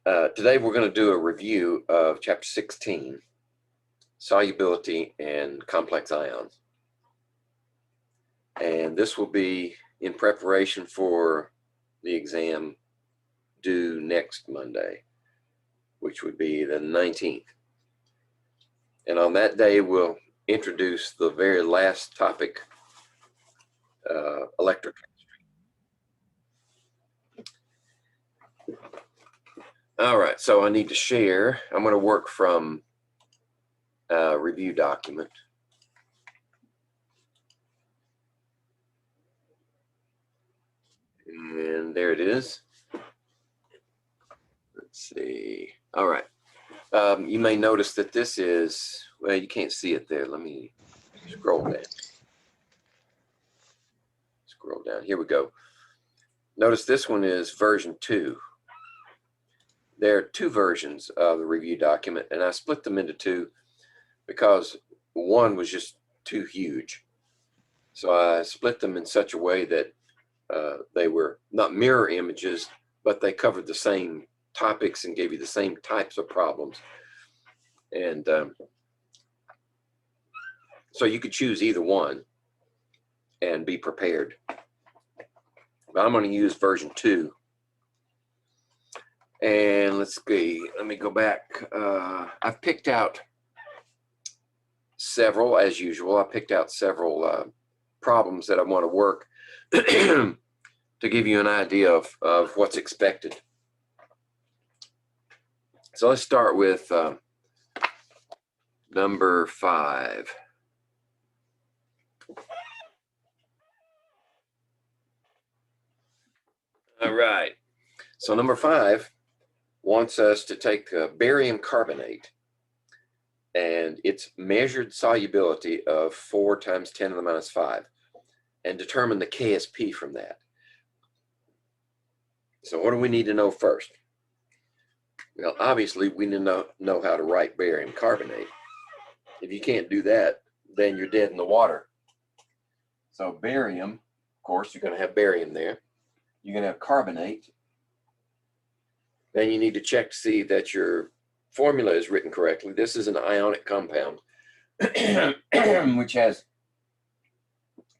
Today we're going to do a review of Chapter 16, Solubility and Complex Ions. And this will be in preparation for the exam due next Monday, which would be the 19th. And on that day, we'll introduce the very last topic, electrochemistry. All right, so I need to share. I'm going to work from a review document. And there it is. Let's see. All right. You may notice that this is, well, you can't see it there. Let me scroll down. Scroll down. Here we go. Notice this one is version 2. There are 2 versions of the review document, and I split them into 2 because one was just too huge. So I split them in such a way that they were not mirror images, but they covered the same topics and gave you the same types of problems. And so you could choose either one and be prepared. But I'm going to use version 2. And let's see, let me go back. I've picked out several, as usual. I picked out several problems that I want to work to give you an idea of what's expected. So let's start with number 5. All right, so number 5 wants us to take barium carbonate and its measured solubility of 4 times 10 to the minus 5 and determine the KSP from that. So what do we need to know first? Well, obviously we need to know how to write barium carbonate. If you can't do that, then you're dead in the water. So barium, of course, you're going to have barium there. You're going to have carbonate. Then you need to check to see that your formula is written correctly. This is an ionic compound, which has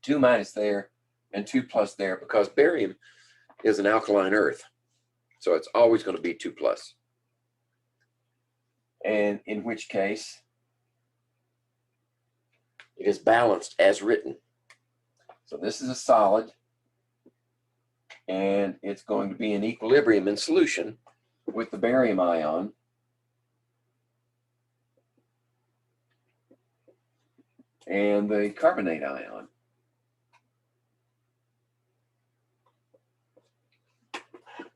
2 minus there and 2 plus there because barium is an alkaline earth. So it's always going to be 2 plus. And in which case, it is balanced as written. So this is a solid, and it's going to be in equilibrium in solution with the barium ion and the carbonate ion.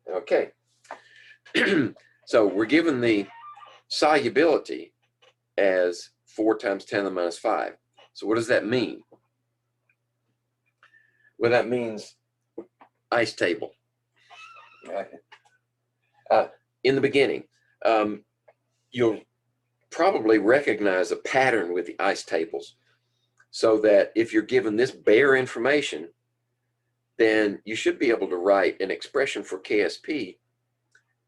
Okay, so we're given the solubility as 4 times 10 to the minus 5. So what does that mean? Well, that means ice table. In the beginning, you'll probably recognize a pattern with the ice tables, so that if you're given this bare information, then you should be able to write an expression for KSP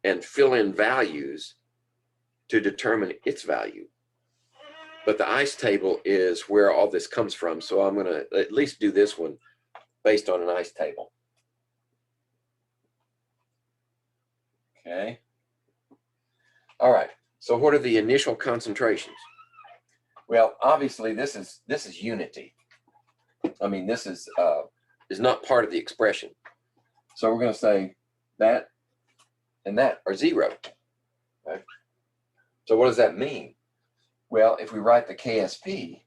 and fill in values to determine its value. But the ice table is where all this comes from, so I'm going to at least do this one based on an ice table. Okay. All right. So what are the initial concentrations? Well, obviously this is unity. I mean, this is not part of the expression. So we're going to say that and that are 0. Okay. So what does that mean? Well, if we write the KSP,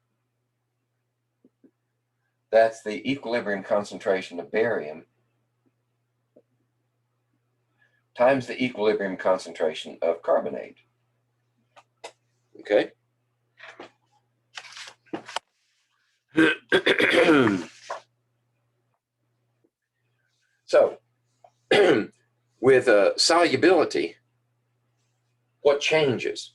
that's the equilibrium concentration of barium times the equilibrium concentration of carbonate. Okay. So, with solubility, what changes?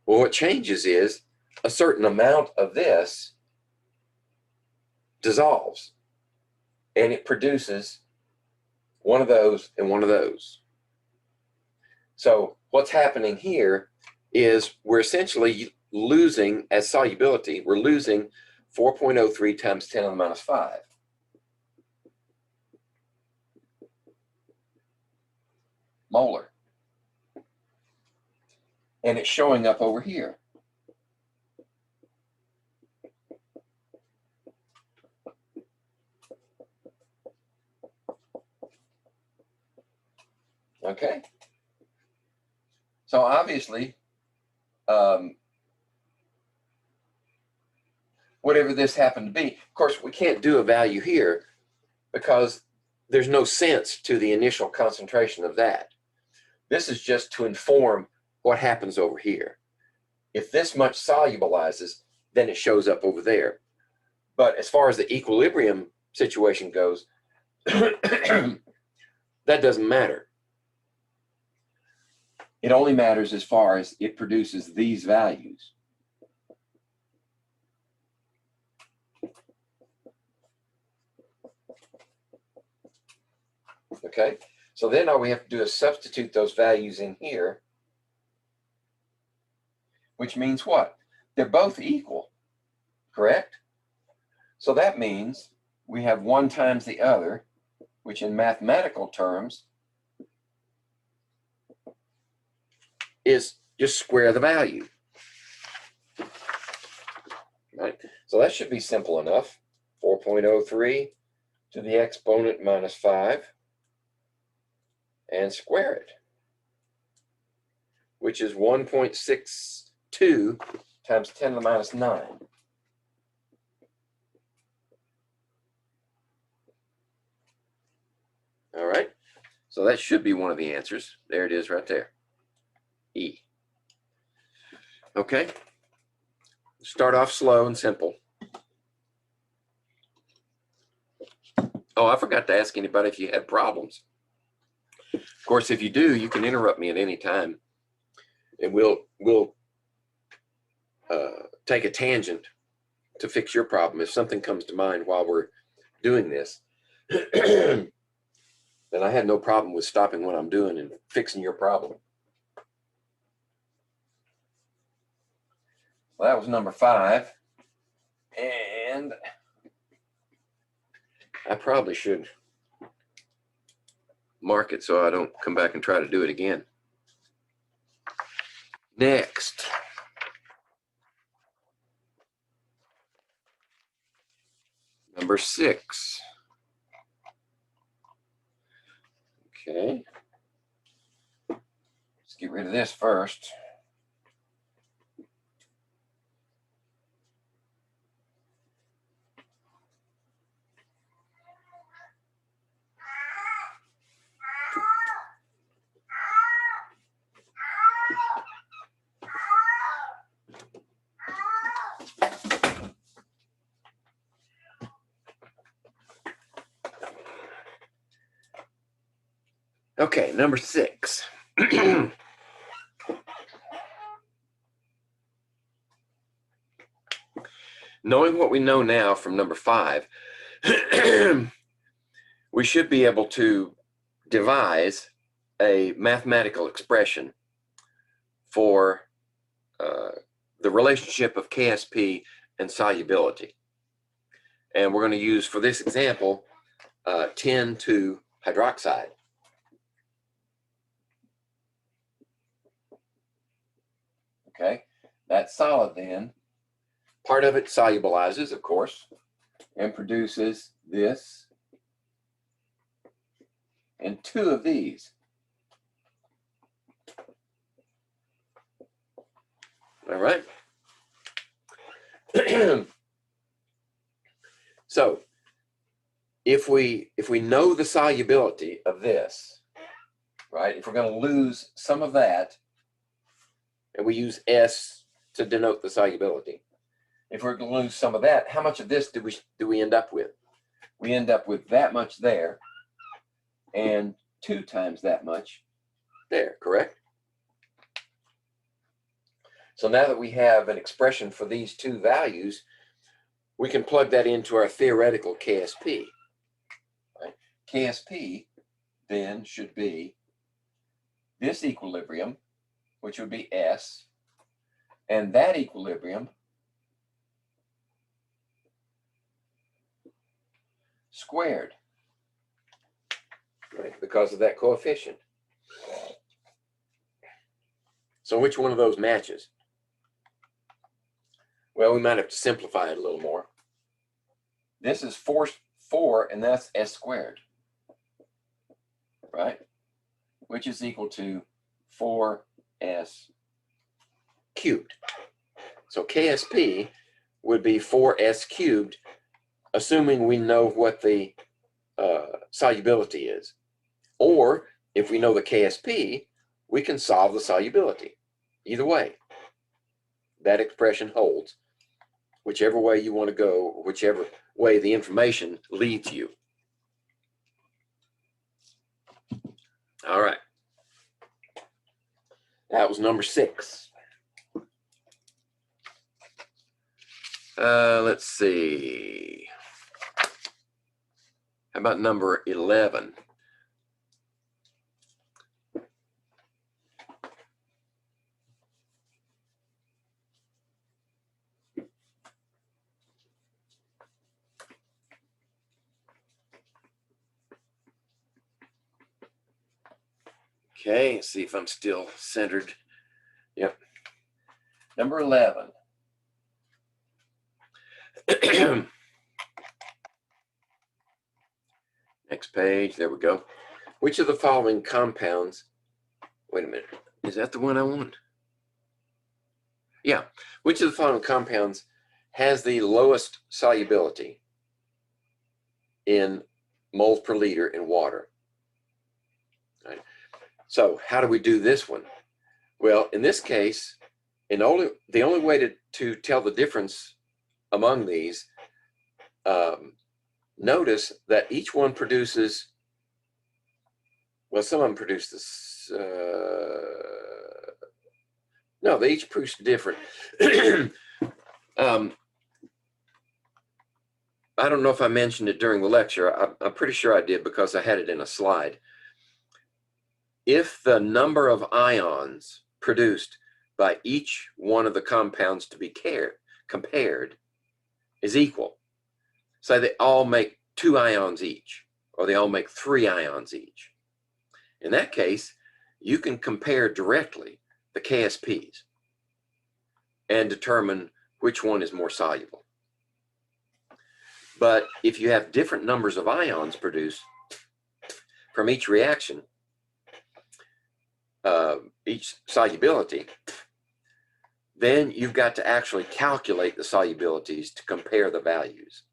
Well, what changes is a certain amount of this dissolves, and it produces one of those and one of those. So what's happening here is we're essentially losing, as solubility, we're losing 4.03 times 10 to the minus 5. Molar. And it's showing up over here. Okay. So obviously, whatever this happened to be, of course, we can't do a value here because there's no sense to the initial concentration of that. This is just to inform what happens over here. If this much solubilizes, then it shows up over there. But as far as the equilibrium situation goes, that doesn't matter. It only matters as far as it produces these values. Okay, so then all we have to do is substitute those values in here, which means what? They're both equal, correct? So that means we have one times the other, which in mathematical terms is just square the value. Right? So that should be simple enough. 4.03 to the exponent minus 5 and square it, which is 1.62 times 10 to the minus 9. All right, so that should be one of the answers. There it is right there, E. Okay, start off slow and simple. Oh, I forgot to ask anybody if you had problems. Of course, if you do, you can interrupt me at any time, and we'll take a tangent to fix your problem if something comes to mind while we're doing this. Then I had no problem with stopping what I'm doing and fixing your problem. Well, that was number 5, and I probably should mark it so I don't come back and try to do it again. Next. Number 6. Okay. Let's get rid of this first. Okay, number 6. Knowing what we know now from number 5, we should be able to devise a mathematical expression for the relationship of KSP and solubility. And we're going to use, for this example, 10 hydroxide. Okay, that solid then, part of it solubilizes, of course, and produces this and 2 of these. All right. So if we know the solubility of this, right, if we're going to lose some of that, and we use S to denote the solubility, if we're going to lose some of that, how much of this do we end up with? We end up with that much there and 2 times that much there, correct? So now that we have an expression for these 2 values, we can plug that into our theoretical KSP. Right? KSP then should be this equilibrium, which would be S, and that equilibrium squared, right, because of that coefficient. So which one of those matches? Well, we might have to simplify it a little more. This is 4, and that's S squared, right? Which is equal to 4S cubed. So KSP would be 4S cubed, assuming we know what the solubility is. Or if we know the KSP, we can solve the solubility. Either way, that expression holds, whichever way you want to go, whichever way the information leads you. All right. That was number 6. Let's see. How about number 11? Okay, let's see if I'm still centered. Yep. Number 11. Next page, there we go. Which of the following compounds, wait a minute, is that the one I want? Yeah, which of the following compounds has the lowest solubility in moles per liter in water? Right. So how do we do this one? Well, in this case, the only way to tell the difference among these, notice that each one produces, well, some of them produce this, no, they each produce different. I don't know if I mentioned it during the lecture. I'm pretty sure I did because I had it in a slide. If the number of ions produced by each one of the compounds to be compared is equal, say they all make 2 ions each, or they all make 3 ions each. In that case, you can compare directly the KSPs and determine which one is more soluble. But if you have different numbers of ions produced from each reaction, each solubility, then you've got to actually calculate the solubilities to compare the values.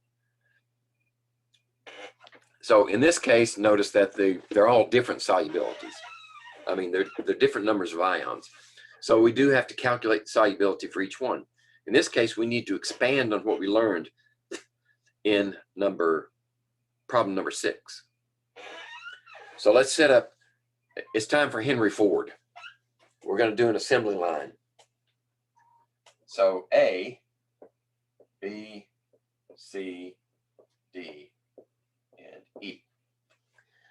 So in this case, notice that they're all different solubilities. I mean, they're different numbers of ions. So we do have to calculate the solubility for each one. In this case, we need to expand on what we learned in problem number 6. So let's set up, it's time for Henry Ford. We're going to do an assembly line. So A, B, C, D, and E.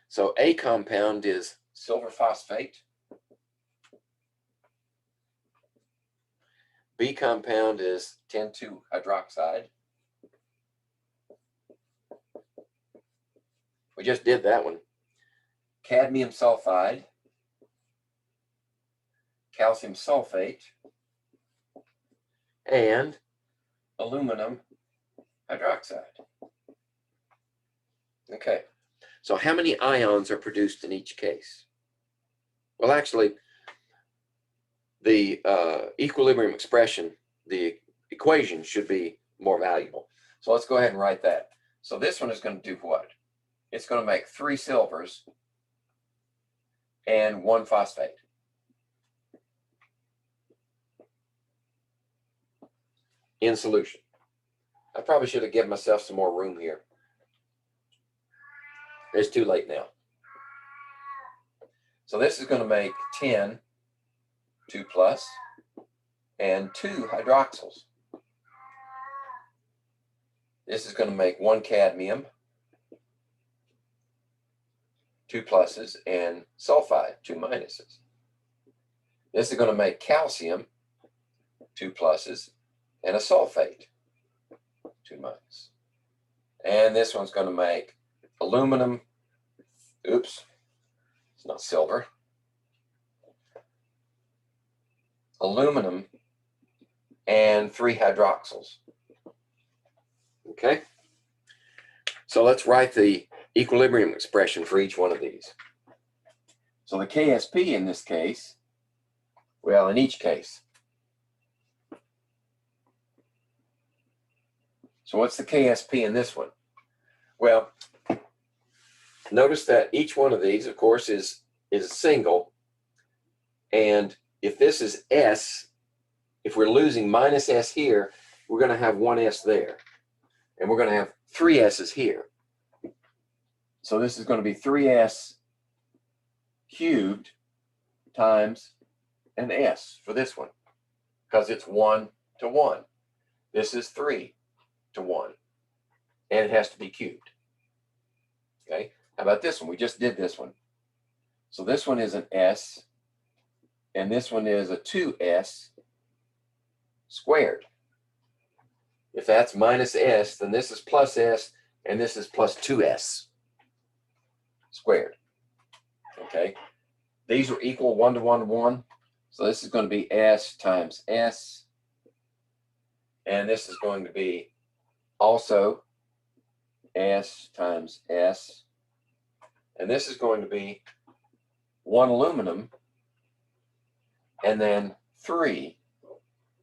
So A compound is silver phosphate. B compound is 10,2 hydroxide. We just did that one. Cadmium sulfide, calcium sulfate, and aluminum hydroxide. Okay, so how many ions are produced in each case? Well, actually, the equilibrium expression, the equation should be more valuable. So let's go ahead and write that. So this one is going to do what? It's going to make 3 silvers and 1 phosphate. In solution. I probably should have given myself some more room here. It's too late now. So this is going to make 10, 2 plus, and 2 hydroxyls. This is going to make 1 cadmium, 2 pluses, and sulfide, 2 minuses. This is going to make calcium, 2 pluses, and a sulfate, 2 minuses. And this one's going to make aluminum, oops, it's not silver, aluminum, and 3 hydroxyls. Okay? So let's write the equilibrium expression for each one of these. So the KSP in this case, well, in each case. So what's the KSP in this one? Well, notice that each one of these, of course, is a single. And if this is S, if we're losing minus S here, we're going to have 1 S there. And we're going to have 3 S's here. So this is going to be 3S cubed times an S for this one, because it's 1 to 1. This is 3 to 1, and it has to be cubed. Okay, how about this one? We just did this one. So this one is an S, and this one is a 2S squared. If that's minus S, then this is plus S, and this is plus 2S squared. Okay, these are equal 1 to 1 to 1. So this is going to be S times S, and this is going to be also S times S, and this is going to be 1 aluminum and then 3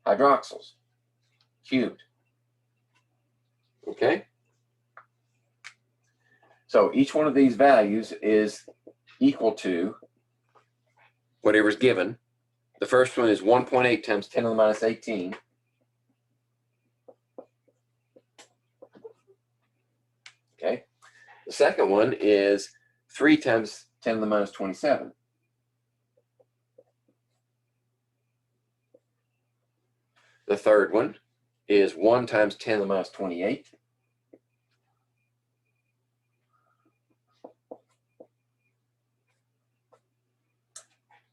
hydroxyls cubed. Okay? So each one of these values is equal to whatever's given. The first one is 1.8 times 10 to the minus 18. Okay. The second one is 3 times 10 to the minus 27. The third one is 1 times 10 to the minus 28.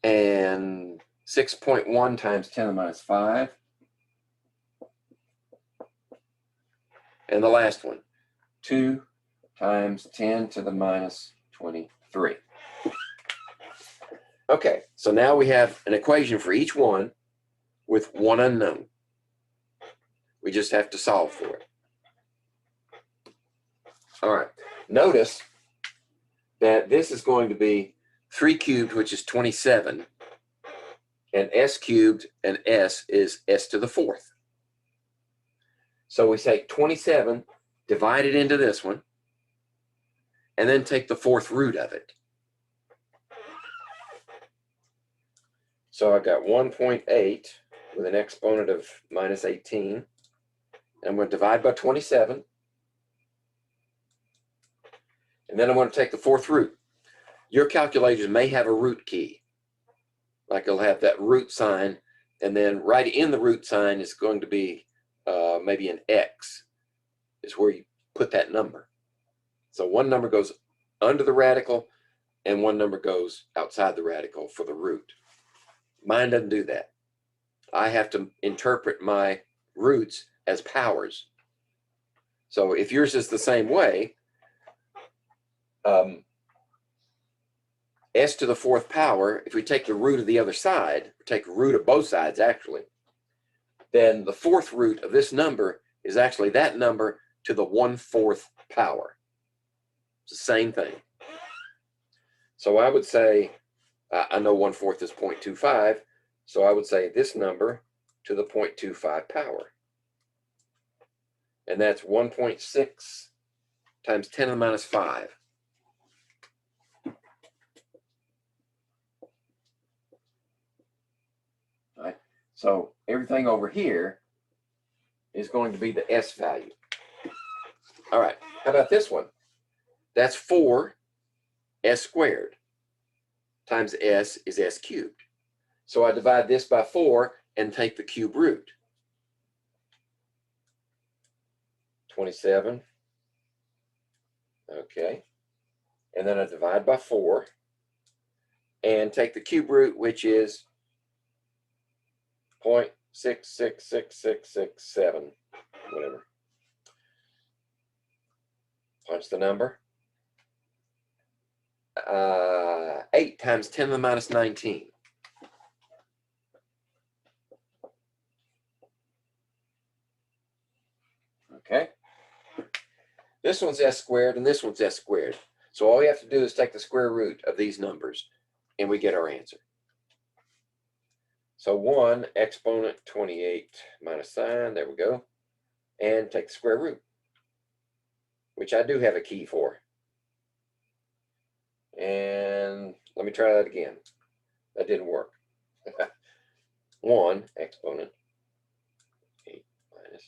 And 6.1 times 10 to the minus 5. And the last one, 2 times 10 to the minus 23. Okay, so now we have an equation for each one with one unknown. We just have to solve for it. All right, notice that this is going to be 3 cubed, which is 27, and S cubed, and S is S to the 4th. So we take 27, divide it into this one, and then take the 4th root of it. So I've got 1.8 with an exponent of minus 18. I'm going to divide by 27. And then I'm going to take the 4th root. Your calculators may have a root key. Like it'll have that root sign, and then right in the root sign is going to be maybe an X, is where you put that number. So one number goes under the radical, and one number goes outside the radical for the root. Mine doesn't do that. I have to interpret my roots as powers. So if yours is the same way, S to the 4th power, if we take the root of the other side, take the root of both sides actually, then the 4th root of this number is actually that number to the 1/4 power. It's the same thing. So I would say, I know 1/4 is 0.25, so I would say this number to the 0.25 power. And that's 1.6 times 10 to the minus 5. All right. So everything over here is going to be the S value. All right, how about this one? That's 4 S squared times S is S cubed. So I divide this by 4 and take the cube root. 27. Okay. And then I divide by 4 and take the cube root, which is 0.666667, whatever. Punch the number. 8 times 10 to the minus 19. Okay. This one's s squared and this one's s squared. So all we have to do is take the square root of these numbers and we get our answer. So 1 exponent 28 minus sign, there we go, and take the square root, which I do have a key for. And let me try that again. That didn't work. 1 exponent 8 minus.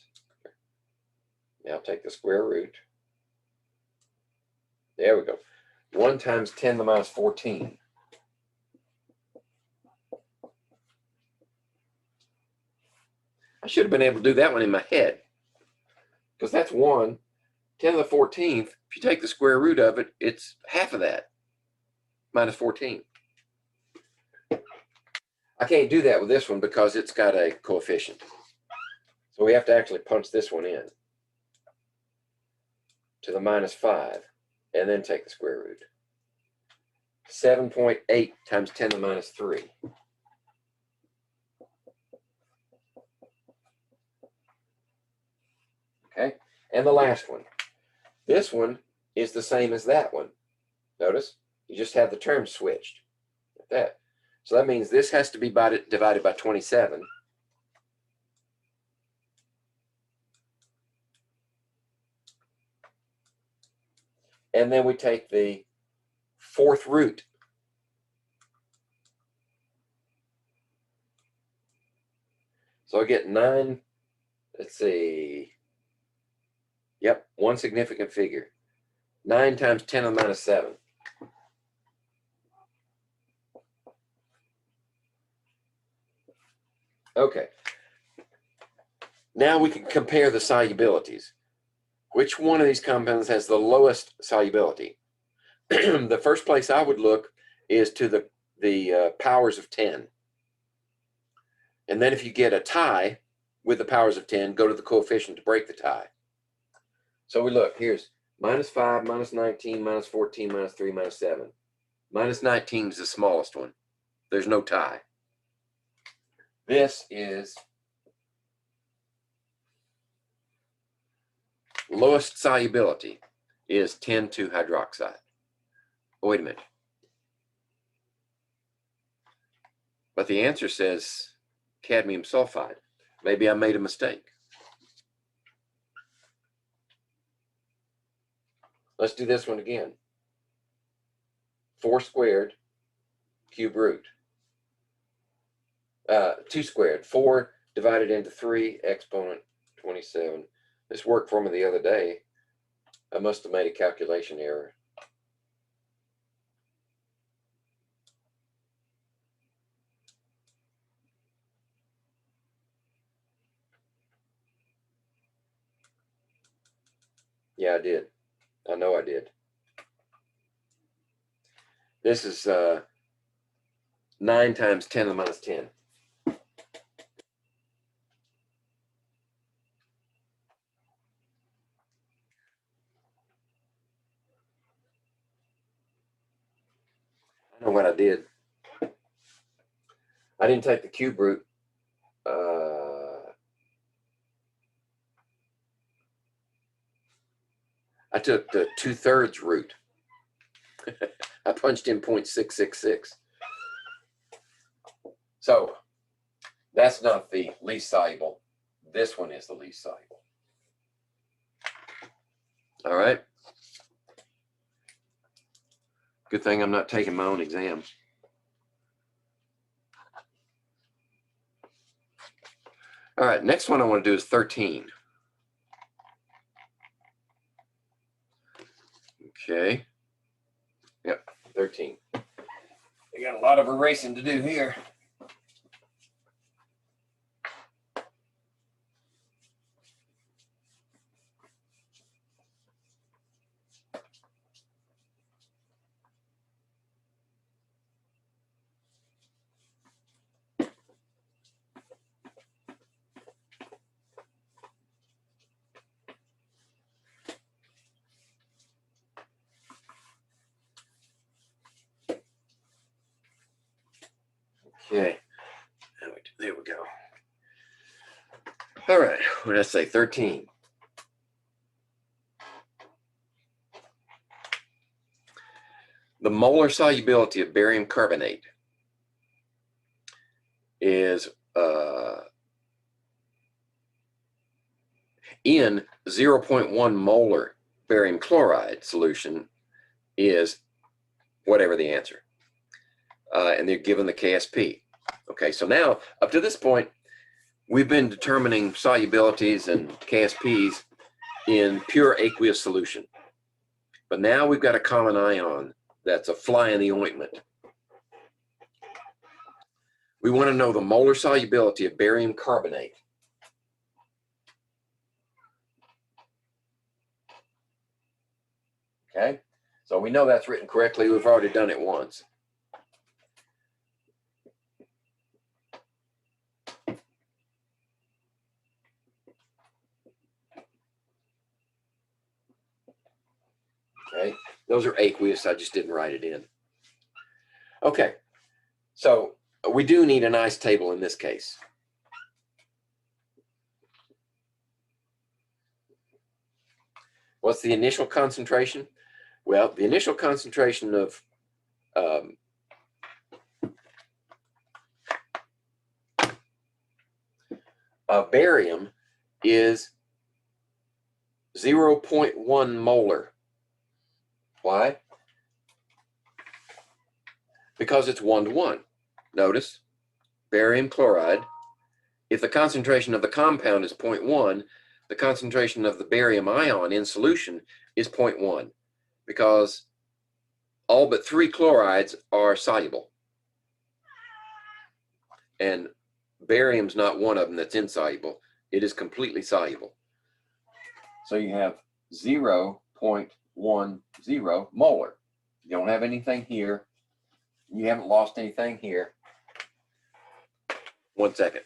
Now take the square root. There we go. 1 times 10 to the minus 14. I should have been able to do that one in my head, because that's 1. 10 to the 14th, if you take the square root of it, it's half of that, minus 14. I can't do that with this one because it's got a coefficient. So we have to actually punch this one in to the minus 5 and then take the square root. 7.8 times 10 to the minus 3. Okay, and the last one. This one is the same as that one. Notice, you just have the terms switched. Like that. So that means this has to be divided by 27. And then we take the fourth root. So I get 9, let's see. Yep, one significant figure. 9 times 10 to the minus 7. Okay. Now we can compare the solubilities. Which one of these compounds has the lowest solubility? The first place I would look is to the powers of 10. And then if you get a tie with the powers of 10, go to the coefficient to break the tie. So we look, here's minus 5, minus 19, minus 14, minus 3, minus 7. Minus 19 is the smallest one. There's no tie. This is lowest solubility is 10,2 hydroxide. Oh, wait a minute. But the answer says cadmium sulfide. Maybe I made a mistake. Let's do this one again. 4 squared cube root. 2 squared. 4 divided into 3 exponent 27. This worked for me the other day. I must have made a calculation error. Yeah, I did. I know I did. This is 9 times 10 to the minus 10. I know what I did. I didn't take the cube root. I took the 2/3 root. I punched in 0.666. So that's not the least soluble. This one is the least soluble. All right. Good thing I'm not taking my own exam. All right, next one I want to do is 13. Okay. Yep, 13. We got a lot of erasing to do here. Okay, there we go. All right, what did I say, 13. The molar solubility of barium carbonate is in 0.1 molar barium chloride solution is whatever the answer. And they're given the KSP. Okay, so now up to this point, we've been determining solubilities and KSPs in pure aqueous solution. But now we've got a common ion that's a fly in the ointment. We want to know the molar solubility of barium carbonate. Okay, so we know that's written correctly. We've already done it once. Okay, those are aqueous. I just didn't write it in. Okay, so we do need an ice table in this case. What's the initial concentration? Well, the initial concentration of barium is 0.1 molar. Why? Because it's 1:1. Notice, barium chloride, if the concentration of the compound is 0.1, the concentration of the barium ion in solution is 0.1, because all but 3 chlorides are soluble. And barium's not one of them that's insoluble. It is completely soluble. So you have 0.10 molar. You don't have anything here. You haven't lost anything here. 1 second.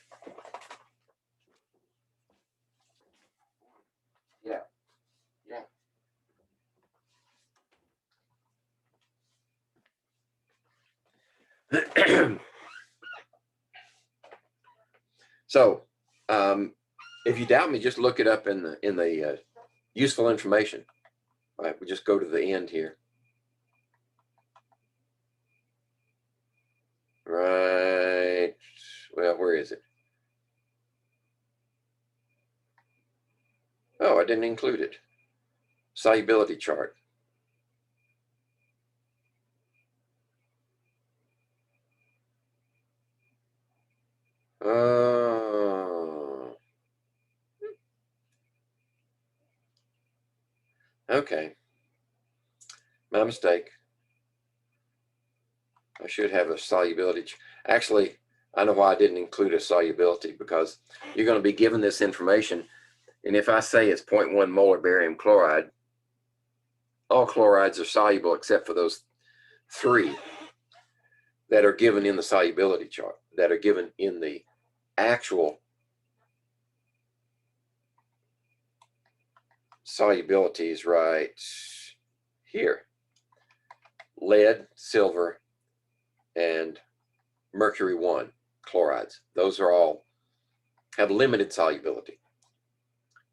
Yeah. So, if you doubt me, just look it up in the useful information. All right, we just go to the end here. Right. Well, where is it? Oh, I didn't include it. Solubility chart. Okay. My mistake. I should have a solubility. Actually, I know why I didn't include a solubility, because you're going to be given this information. And if I say it's 0.1 molar barium chloride, all chlorides are soluble except for those 3 that are given in the solubility chart, that are given in the actual solubilities right here. Lead, silver, and mercury 1 chlorides. Those are all have limited solubility.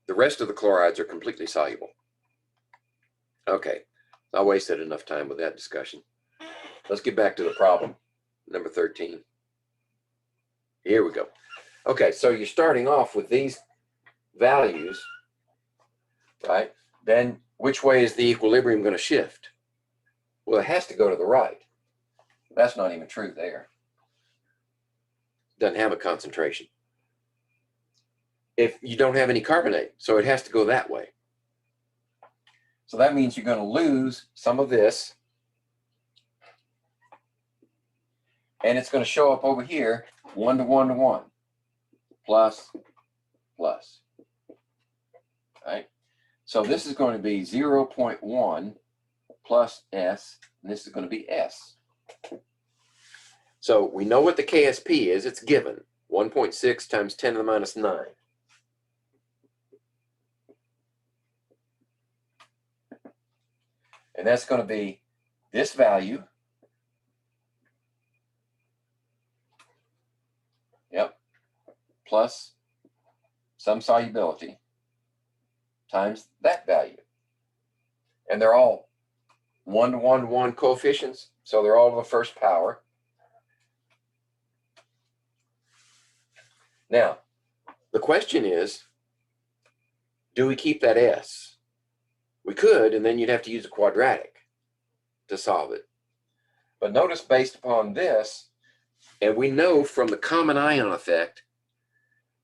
The rest of the chlorides are completely soluble. Okay, I wasted enough time with that discussion. Let's get back to the problem, number 13. Here we go. Okay, so you're starting off with these values, right? Then which way is the equilibrium going to shift? Well, it has to go to the right. That's not even true there. Doesn't have a concentration. If you don't have any carbonate, so it has to go that way. So that means you're going to lose some of this, and it's going to show up over here 1 to 1 to 1, plus, plus. Right? So this is going to be 0.1 plus S, and this is going to be S. So we know what the KSP is. It's given 1.6 times 10 to the minus 9. And that's going to be this value plus some solubility times that value. And they're all 1 to 1 to 1 coefficients, so they're all to the first power. Now, the question is, do we keep that S? We could, and then you'd have to use a quadratic to solve it. But notice, based upon this, and we know from the common ion effect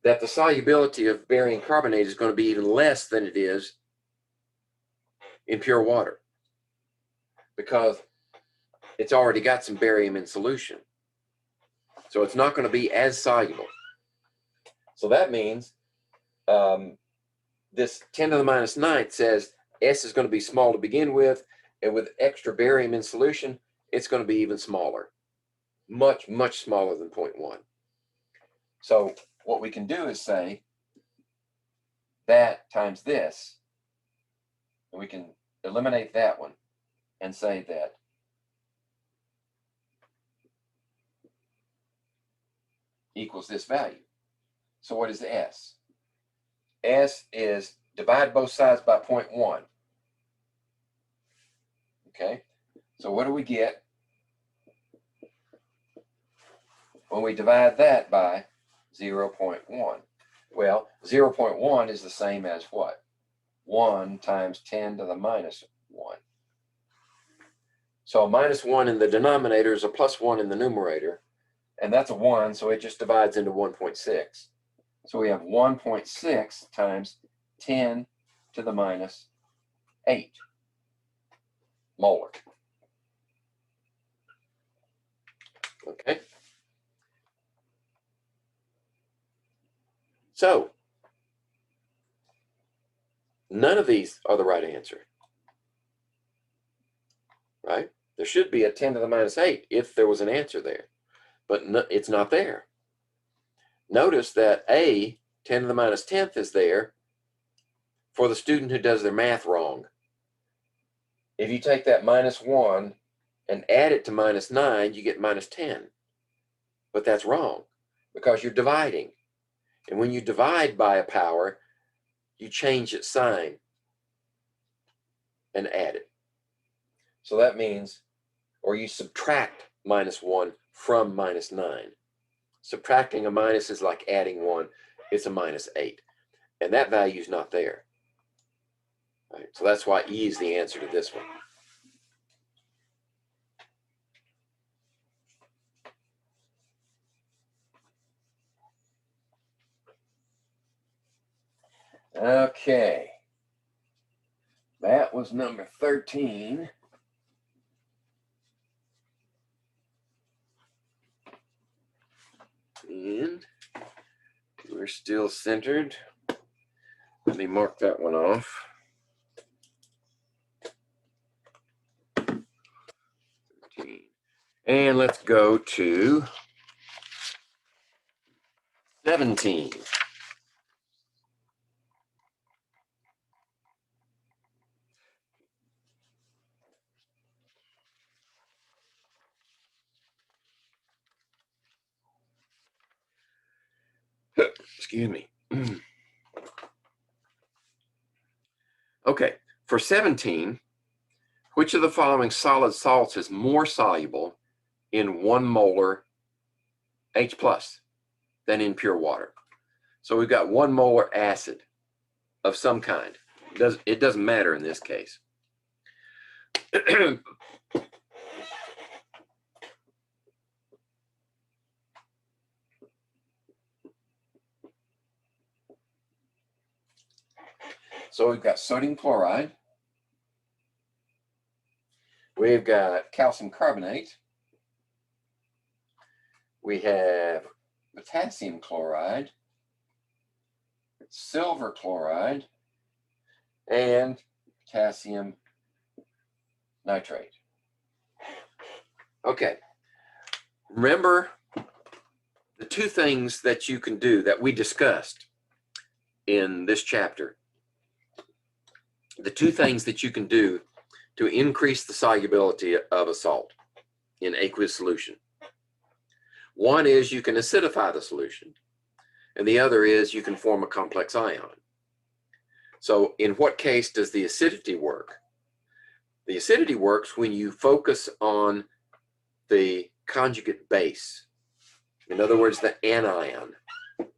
that the solubility of barium carbonate is going to be even less than it is in pure water, because it's already got some barium in solution. So it's not going to be as soluble. So that means this 10 to the minus 9th says S is going to be small to begin with, and with extra barium in solution, it's going to be even smaller. Much, much smaller than 0.1. So what we can do is say that times this, and we can eliminate that one and say that equals this value. So what is the S? S is divide both sides by 0.1. Okay, so what do we get when we divide that by 0.1? Well, 0.1 is the same as what? 1 times 10 to the minus 1. So a minus 1 in the denominator is a plus 1 in the numerator, and that's a 1, so it just divides into 1.6. So we have 1.6 times 10 to the minus 8 molar. Okay. So none of these are the right answer, right? There should be a 10 to the minus 8 if there was an answer there, but no, it's not there. Notice that A, 10 to the minus 10th, is there for the student who does their math wrong. If you take that minus 1 and add it to minus 9, you get minus 10. But that's wrong, because you're dividing. And when you divide by a power, you change its sign and add it. So that means, or you subtract minus 1 from minus 9. Subtracting a minus is like adding 1. It's a minus 8. And that value is not there. Right? So that's why E is the answer to this one. Okay. That was number 13. And we're still centered. Let me mark that one off. 13. And let's go to 17. Excuse me. Okay, for 17, which of the following solid salts is more soluble in 1 molar H plus than in pure water? So we've got 1 molar acid of some kind. It doesn't matter in this case. So we've got sodium chloride, we've got calcium carbonate, we have potassium chloride, silver chloride, and potassium nitrate. Okay, remember the two things that you can do that we discussed in this chapter. The two things that you can do to increase the solubility of a salt in aqueous solution. One is you can acidify the solution. and the other is you can form a complex ion. So in what case does the acidity work? The acidity works when you focus on the conjugate base. In other words, the anion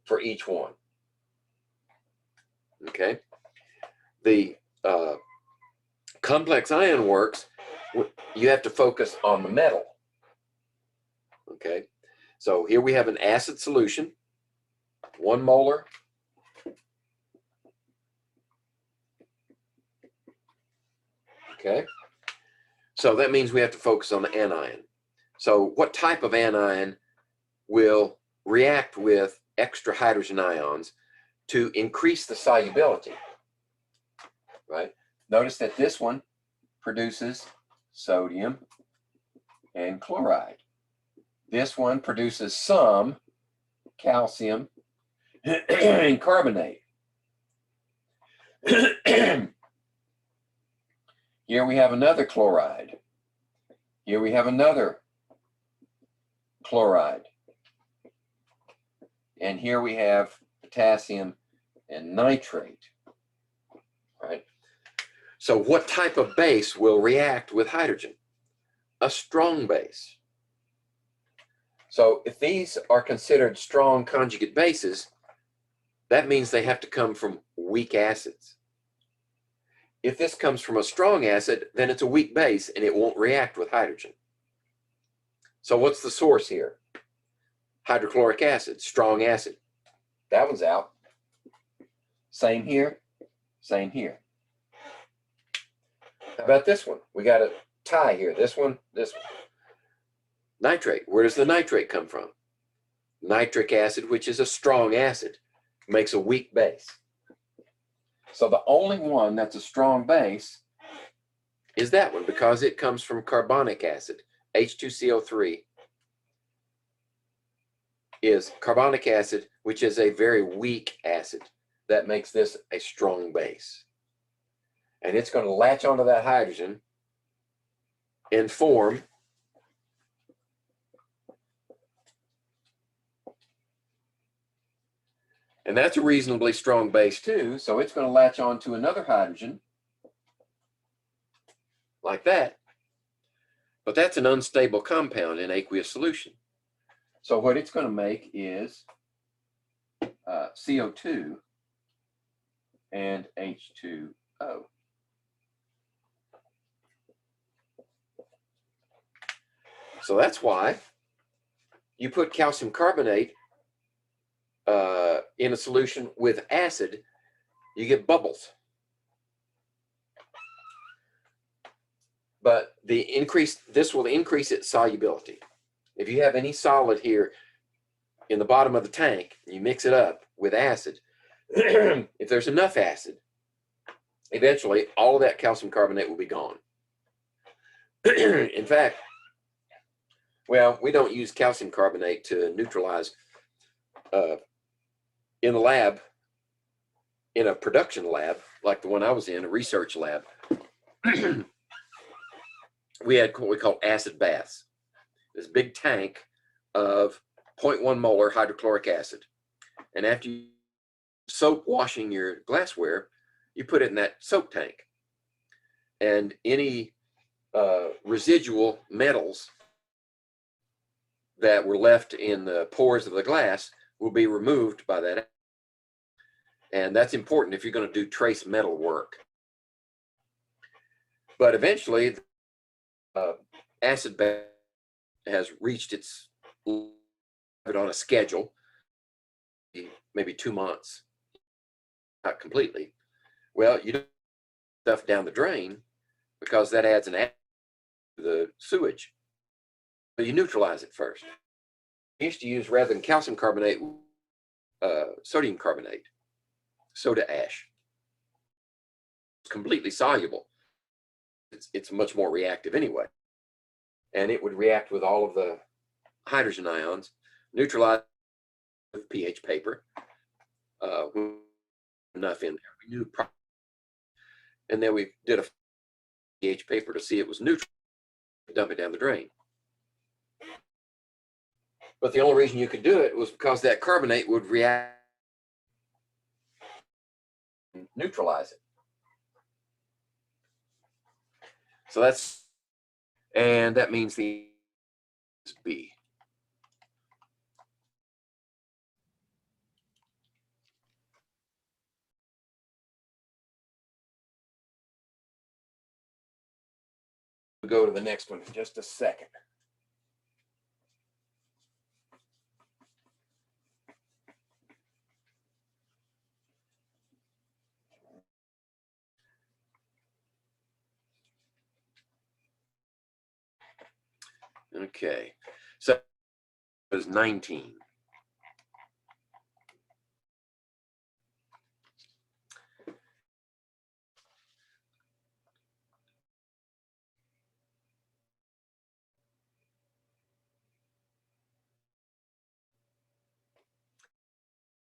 for each one. Okay? The complex ion works, you have to focus on the metal. Okay? So here we have an acid solution, 1 molar. Okay? So that means we have to focus on the anion. So what type of anion will react with extra hydrogen ions to increase the solubility? Right? Notice that this one produces sodium and chloride. This one produces some calcium and carbonate. Here we have another chloride. Here we have another chloride. And here we have potassium and nitrate. Right? So what type of base will react with hydrogen? A strong base. So if these are considered strong conjugate bases, that means they have to come from weak acids. If this comes from a strong acid, then it's a weak base and it won't react with hydrogen. So what's the source here? Hydrochloric acid, strong acid. That one's out. Same here, same here. How about this one? We got a tie here. This one, this one. Nitrate. Where does the nitrate come from? Nitric acid, which is a strong acid, makes a weak base. So the only one that's a strong base is that one, because it comes from carbonic acid. H2CO3 is carbonic acid, which is a very weak acid. That makes this a strong base. And it's going to latch onto that hydrogen and form and that's a reasonably strong base too, so it's going to latch on to another hydrogen like that. But that's an unstable compound in aqueous solution. So what it's going to make is CO2 and H2O. So that's why you put calcium carbonate in a solution with acid, you get bubbles. But this will increase its solubility. If you have any solid here in the bottom of the tank, you mix it up with acid, if there's enough acid, eventually all of that calcium carbonate will be gone. In fact, well, we don't use calcium carbonate to neutralize in a lab, in a production lab, like the one I was in, a research lab. We had what we call acid baths. This big tank of 0.1 molar hydrochloric acid. And after you soap washing your glassware, you put it in that soap tank. And any residual metals that were left in the pores of the glass will be removed by that. And that's important if you're going to do trace metal work. But eventually, acid bath has reached its limit on a schedule, maybe 2 months, not completely. Well, you don't put stuff down the drain because that adds an acid to the sewage. So you neutralize it first. I used to use, rather than calcium carbonate, sodium carbonate, soda ash. It's completely soluble. It's much more reactive anyway. And it would react with all of the hydrogen ions, neutralize with pH paper. Enough in there. We knew, and then we did a pH paper to see it was neutral, dump it down the drain. But the only reason you could do it was because that carbonate would react neutralize it. So that's, and that means the is B. We'll go to the next one in just a second. Okay, so it was 19.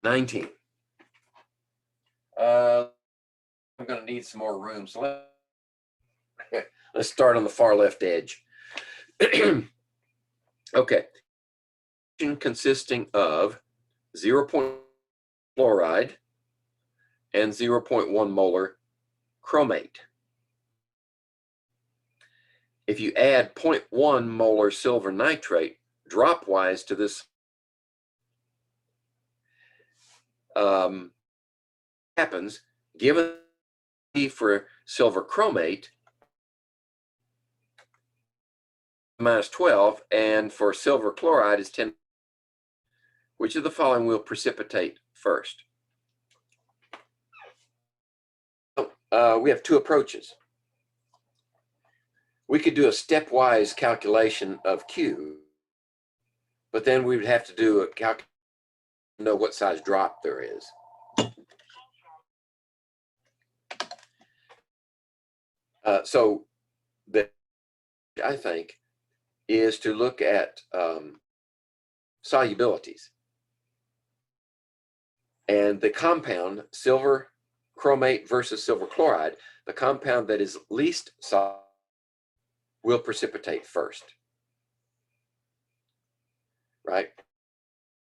I'm going to need some more room, so let's start on the far left edge. Okay, consisting of 0.1 chloride and 0.1 molar chromate. If you add 0.1 molar silver nitrate dropwise to this, happens given for silver chromate minus 12, and for silver chloride is 10. Which of the following will precipitate first? We have two approaches. We could do a stepwise calculation of Q, but then we would have to do a calculation to know what size drop there is. So that, I think, is to look at solubilities. And the compound, silver chromate versus silver chloride, the compound that is least soluble will precipitate first. Right?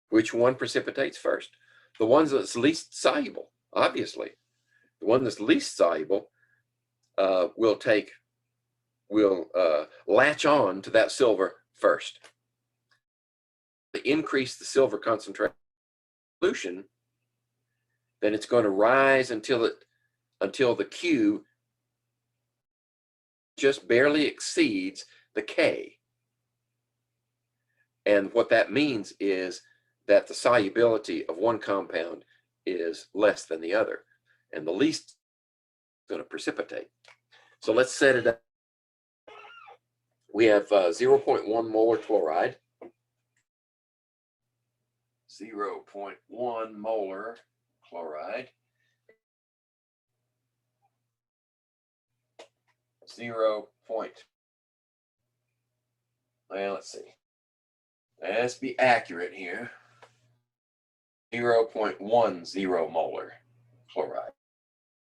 Which one precipitates first? The ones that's least soluble, obviously. The one that's least soluble will latch on to that silver first. To increase the silver concentration solution, then it's going to rise until the Q just barely exceeds the K. And what that means is that the solubility of one compound is less than the other, and the least is going to precipitate. So let's set it up. We have 0.1 molar chloride, 0.1 molar chloride, well, let's see. Let's be accurate here. 0.10 molar chloride,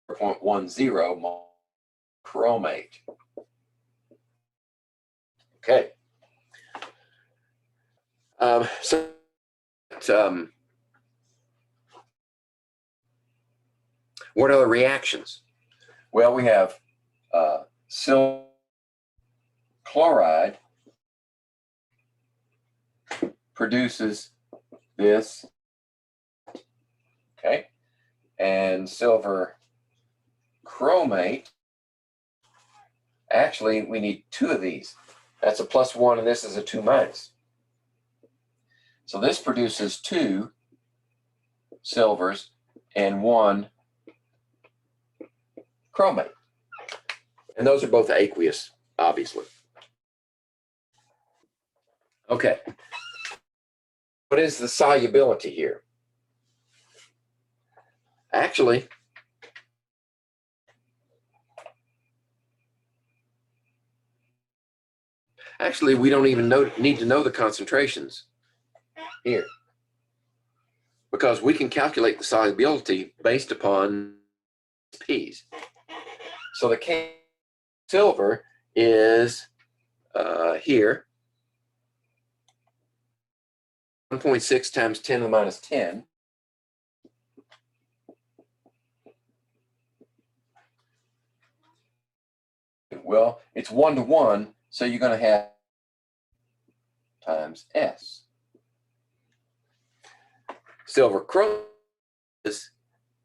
0.10 molar chromate. Okay. What are the reactions? Well, we have silver chloride produces this, okay, and silver chromate, actually we need two of these. That's a +1 and this is a 2-. So this produces 2 silvers and 1 chromate. And those are both aqueous, obviously. Okay. What is the solubility here? Actually, we don't even need to know the concentrations here, because we can calculate the solubility based upon P's. So the K silver is here, 1.6 times 10⁻⁻10 Well, it's 1 to 1, so you're going to have times S. Silver chromate is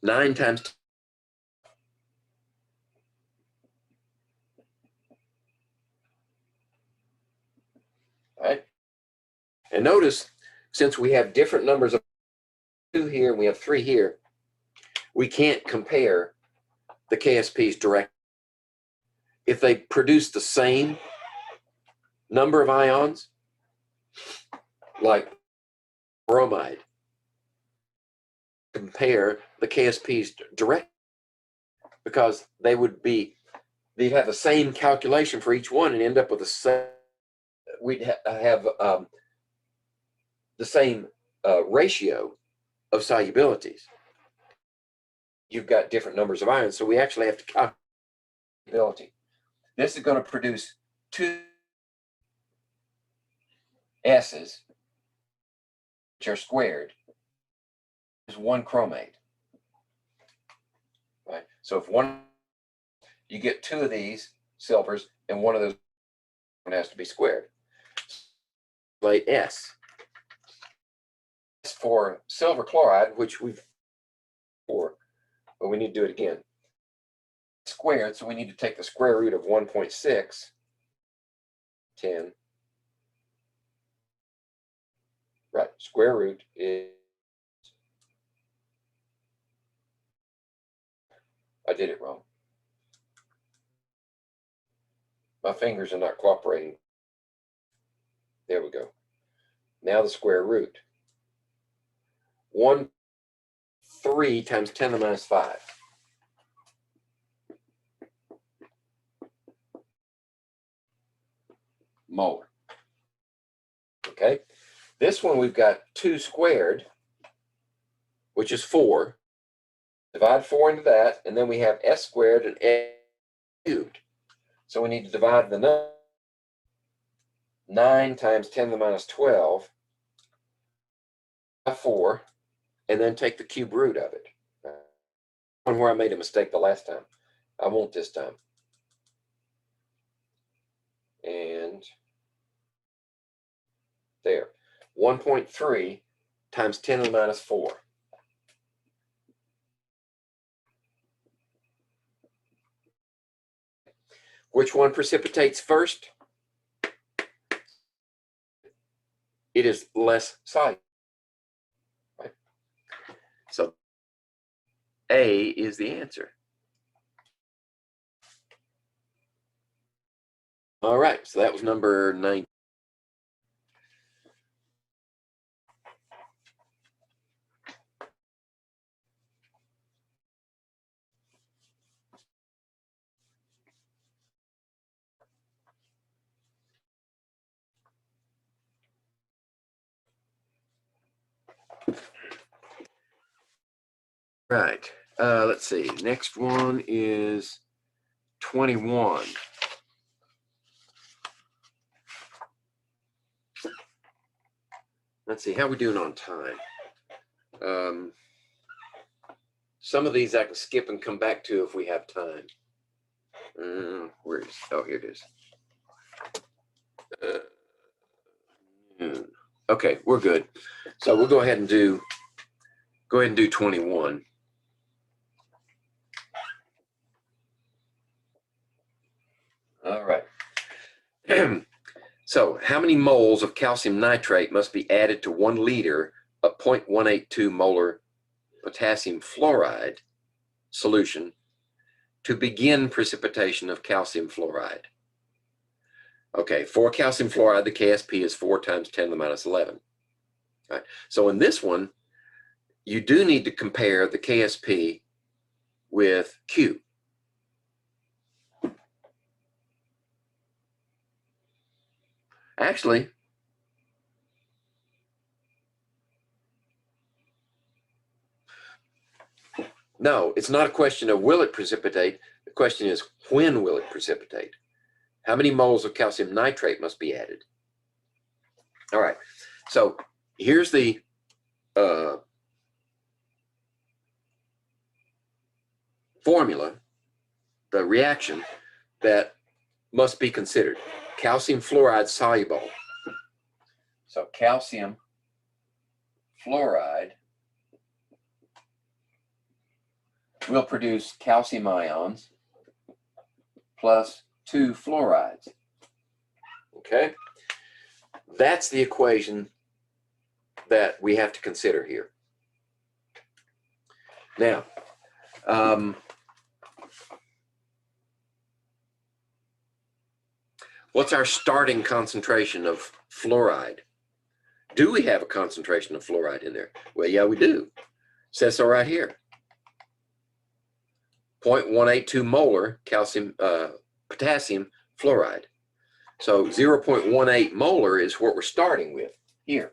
9 times 10. All right. And notice, since we have different numbers of 2 here and we have 3 here, we can't compare the KSPs directly. If they produce the same number of ions, like bromide, compare the KSPs directly, because they'd have the same calculation for each one and end up with the same, we'd have the same ratio of solubilities. You've got different numbers of ions, so we actually have to calculate solubility. This is going to produce 2 S's, which are squared. There's 1 chromate. Right? So if you get 2 of these silvers, and 1 of those has to be squared. Like S. For silver chloride, which we've for, but we need to do it again. Squared, so we need to take the square root of 1.6, 10. Right, square root is, I did it wrong. My fingers are not cooperating. There we go. Now the square root. 3 times 10 to the minus 5. Molar. Okay. This one we've got 2 squared, which is 4. Divide 4 into that, and then we have S squared and S cubed. So we need to divide the number. 9 times 10 to the minus 12 by 4, and then take the cube root of it. One where I made a mistake the last time. I won't this time. And there. 1.3 times 10 to the minus 4. Which one precipitates first? It is less soluble. Right? So A is the answer. All right, so that was number 9. Right. Let's see. Next one is 21. Let's see. How are we doing on time? Some of these I can skip and come back to if we have time. Where is? Oh, here it is. Okay, we're good. So we'll go ahead and do 21. All right. So how many moles of calcium nitrate must be added to 1 liter of 0.182 molar potassium fluoride solution to begin precipitation of calcium fluoride? Okay, for calcium fluoride, the KSP is 4 times 10 to the minus 11. All right. So in this one, you do need to compare the KSP with Q. Actually, no, it's not a question of will it precipitate. The question is, when will it precipitate? How many moles of calcium nitrate must be added? All right, so here's the formula, the reaction that must be considered. Calcium fluoride soluble. So calcium fluoride will produce calcium ions plus 2 fluorides. Okay? That's the equation that we have to consider here. Now, what's our starting concentration of fluoride? Do we have a concentration of fluoride in there? Well, yeah, we do. It says so right here. 0.182 molar potassium fluoride. So 0.18 molar is what we're starting with here.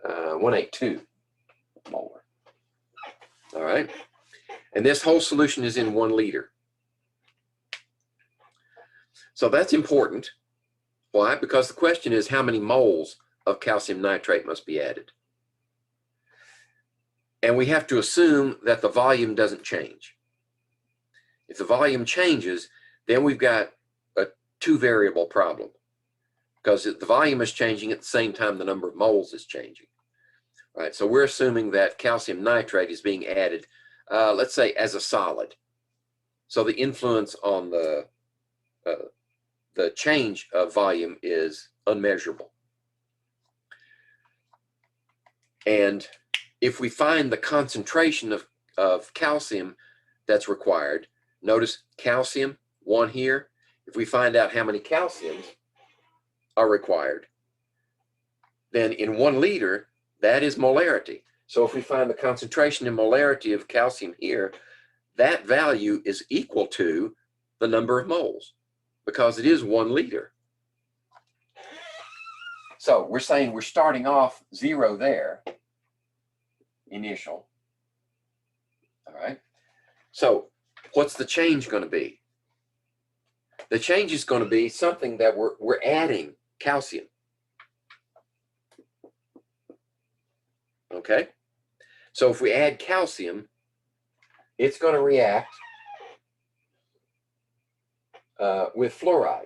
182 molar. All right. And this whole solution is in 1 liter. So that's important. Why? Because the question is how many moles of calcium nitrate must be added. And we have to assume that the volume doesn't change. If the volume changes, then we've got a 2-variable problem, because the volume is changing at the same time the number of moles is changing. Right? So we're assuming that calcium nitrate is being added, let's say, as a solid. So the influence on the change of volume is unmeasurable. And if we find the concentration of calcium that's required, notice calcium, 1 here. If we find out how many calciums are required, then in 1 liter, that is molarity. So if we find the concentration and molarity of calcium here, that value is equal to the number of moles, because it is 1 liter. So we're saying we're starting off 0 there, initial. All right. So what's the change going to be? The change is going to be something that we're adding calcium. Okay. So if we add calcium, it's going to react with fluoride.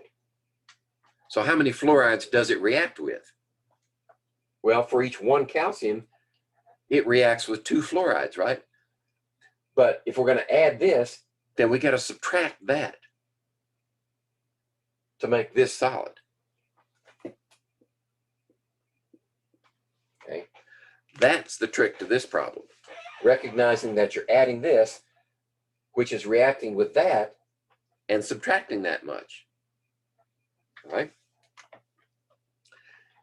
So how many fluorides does it react with? Well, for each 1 calcium, it reacts with 2 fluorides, right? But if we're going to add this, then we got to subtract that to make this solid. Okay, that's the trick to this problem. Recognizing that you're adding this, which is reacting with that, and subtracting that much. All right?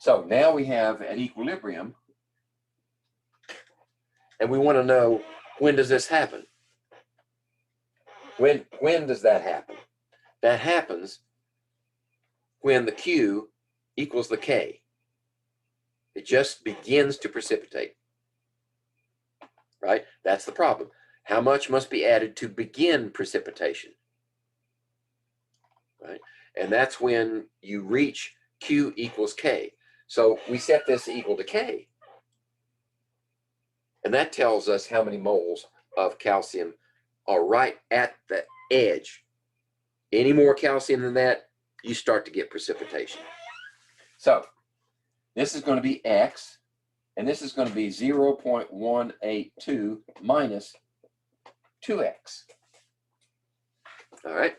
So now we have at equilibrium, and we want to know, when does this happen? When does that happen? That happens when the Q equals the K. It just begins to precipitate. Right? That's the problem. How much must be added to begin precipitation? Right? And that's when you reach Q equals K. So we set this equal to K. And that tells us how many moles of calcium are right at the edge. Any more calcium than that, you start to get precipitation. So this is going to be X, and this is going to be 0.182 minus 2X. All right.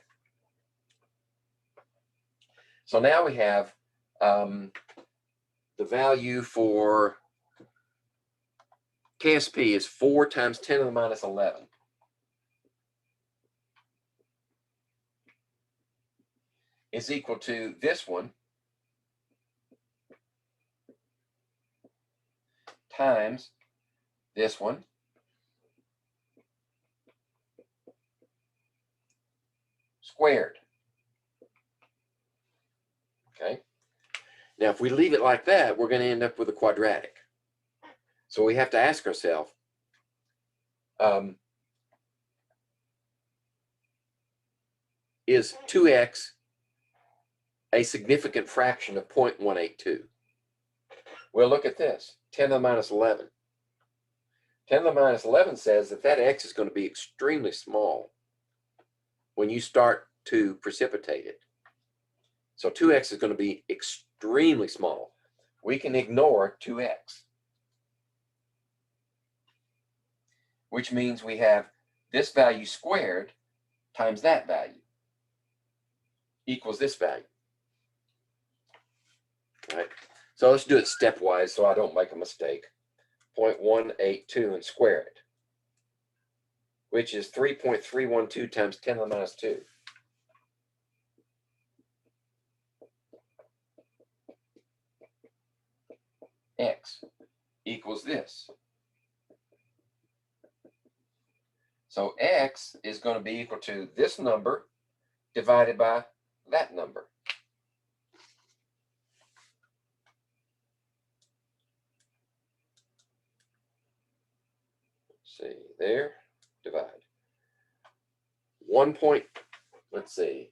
So now we have the value for KSP is 4 times 10 to the minus 11. Is equal to this one times this one squared. Okay. Now, if we leave it like that, we're going to end up with a quadratic. So we have to ask ourselves, is 2x a significant fraction of 0.182? Well, look at this, 10 to the minus 11. 10 to the minus 11 says that that x is going to be extremely small. when you start to precipitate it. So 2x is going to be extremely small. We can ignore 2x, which means we have this value squared times that value equals this value. All right. So let's do it stepwise so I don't make a mistake. 0.182 and square it, which is 3.312 times 10 to the minus 2. X equals this. So X is going to be equal to this number divided by that number. Let's see, there, divide. 1 point, let's see,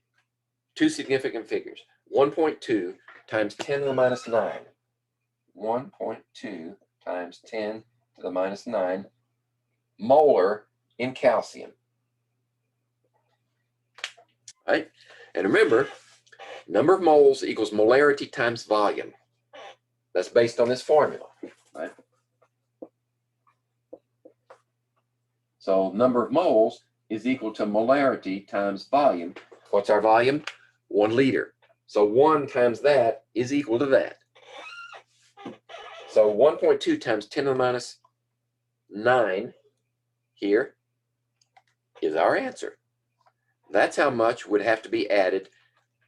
two significant figures. 1.2 times 10 to the minus 9. 1.2 times 10 to the minus 9 molar in calcium. Right? And remember, number of moles equals molarity times volume. That's based on this formula. Right? So number of moles is equal to molarity times volume. What's our volume? 1 liter. So 1 times that is equal to that. So 1.2 times 10 to the minus 9 here is our answer. That's how much would have to be added.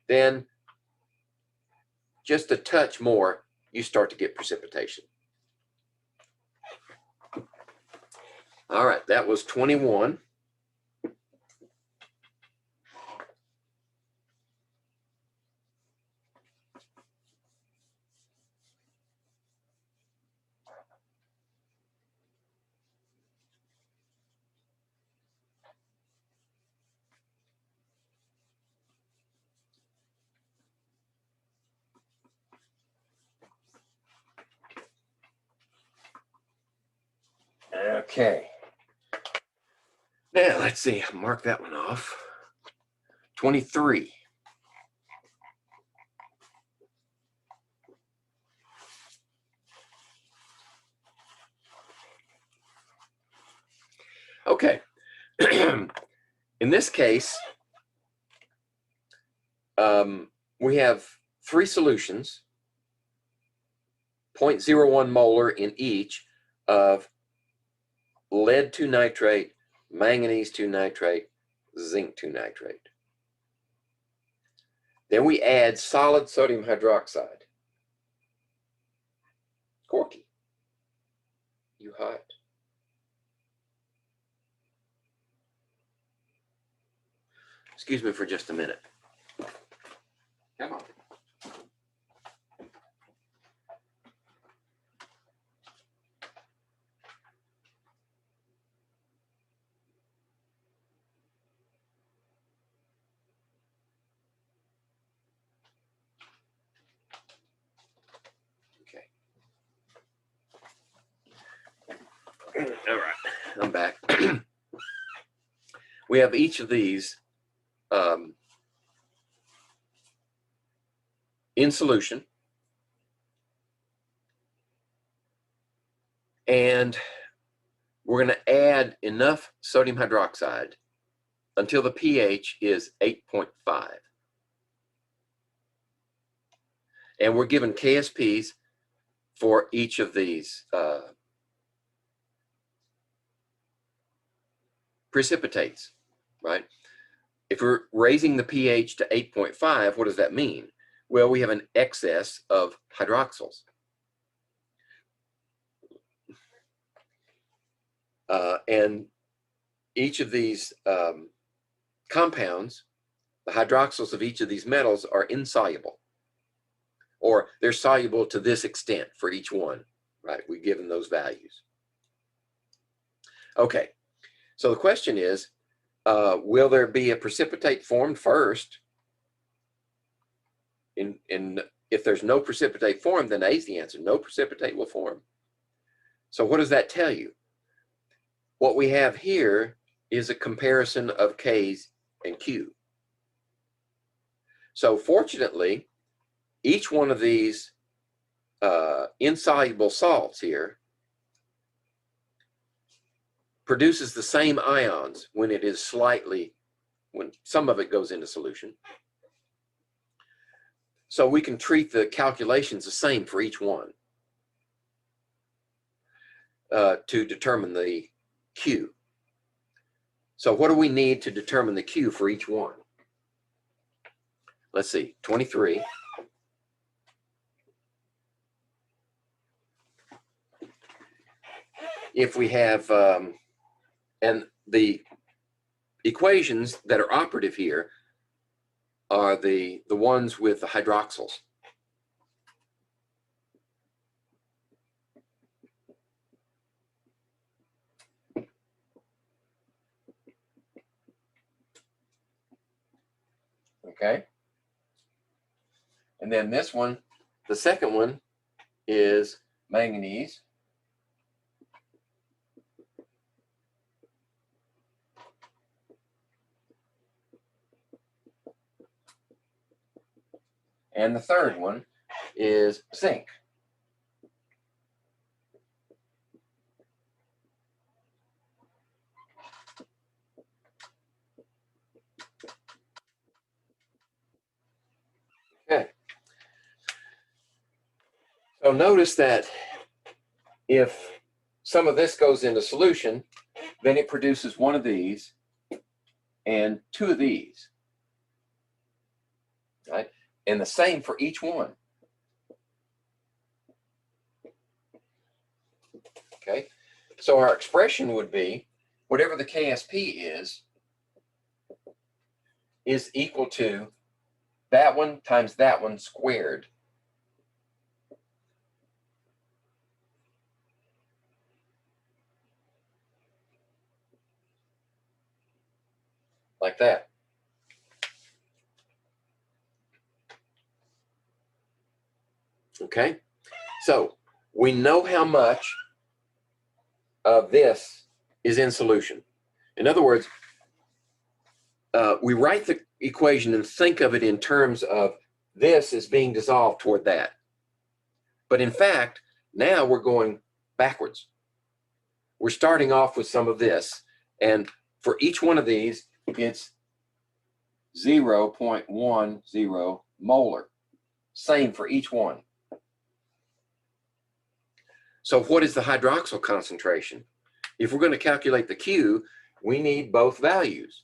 Then just a touch more, you start to get precipitation. All right, that was 21. Okay. Now, let's see, mark that one off. 23. Okay. In this case, we have 3 solutions, 0.01 molar in each of lead 2 nitrate, manganese 2 nitrate, zinc 2 nitrate. Then we add solid sodium hydroxide. Corky, you hot? Excuse me for just a minute. Come on. All right, I'm back. We have each of these in solution, and we're going to add enough sodium hydroxide until the pH is 8.5. And we're given KSPs for each of these precipitates, right? If we're raising the pH to 8.5, what does that mean? Well, we have an excess of hydroxyls. And each of these compounds, the hydroxyls of each of these metals are insoluble, or they're soluble to this extent for each one, right? We've given those values. Okay, so the question is, will there be a precipitate formed first? If there's no precipitate formed, then A is the answer. No precipitate will form. So what does that tell you? What we have here is a comparison of K's and Q. So fortunately, each one of these insoluble salts here produces the same ions when it is when some of it goes into solution. So we can treat the calculations the same for each one to determine the Q. So what do we need to determine the Q for each one? Let's see, 23. If we have, and the equations that are operative here are the ones with the hydroxyls. Okay. And then this one, the second one is manganese. And the third one is zinc. Okay. So notice that if some of this goes into solution, then it produces one of these and two of these, right? And the same for each one. Okay, so our expression would be whatever the KSP is equal to that one times that one squared. Like that. Okay, so we know how much of this is in solution. In other words, we write the equation and think of it in terms of this is being dissolved toward that. But in fact, now we're going backwards. We're starting off with some of this, and for each one of these, it's 0.10 molar. Same for each one. So what is the hydroxyl concentration? If we're going to calculate the Q, we need both values.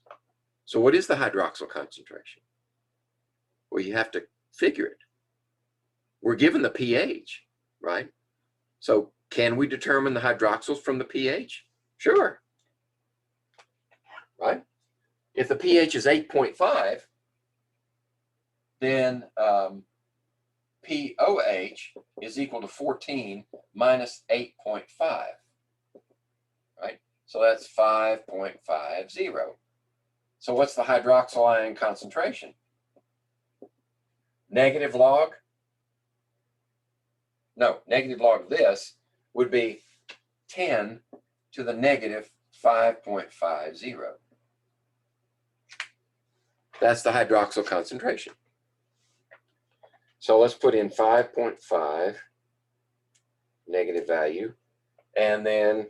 So what is the hydroxyl concentration? Well, you have to figure it. We're given the pH, right? So can we determine the hydroxyls from the pH? Sure. Right? If the pH is 8.5, then POH is equal to 14 minus 8.5, right? So that's 5.50. So what's the hydroxyl ion concentration? Negative log of this would be 10 to the negative 5.50. That's the hydroxyl concentration. So let's put in 5.5 negative value, and then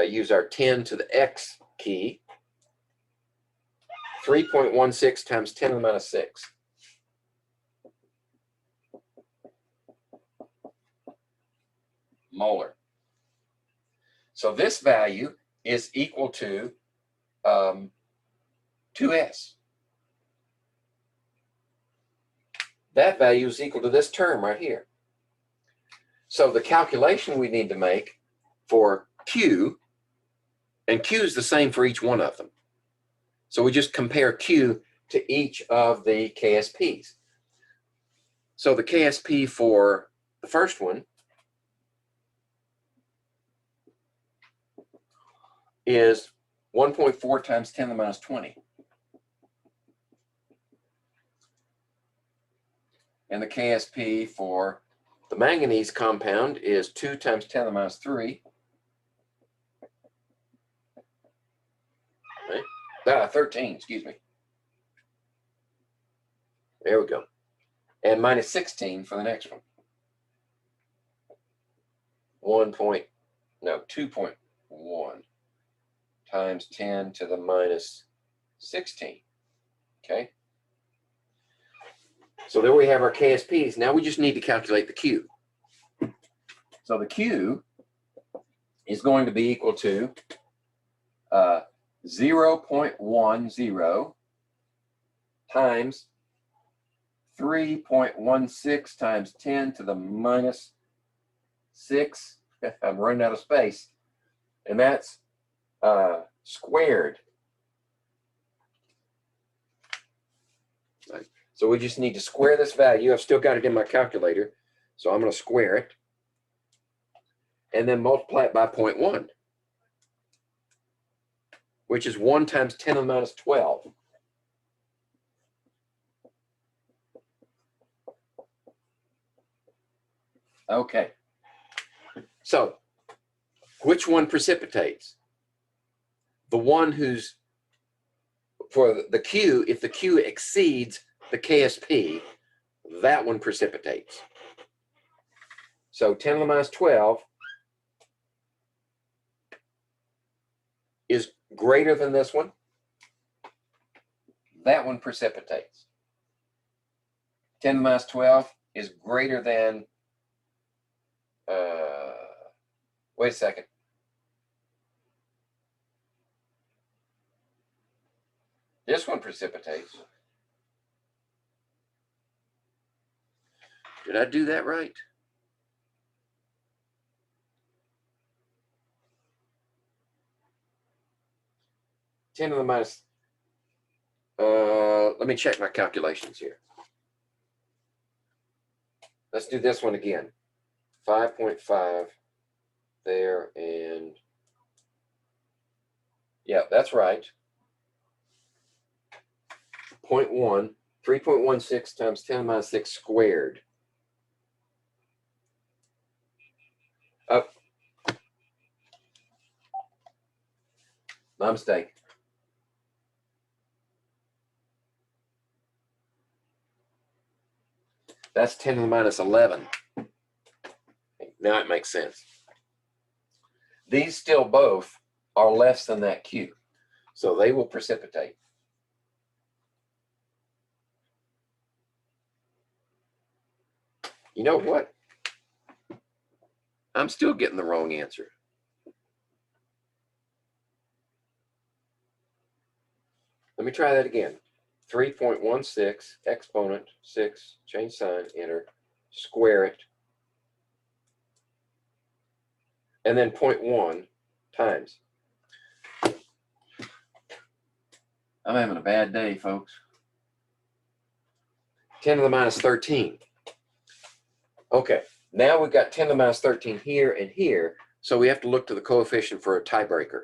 use our 10 to the x key. 3.16 times 10 to the minus 6. Molar. So this value is equal to 2s. That value is equal to this term right here. So the calculation we need to make for Q, and Q is the same for each one of them. So we just compare Q to each of the KSPs. So the KSP for the first one is 1.4 times 10 to the minus 20. And the KSP for the manganese compound is 2 times 10 to the minus 3. Right? 13, excuse me. There we go. And minus 16 for the next one. 2.1 times 10 to the minus 16. Okay. So there we have our KSPs. Now we just need to calculate the Q. So the Q is going to be equal to 0.10 times 3.16 times 10 to the minus 6. I'm running out of space. And that's squared. Right. So we just need to square this value. I've still got it in my calculator. So I'm going to square it. And then multiply it by 0.1. Which is 1 times 10 to the minus 12. Okay. So, which one precipitates? The one who's, for the Q, if the Q exceeds the KSP, that one precipitates. So 10 to the minus 12 is greater than this one. That one precipitates. 10 to the minus 12 is greater than, wait a second. This one precipitates. Did I do that right? Ten to the minus, let me check my calculations here. Let's do this one again. 5.5 there, and yeah, that's right. 0.1, 3.16 times 10 to the minus 6 squared. Oh, my mistake. That's 10 to the minus 11. Now it makes sense. These still both are less than that Q, so they will precipitate. You know what? I'm still getting the wrong answer. Let me try that again. 3.16 exponent 6, change sign, enter, square it, and then 0.1 times. I'm having a bad day, folks. 10 to the minus 13. Okay, now we've got 10 to the minus 13 here and here, so we have to look to the coefficient for a tiebreaker.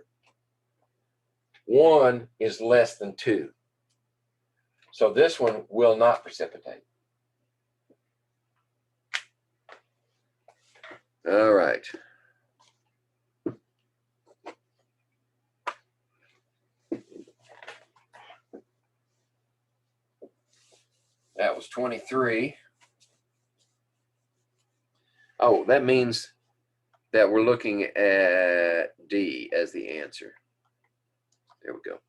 1 is less than 2. So this one will not precipitate. All right. That was 23. Oh, that means that we're looking at D as the answer. There we go.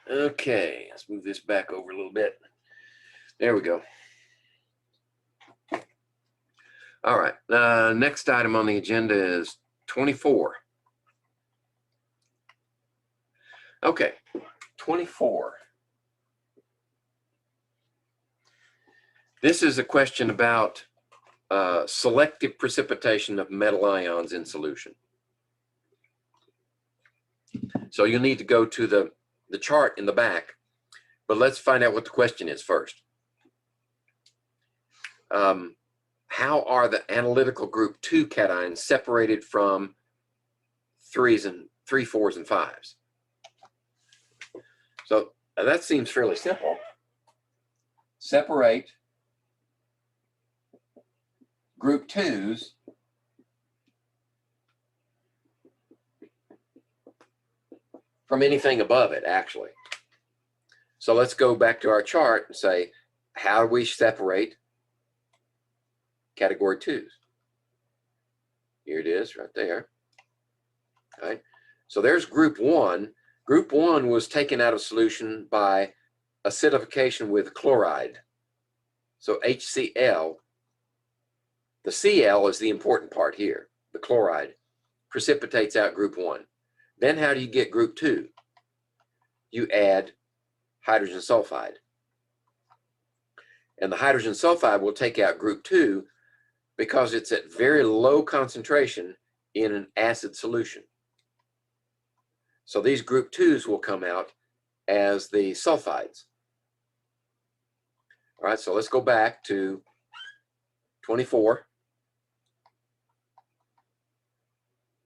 Okay, let's move this back over a little bit. There we go. All right, next item on the agenda is 24. Okay, 24. This is a question about selective precipitation of metal ions in solution. So you'll need to go to the chart in the back, but let's find out what the question is first. how are the analytical group 2 cations separated from 3s, 4s, and 5s? So that seems fairly simple. Separate group 2s from anything above it, actually. So let's go back to our chart and say, how do we separate category 2s? Here it is right there. Okay. So there's group 1. Group 1 was taken out of solution by acidification with chloride. So HCl, the Cl is the important part here. The chloride precipitates out group 1. Then how do you get group 2? You add hydrogen sulfide. And the hydrogen sulfide will take out group 2 because it's at very low concentration in an acid solution. So these group 2s will come out as the sulfides. All right, so let's go back to 24.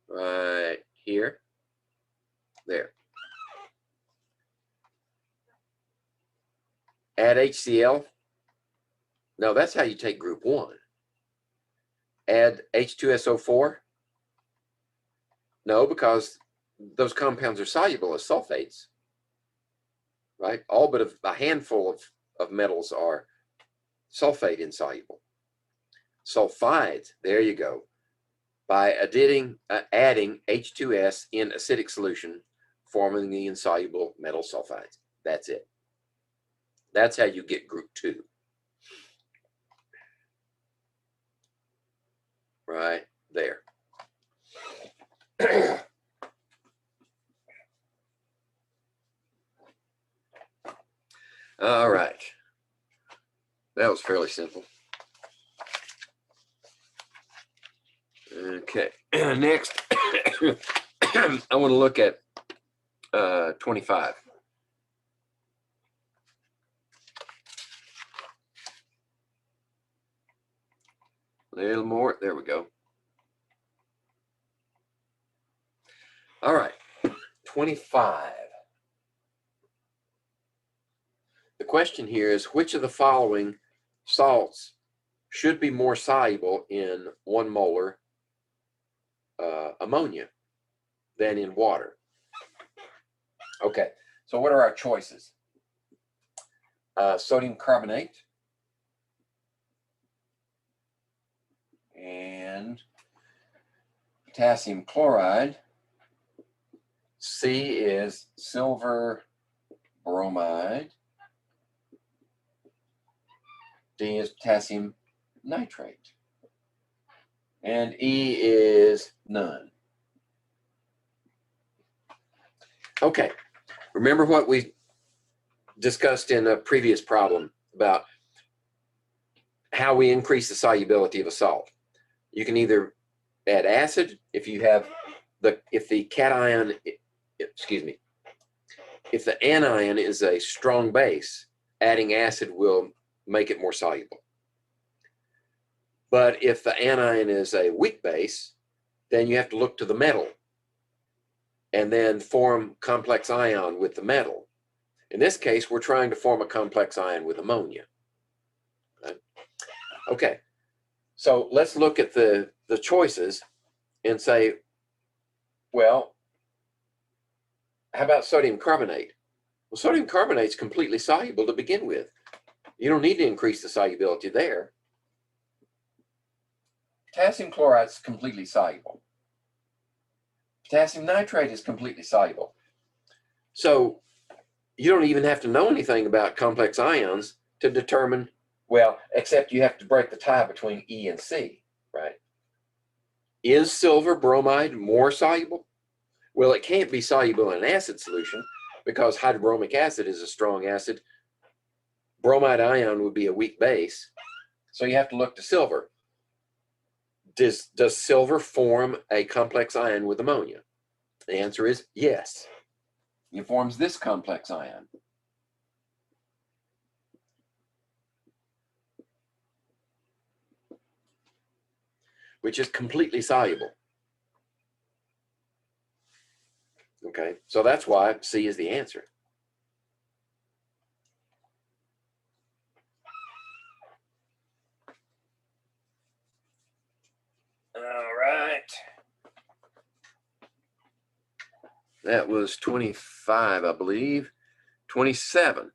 Right here. There. Add HCl. No, that's how you take group 1. Add H2SO4. No, because those compounds are soluble as sulfates, right? All but a handful of metals are sulfate insoluble. Sulfides, there you go. By adding H2S in acidic solution, forming the insoluble metal sulfides. That's it. That's how you get group 2. Right there. All right. That was fairly simple. Okay. Next, I want to look at 25. A little more. There we go. All right. 25. The question here is, which of the following salts should be more soluble in 1 molar ammonia than in water? Okay, so what are our choices? Sodium carbonate and potassium chloride. C is silver bromide. D is potassium nitrate. And E is none. Okay, remember what we discussed in a previous problem about how we increase the solubility of a salt. You can either add acid if you have if the cation, excuse me, if the anion is a strong base, adding acid will make it more soluble. But if the anion is a weak base, then you have to look to the metal and then form complex ion with the metal. In this case, we're trying to form a complex ion with ammonia. Okay, so let's look at the choices and say, well, how about sodium carbonate? Well, sodium carbonate is completely soluble to begin with. You don't need to increase the solubility there. Potassium chloride is completely soluble. Potassium nitrate is completely soluble. So you don't even have to know anything about complex ions to determine, well, except you have to break the tie between E and C, right? Is silver bromide more soluble? Well, it can't be soluble in an acid solution because hydrobromic acid is a strong acid. Bromide ion would be a weak base. So you have to look to silver. Does silver form a complex ion with ammonia? The answer is yes. It forms this complex ion. which is completely soluble. Okay, so that's why C is the answer. All right. That was 25, I believe. 27.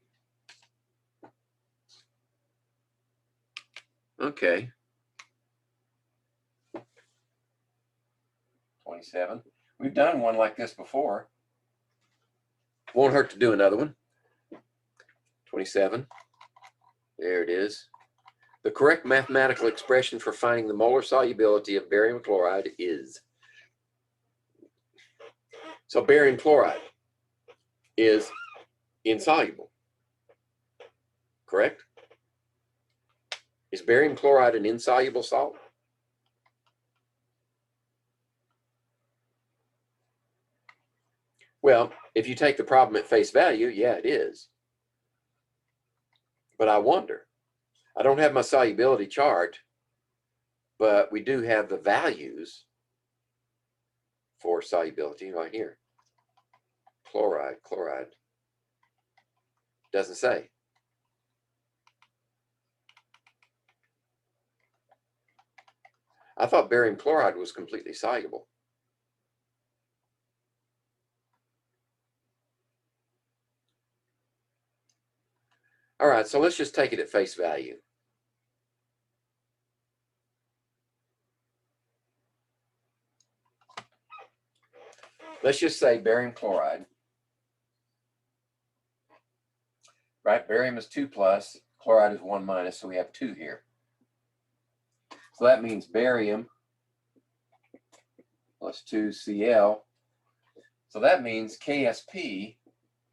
Okay. 27. We've done one like this before. Won't hurt to do another one. 27. There it is. The correct mathematical expression for finding the molar solubility of barium chloride is. So barium chloride is insoluble, correct? Is barium chloride an insoluble salt? Well, if you take the problem at face value, yeah, it is. But I wonder, I don't have my solubility chart, but we do have the values for solubility right here. Chloride, chloride. Doesn't say. I thought barium chloride was completely soluble. All right, so let's just take it at face value. Let's just say barium chloride, right? Barium is 2 plus, chloride is 1 minus, so we have 2 here. So that means barium plus 2Cl. So that means KSP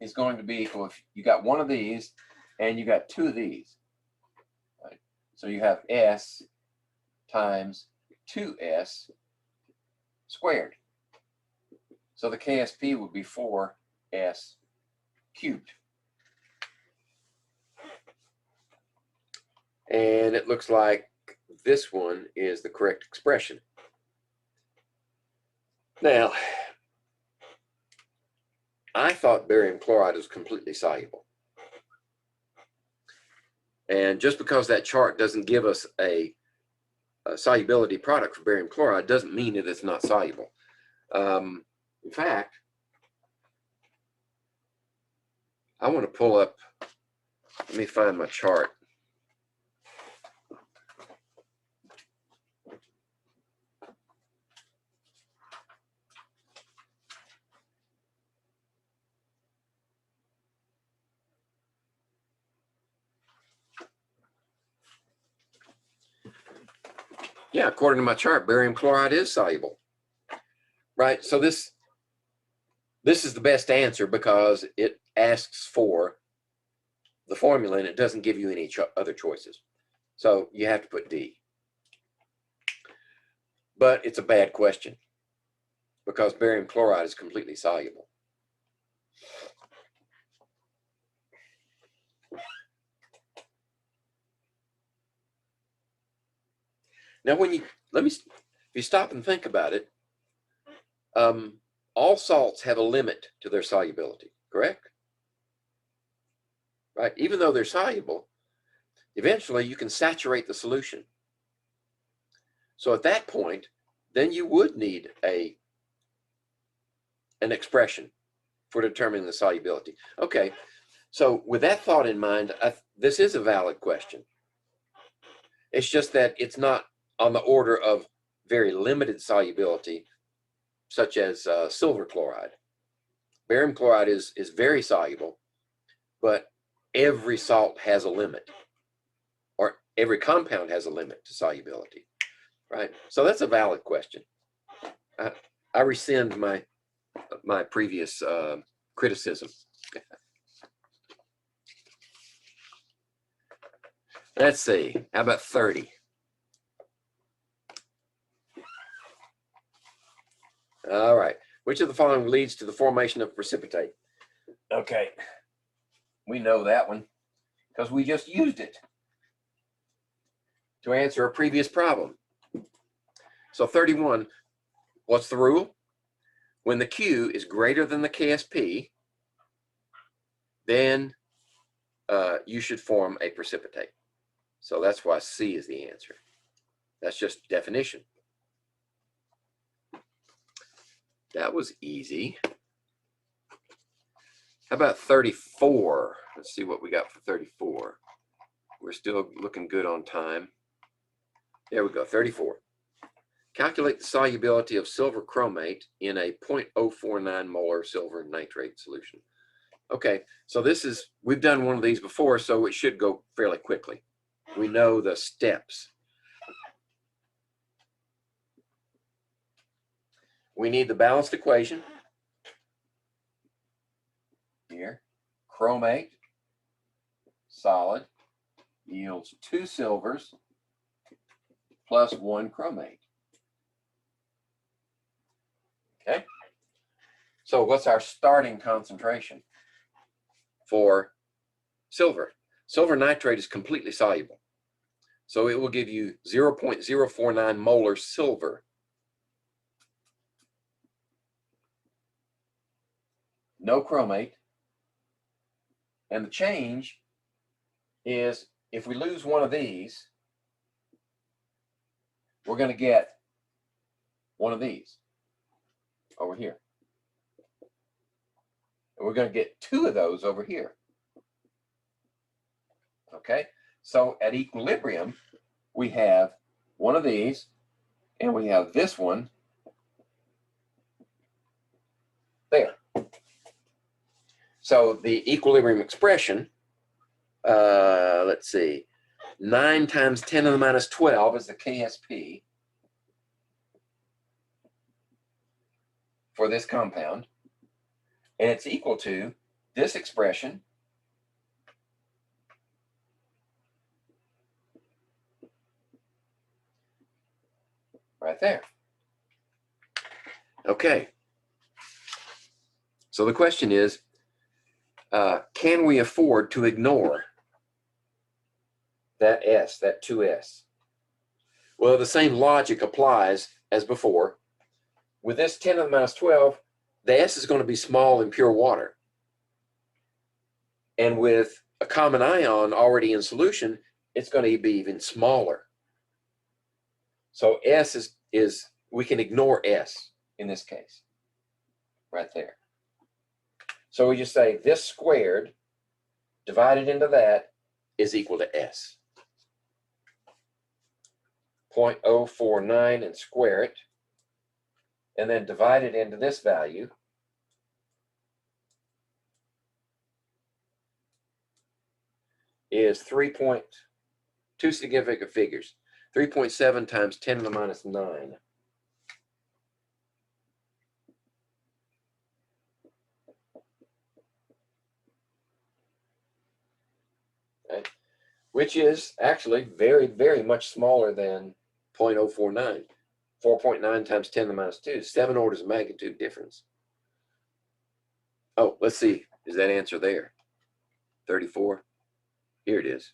is going to be equal, if you got one of these and you got 2 of these, right? So you have S times 2S squared. So the KSP would be 4S cubed. And it looks like this one is the correct expression. Now, I thought barium chloride was completely soluble. And just because that chart doesn't give us a solubility product for barium chloride doesn't mean that it's not soluble. In fact, I want to pull up, let me find my chart. Yeah, according to my chart, barium chloride is soluble, right? So this is the best answer because it asks for the formula and it doesn't give you any other choices. So you have to put D. But it's a bad question because barium chloride is completely soluble. Now, if you stop and think about it, all salts have a limit to their solubility, correct? Right? Even though they're soluble, eventually you can saturate the solution. So at that point, then you would need an expression for determining the solubility. Okay, so with that thought in mind, this is a valid question. It's just that it's not on the order of very limited solubility, such as silver chloride. Barium chloride is very soluble, but every salt has a limit, or every compound has a limit to solubility, right? So that's a valid question. I rescind my previous criticism. Let's see, how about 30? All right, which of the following leads to the formation of precipitate? Okay, we know that one because we just used it to answer a previous problem. So 31, what's the rule? When the Q is greater than the KSP, then you should form a precipitate. So that's why C is the answer. That's just definition. That was easy. How about 34? Let's see what we got for 34. We're still looking good on time. There we go, 34. Calculate the solubility of silver chromate in a 0.049 molar silver nitrate solution. Okay, so this is, we've done one of these before, so it should go fairly quickly. We know the steps. We need the balanced equation. Here, chromate, solid, yields 2 silvers plus 1 chromate. Okay, so what's our starting concentration for silver? Silver nitrate is completely soluble, so it will give you 0.049 molar silver. No chromate. And the change is, if we lose one of these, we're going to get one of these over here. And we're going to get 2 of those over here. Okay, so at equilibrium, we have one of these, and we have this one there. So the equilibrium expression, let's see, 9 times 10 to the minus 12 is the KSP for this compound, and it's equal to this expression right there. Okay, so the question is, can we afford to ignore that S, that 2S? Well, the same logic applies as before. With this 10 to the minus 12, the S is going to be small in pure water. And with a common ion already in solution, it's going to be even smaller. So S is we can ignore S in this case, right there. So we just say this squared divided into that is equal to S. 0.049 and square it, and then divide it into this value. Is 3.2 significant figures. 3.7 times 10 to the minus 9. Okay. Which is actually very, very much smaller than 0.049. 4.9 times 10 to the minus 2. 7 orders of magnitude difference. Oh, let's see. Is that answer there? 34. Here it is.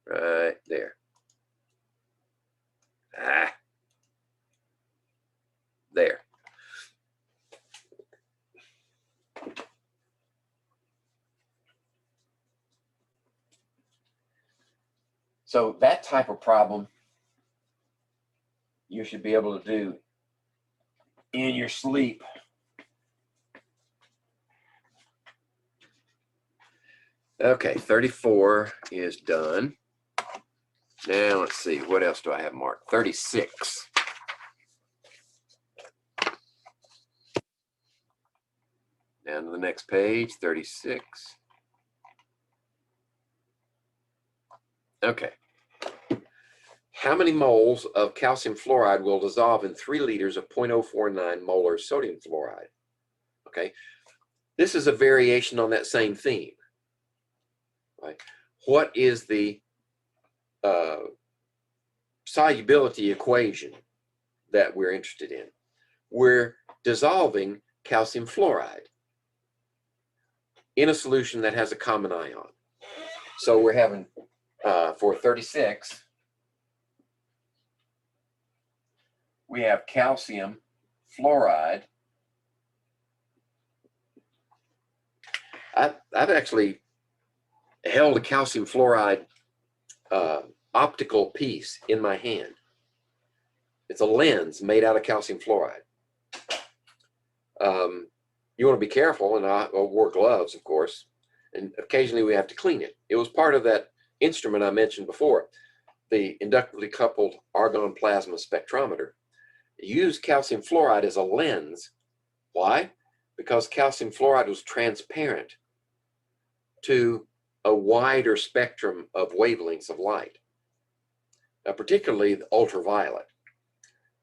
Right there. Ah. There. So that type of problem you should be able to do in your sleep. Okay, 34 is done. Now let's see, what else do I have marked? 36. Down to the next page, 36. Okay. How many moles of calcium fluoride will dissolve in 3 liters of 0.049 molar sodium fluoride? Okay. This is a variation on that same theme. Right? What is the solubility equation that we're interested in? We're dissolving calcium fluoride in a solution that has a common ion. So we're having, for 36, we have calcium fluoride. I've actually held a calcium fluoride optical piece in my hand. It's a lens made out of calcium fluoride. You want to be careful, and I wore gloves, of course, and occasionally we have to clean it. It was part of that instrument I mentioned before, the inductively coupled argon plasma spectrometer. It used calcium fluoride as a lens. Why? Because calcium fluoride was transparent to a wider spectrum of wavelengths of light, particularly the ultraviolet.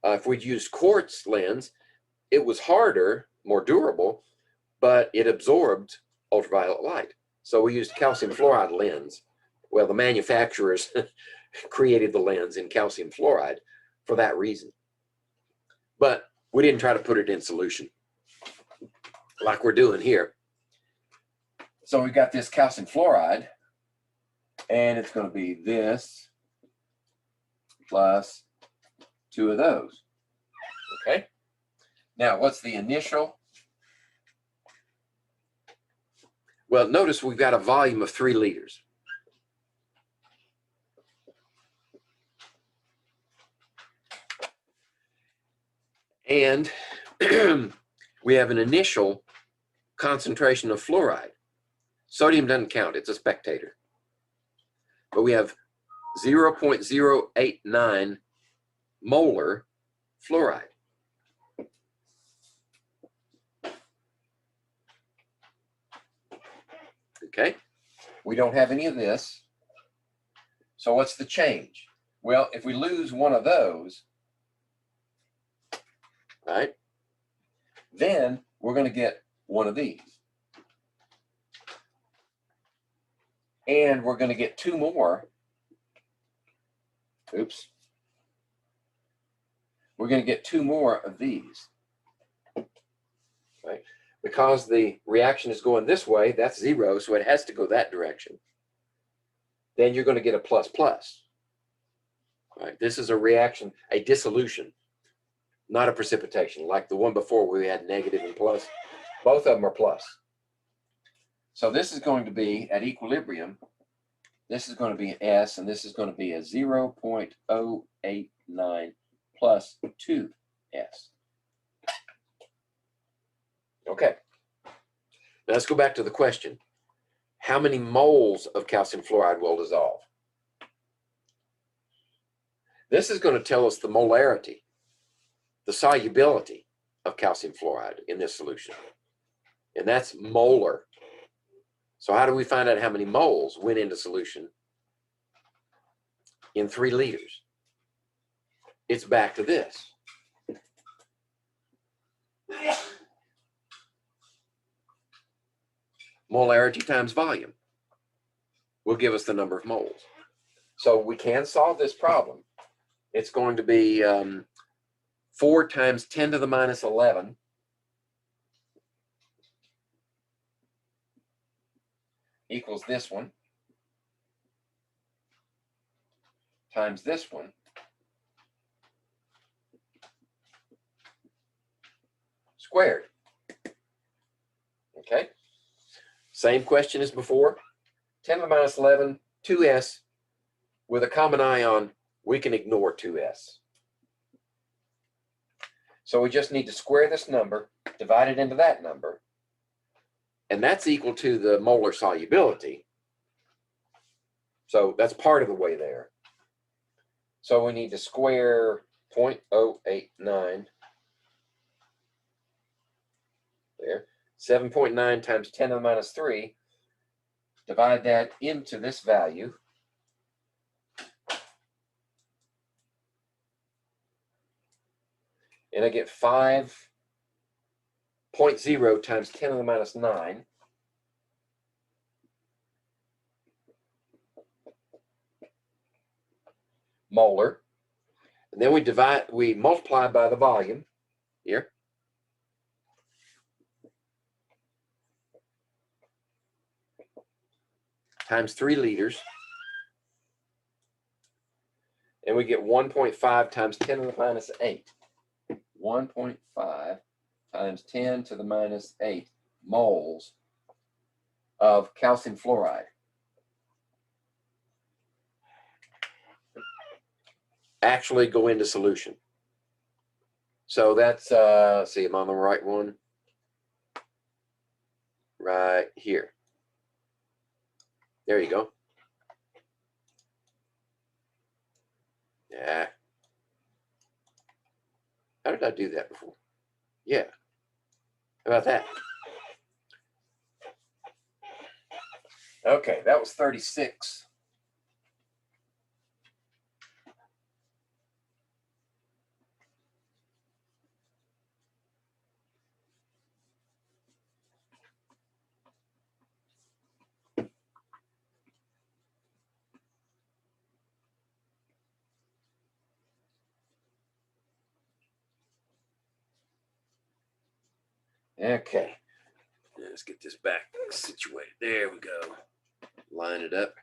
If we'd used quartz lens, it was harder, more durable, but it absorbed ultraviolet light. So we used calcium fluoride lens. Well, the manufacturers created the lens in calcium fluoride for that reason. But we didn't try to put it in solution like we're doing here. So we got this calcium fluoride, and it's going to be this plus 2 of those. Okay. Now, what's the initial? Well, notice we've got a volume of 3 liters. And we have an initial concentration of fluoride. Sodium doesn't count, it's a spectator. But we have 0.089 molar fluoride. Okay, we don't have any of this. So what's the change? Well, if we lose one of those, right, then we're going to get one of these. And we're going to get 2 more. Oops. We're going to get 2 more of these. Right? Because the reaction is going this way, that's 0, so it has to go that direction. Then you're going to get a plus plus. Right? This is a reaction, a dissolution, not a precipitation, like the one before where we had negative and plus. Both of them are plus. So this is going to be at equilibrium. This is going to be an S, and this is going to be a 0.089 plus 2S. Okay. Now let's go back to the question. How many moles of calcium fluoride will dissolve? This is going to tell us the molarity, the solubility of calcium fluoride in this solution. And that's molar. So how do we find out how many moles went into solution in 3 liters? It's back to this. Molarity times volume will give us the number of moles. So we can solve this problem. It's going to be 4 times 10 to the minus 11 equals this one times this one squared. Okay. Same question as before. 10 to the minus 11, 2s. With a common ion, we can ignore 2s. So we just need to square this number, divide it into that number, and that's equal to the molar solubility. So that's part of the way there. So we need to square 0.089 there. 7.9 times 10 to the minus 3. Divide that into this value. And I get 5.0 times 10 to the minus 9. Molar. And then we multiply by the volume here. Times 3 liters. And we get 1.5 times 10 to the minus 8. 1.5 times 10 to the minus 8 moles of calcium fluoride. Actually go into solution. So that's, see, I'm on the right one. Right here. There you go. Yeah. How did I do that before? Yeah. How about that? Okay, that was 36. Okay, let's get this back situated. There we go. Line it up.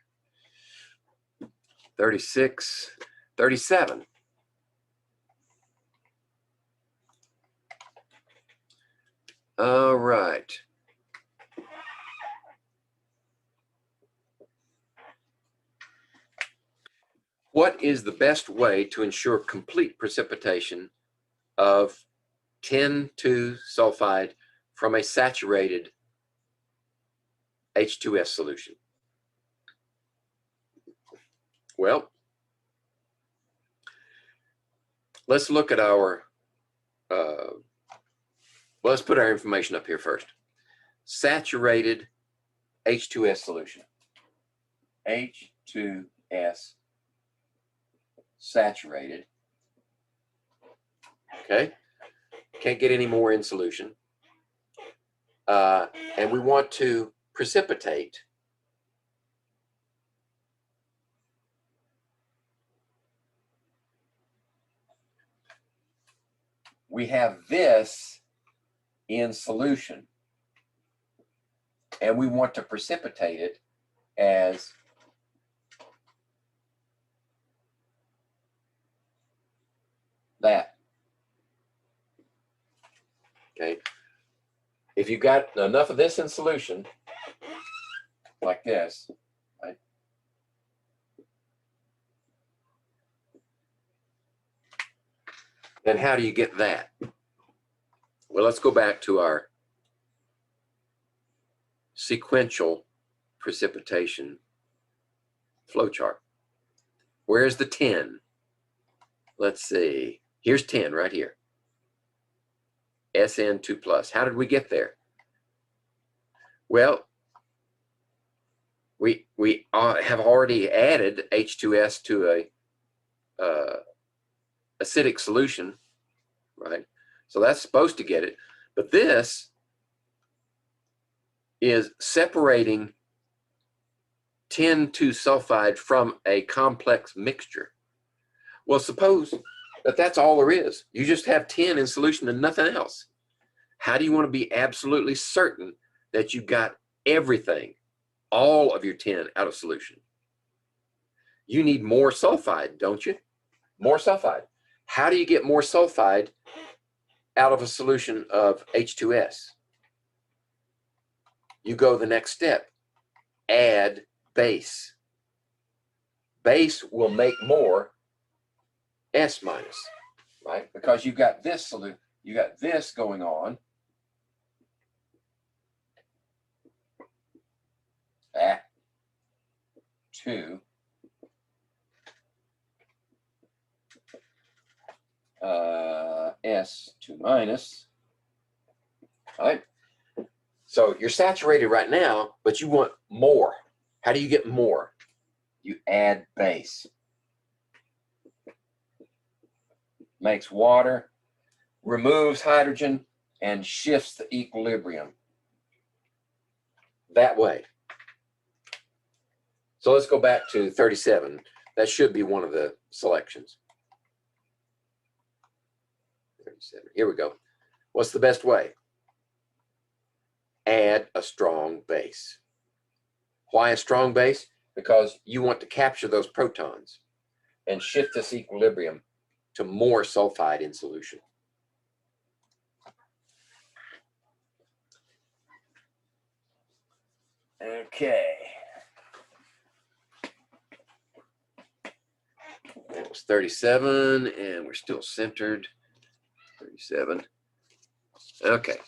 36, 37. All right. What is the best way to ensure complete precipitation of 10,2 sulfide from a saturated H2S solution? Well, let's look at our, let's put our information up here first. Saturated H2S solution. H2S saturated. Okay. Can't get any more in solution. And we want to precipitate we have this in solution, and we want to precipitate it as that. Okay. If you got enough of this in solution, like this, right? Then how do you get that? Well, let's go back to our sequential precipitation flowchart. Where's the 10? Let's see. Here's 10 right here. SN2 plus. How did we get there? Well, we have already added H2S to a acidic solution, right? So that's supposed to get it. But this is separating 10,2 sulfide from a complex mixture. Well, suppose that that's all there is. You just have 10 in solution and nothing else. How do you want to be absolutely certain that you got everything, all of your 10 out of solution? You need more sulfide, don't you? More sulfide. How do you get more sulfide out of a solution of H2S? You go the next step. Add base. Base will make more S minus, right? Because you got this solution, you got this going on. At 2 S2 minus, right? So you're saturated right now, but you want more. How do you get more? You add base. Makes water, removes hydrogen, and shifts the equilibrium that way. So let's go back to 37. That should be one of the selections. 37. Here we go. What's the best way? Add a strong base. Why a strong base? Because you want to capture those protons and shift this equilibrium to more sulfide in solution. Okay. It was 37, and we're still centered. 37. Okay.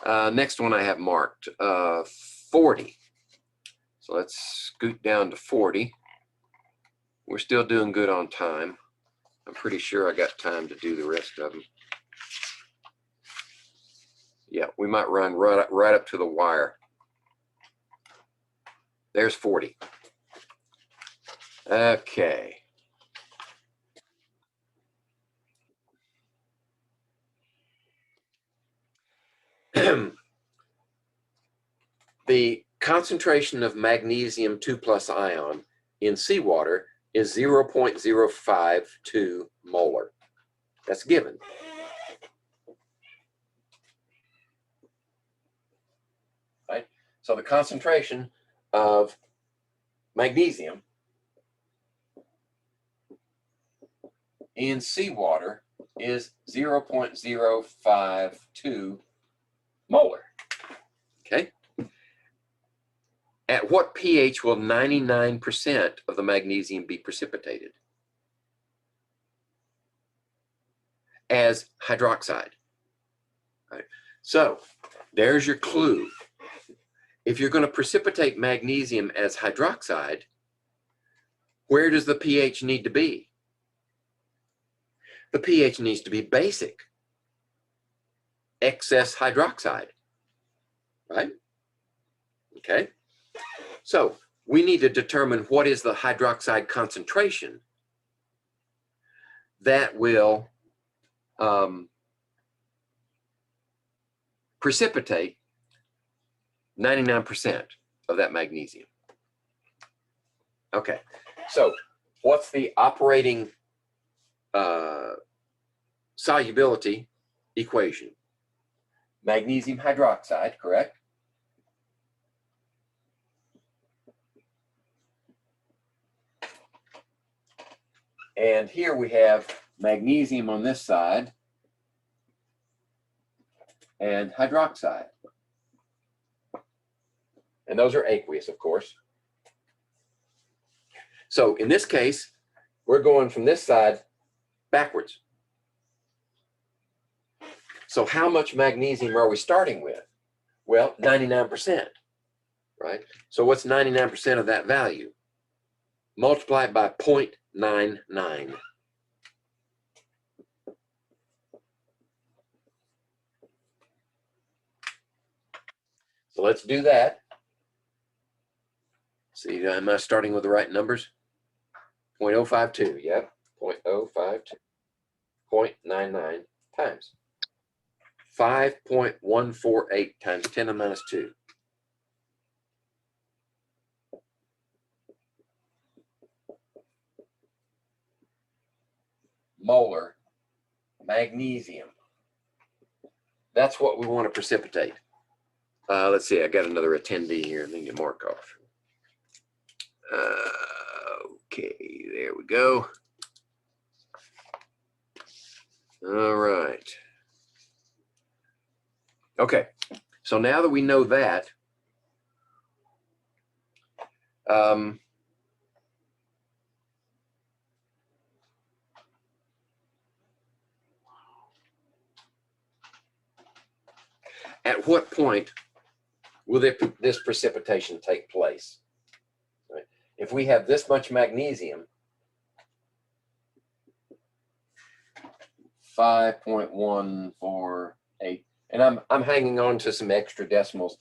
Next one I have marked 40. So let's scoot down to 40. We're still doing good on time. I'm pretty sure I got time to do the rest of them. Yeah, we might run right up to the wire. There's 40. Okay. The concentration of magnesium 2+ ion in seawater is 0.052 molar. That's given. Right? So the concentration of magnesium in seawater is 0.052 molar. Okay. At what pH will 99% of the magnesium be precipitated? As hydroxide. Right. So there's your clue. If you're going to precipitate magnesium as hydroxide, where does the pH need to be? The pH needs to be basic. Excess hydroxide. Right? Okay. So we need to determine what is the hydroxide concentration that will precipitate 99% of that magnesium. Okay, so what's the operating solubility equation? Magnesium hydroxide, correct? And here we have magnesium on this side and hydroxide. And those are aqueous, of course. So in this case, we're going from this side backwards. So how much magnesium are we starting with? Well, 99%, right? So what's 99% of that value? Multiply it by 0.99. So let's do that. See, am I starting with the right numbers? 0.052, yep, 0.052, 0.99 times 5.148 times 10 to the minus 2. Molar magnesium. That's what we want to precipitate. Let's see, I got another attendee here. Let me get mark off. Okay, there we go. All right. Okay, so now that we know that, at what point will this precipitation take place? Right? If we have this much magnesium, 5.148, and I'm hanging on to some extra decimals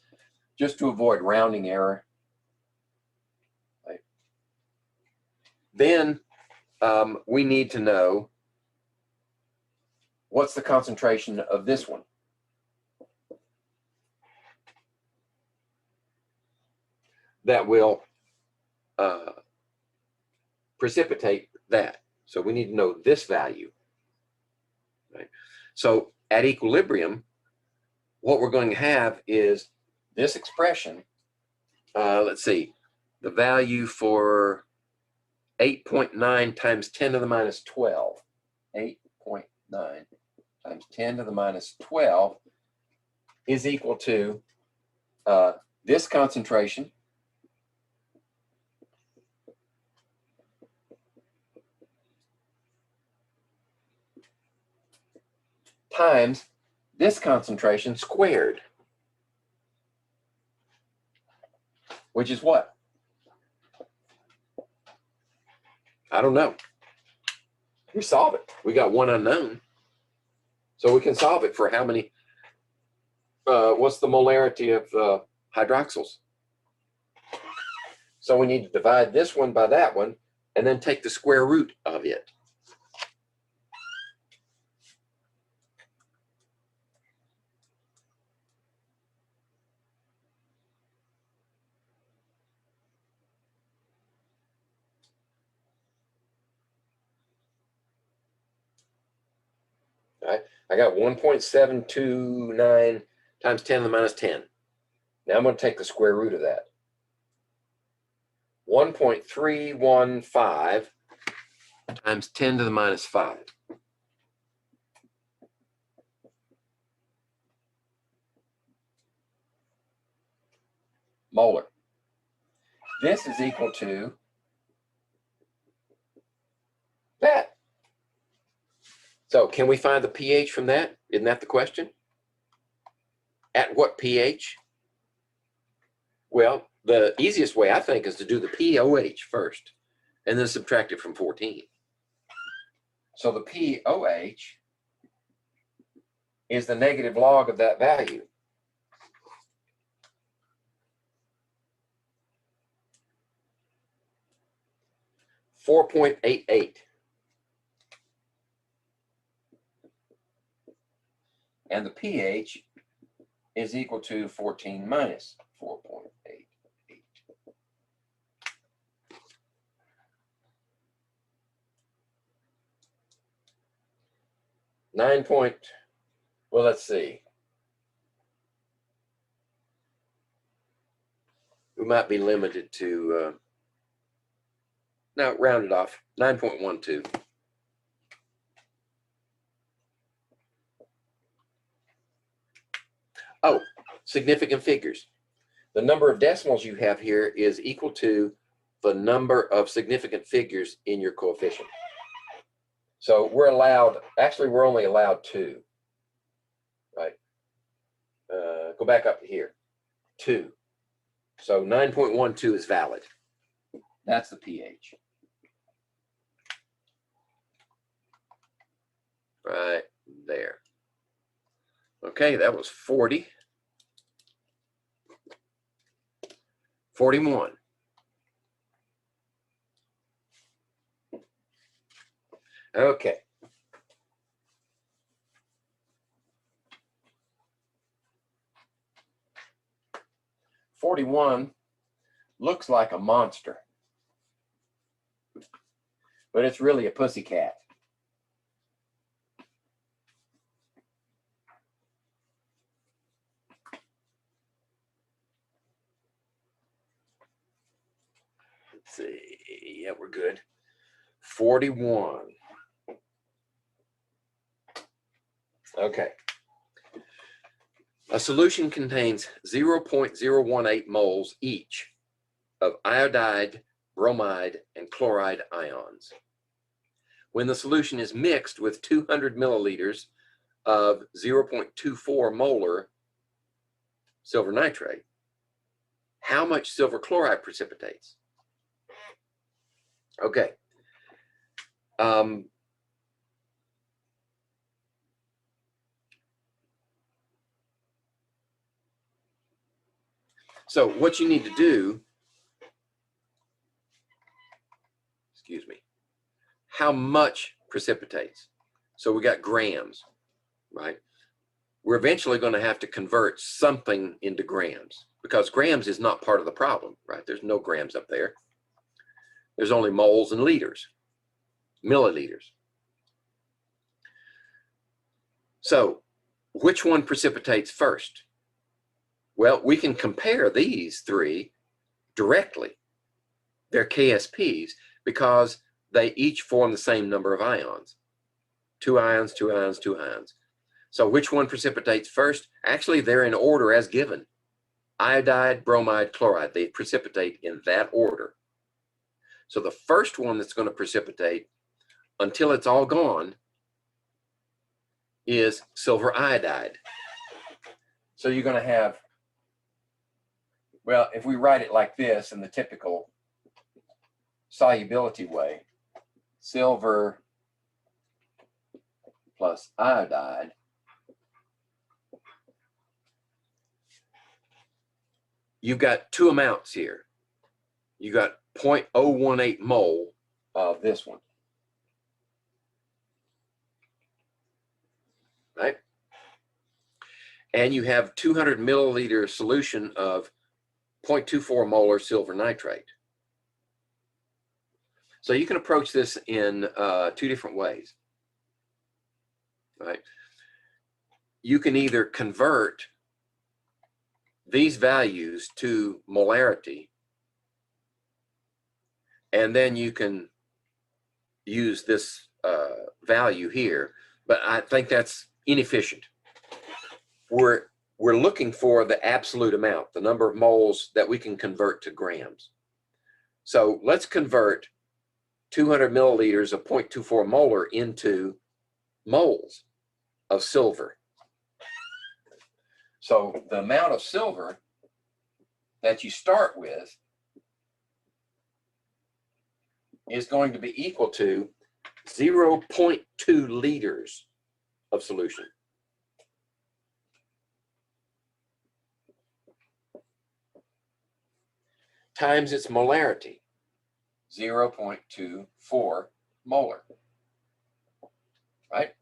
just to avoid rounding error. Right? Then we need to know what's the concentration of this one. That will precipitate that. So we need to know this value. Right? So at equilibrium, what we're going to have is this expression. Let's see, the value for 8.9 times 10 to the minus 12. 8.9 times 10 to the minus 12 is equal to this concentration times this concentration squared, which is what? I don't know. We solve it. We got one unknown. So we can solve it for how many, what's the molarity of hydroxyls? So we need to divide this one by that one and then take the square root of it. All right, I got 1.729 times 10 to the minus 10. Now I'm going to take the square root of that. 1.315 times 10 to the minus 5. Molar. This is equal to that. So can we find the pH from that? Isn't that the question? At what pH? Well, the easiest way, I think, is to do the pOH first and then subtract it from 14. So the pOH is the negative log of that value. .88. And the pH is equal to 14 minus 4.88. 9 point, well, let's see. We might be limited to, no, round it off, 9.12. Oh, significant figures. The number of decimals you have here is equal to the number of significant figures in your coefficient. So we're allowed, actually we're only allowed 2, right? Go back up to here, 2. So 9.12 is valid. That's the pH. Right there. Okay, that was 40. 41. Okay. .41 looks like a monster, but it's really a pussycat. Let's see. Yeah, we're good. 41. Okay. A solution contains 0.018 moles each of iodide, bromide, and chloride ions. When the solution is mixed with 200 milliliters of 0.24 molar silver nitrate, how much silver chloride precipitates? Okay. So what you need to do, excuse me, how much precipitates? So we got grams, right? We're eventually going to have to convert something into grams because grams is not part of the problem, right? There's no grams up there. There's only moles and liters, milliliters. So which one precipitates first? Well, we can compare these three directly. They're KSPs because they each form the same number of ions. 2 ions, 2 ions, 2 ions. So which one precipitates first? Actually, they're in order as given. iodide, bromide, chloride. They precipitate in that order. So the first one that's going to precipitate until it's all gone is silver iodide. So you're going to have, well, if we write it like this in the typical solubility way, silver plus iodide you've got two amounts here. You got 0.018 mole of this one, right? And you have 200 milliliter solution of 0.24 molar silver nitrate. So you can approach this in two different ways, right? You can either convert these values to molarity, and then you can use this value here, but I think that's inefficient. We're looking for the absolute amount, the number of moles that we can convert to grams. So let's convert 200 milliliters of 0.24 molar into moles of silver. So the amount of silver that you start with is going to be equal to 0.2 liters of solution. Times its molarity, 0.24 molar, right?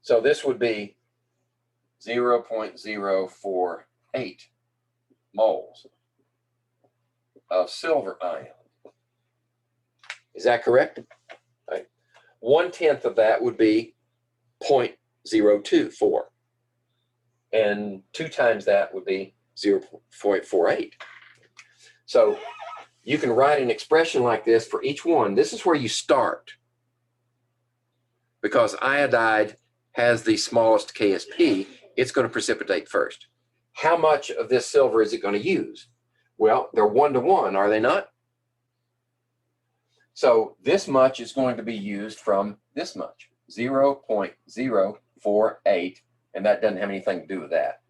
So this would be 0.048 moles of silver ion. Is that correct? Right. 1/10 of that would be 0.024. And 2 times that would be 0.48. So you can write an expression like this for each one. This is where you start, because iodide has the smallest KSP. It's going to precipitate first. How much of this silver is it going to use? Well, they're 1-to-1, are they not? So this much is going to be used from this much, 0.048, and that doesn't have anything to do with that.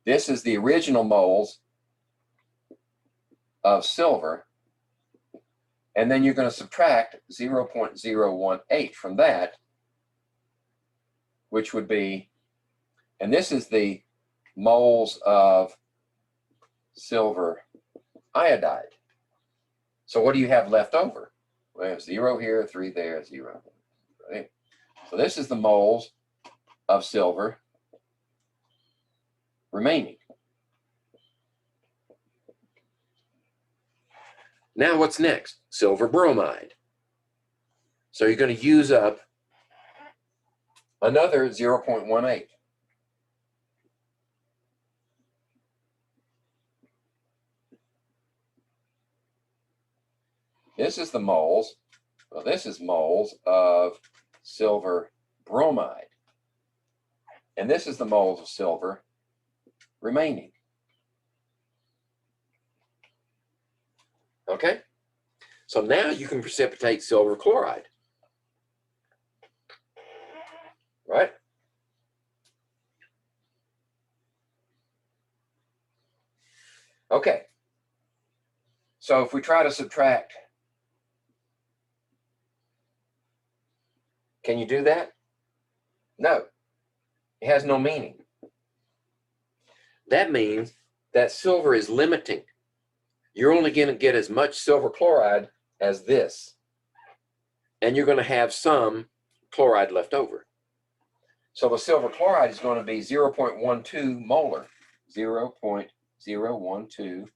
This is the original moles of silver, and then you're going to subtract 0.018 from that, which would be, and this is the moles of silver iodide. So what do you have left over? We have 0 here, 3 there, 0. Right? So this is the moles of silver remaining. Now what's next? Silver bromide. So you're going to use up another 0.18. This is the moles. Well, this is moles of silver bromide. And this is the moles of silver remaining. Okay? So now you can precipitate silver chloride. Right? Okay. So if we try to subtract, can you do that? No. It has no meaning. That means that silver is limiting. You're only going to get as much silver chloride as this, and you're going to have some chloride left over. So the silver chloride is going to be 0.12 molar, 0.012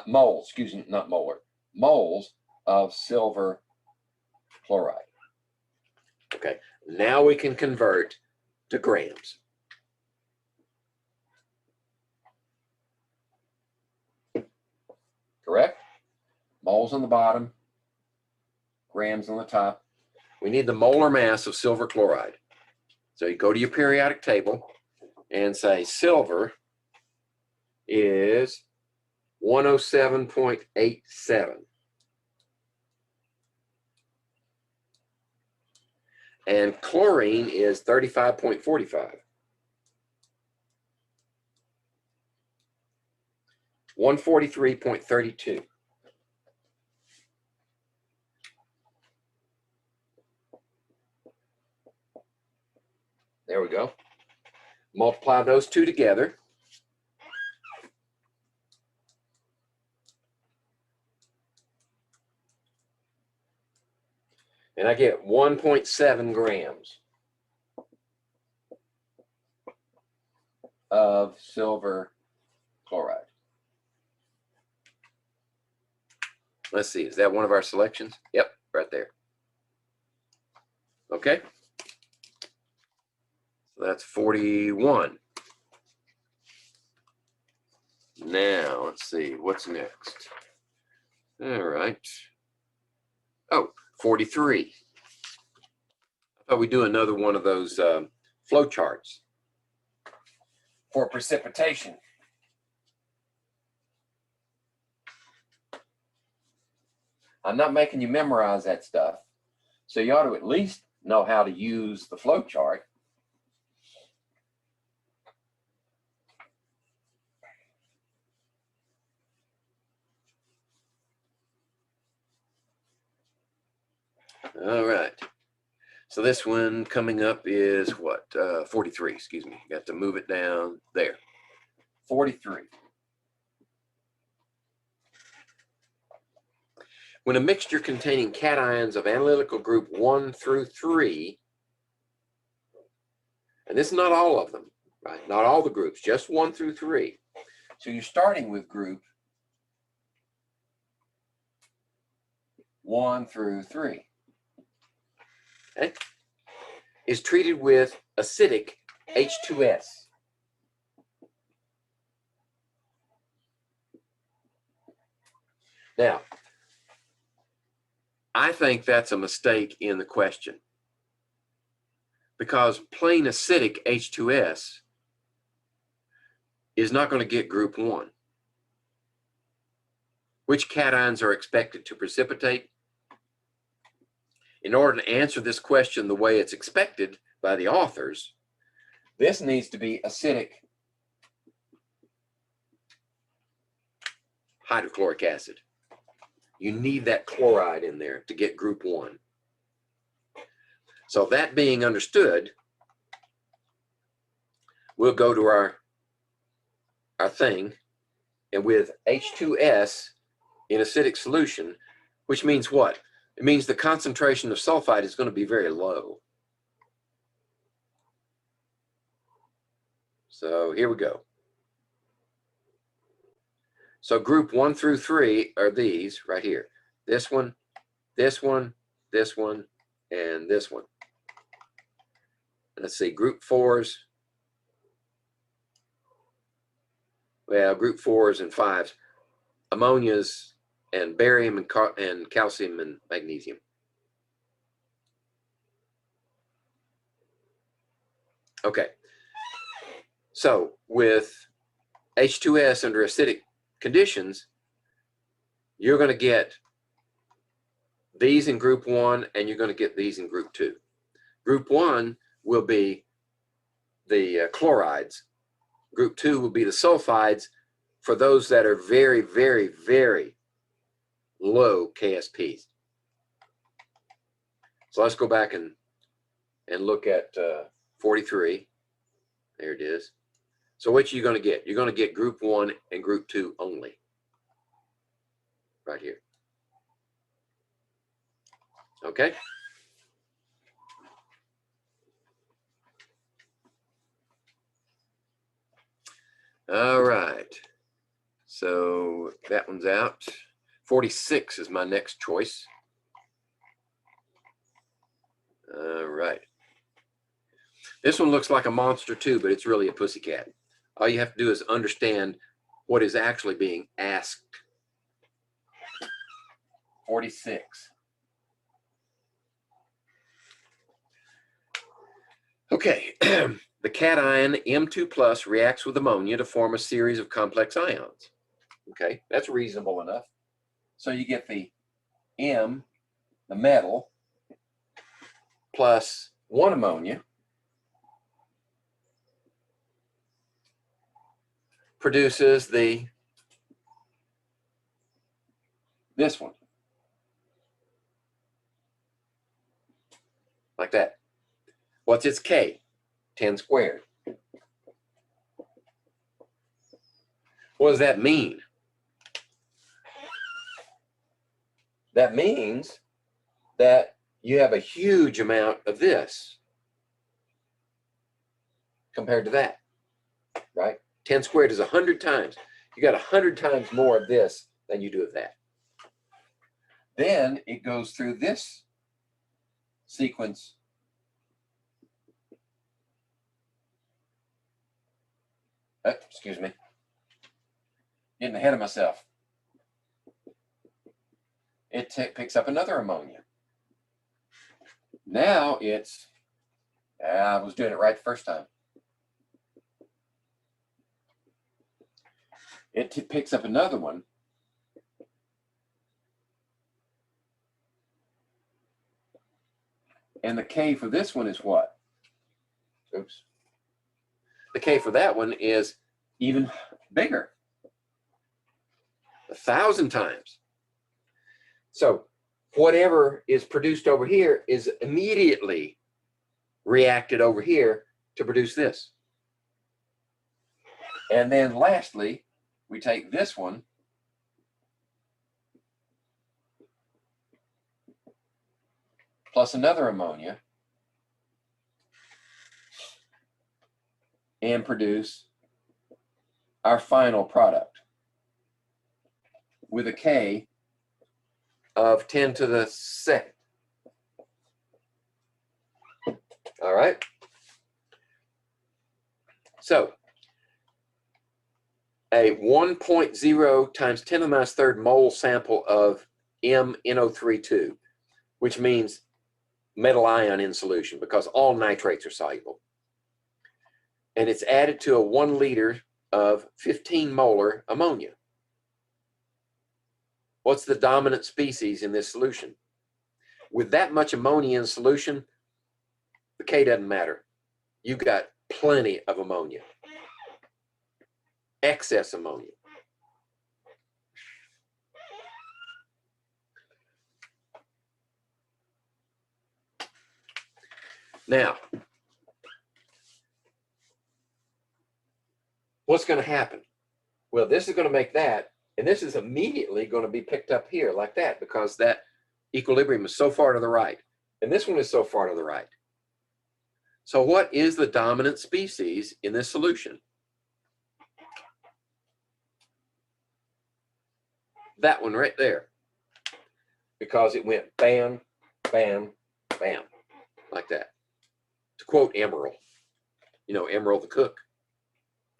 moles, excuse me, not molar, moles of silver chloride. Okay, now we can convert to grams. Correct? Moles on the bottom, grams on the top. We need the molar mass of silver chloride. So you go to your periodic table, and say silver is 107.87. And chlorine is 35.45. 143.32. There we go. Multiply those two together. And I get 1.7 grams of silver chloride. Let's see, is that one of our selections? Yep, right there. Okay. So that's 41. Now, let's see, what's next? All right. Oh, 43. I thought we'd do another one of those flow charts for precipitation. I'm not making you memorize that stuff, so you ought to at least know how to use the flow chart. All right. So this one coming up is what? 43, excuse me. Got to move it down there. 43. When a mixture containing cations of analytical group 1 through 3, and this is not all of them, right? Not all the groups, just 1 through 3. So you're starting with group 1 through 3. Okay? Is treated with acidic H2S. Now, I think that's a mistake in the question, because plain acidic H2S is not going to get group 1. Which cations are expected to precipitate? In order to answer this question the way it's expected by the authors, this needs to be acidic hydrochloric acid. You need that chloride in there to get group 1. So that being understood, we'll go to our thing, and with H2S in acidic solution, which means what? It means the concentration of sulfide is going to be very low. So here we go. So group 1 through 3 are these right here. This one, this one, this one, and this one. Let's see, group 4s. Well, group 4s and 5s. Ammonias and barium and calcium and magnesium. Okay. So with H2S under acidic conditions, you're going to get these in group 1 and you're going to get these in group 2. Group 1 will be the chlorides. Group 2 will be the sulfides for those that are very, very, very low KSPs. So let's go back and look at 43. There it is. So what are you going to get? You're going to get group 1 and group 2 only. Right here. Okay? All right. So that one's out. 46 is my next choice. All right. This one looks like a monster too, but it's really a pussycat. All you have to do is understand what is actually being asked. 46. Okay, the cation M2 plus reacts with ammonia to form a series of complex ions. Okay, that's reasonable enough. So you get the M, the metal, plus 1 ammonia produces this one. Like that. What's its K? 10 squared. What does that mean? That means that you have a huge amount of this compared to that, right? 10 squared is 100 times. You got 100 times more of this than you do of that. Then it goes through this sequence. Excuse me. Getting ahead of myself. It picks up another ammonia. Now it's, I was doing it right the first time. It picks up another one. And the K for this one is what? Oops. The K for that one is even bigger. 1,000 times. So whatever is produced over here is immediately reacted over here to produce this. And then lastly, we take this one plus another ammonia and produce our final product with a K of 10 to the second. All right. So a 1.0 times 10 to the minus third mole sample of MnO32, which means metal ion in solution because all nitrates are soluble. And it's added to a 1 liter of 15 molar ammonia. What's the dominant species in this solution? With that much ammonia in solution, the K doesn't matter. You've got plenty of ammonia. Excess ammonia. Now, what's going to happen? Well, this is going to make that, and this is immediately going to be picked up here like that because that equilibrium is so far to the right. And this one is so far to the right. So what is the dominant species in this solution? That one right there. Because it went bam, bam, bam, like that. To quote Emerald, you know, Emerald the cook,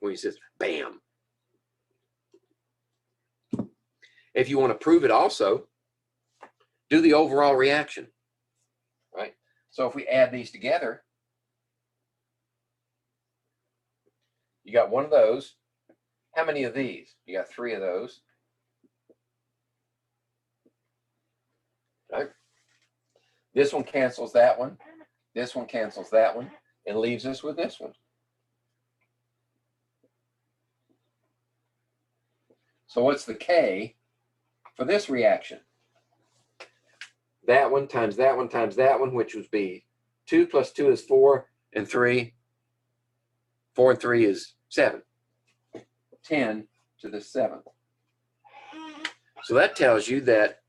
when he says bam. If you want to prove it also, do the overall reaction, right? So if we add these together, you got one of those. How many of these? You got 3 of those. Right? This one cancels that one. This one cancels that one and leaves us with this one. So what's the K for this reaction? That one times that one times that one, which would be 2 plus 2 is 4, and 3. 4 and 3 is 7. 10 to the 7th. So that tells you that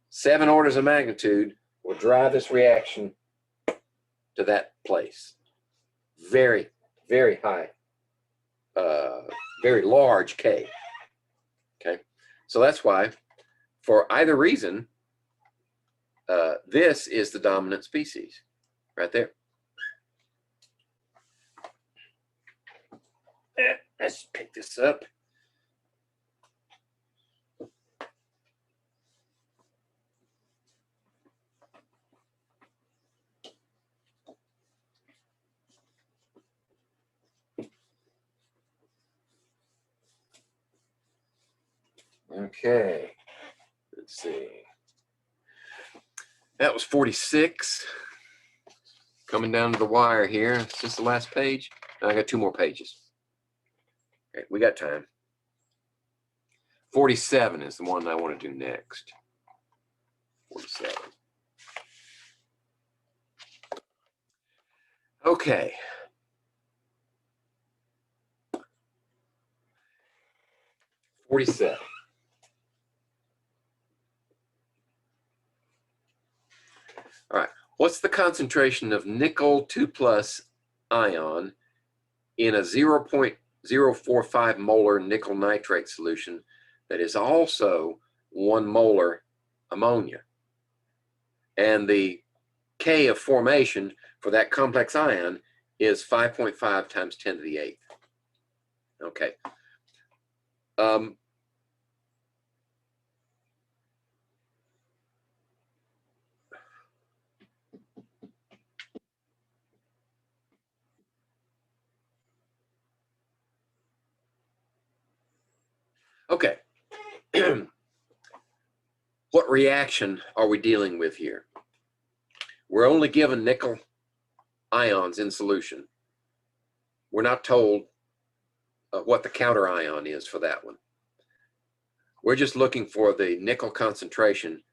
7 orders of magnitude will drive this reaction to that place. Very, very high, very large K. Okay, so that's why, for either reason, this is the dominant species, right there. Let's pick this up. Okay, let's see. That was 46. Coming down to the wire here. It's just the last page. I got 2 more pages. Okay, we got time. 47 is the one I want to do next. 47. Okay. $47. All right. What's the concentration of nickel 2+ ion in a 0.045 molar nickel nitrate solution that is also 1 molar ammonia? And the K of formation for that complex ion is 5.5 times 10 to the 8th. Okay. Okay. What reaction are we dealing with here? We're only given nickel ions in solution. We're not told what the counter ion is for that one. We're just looking for the nickel concentration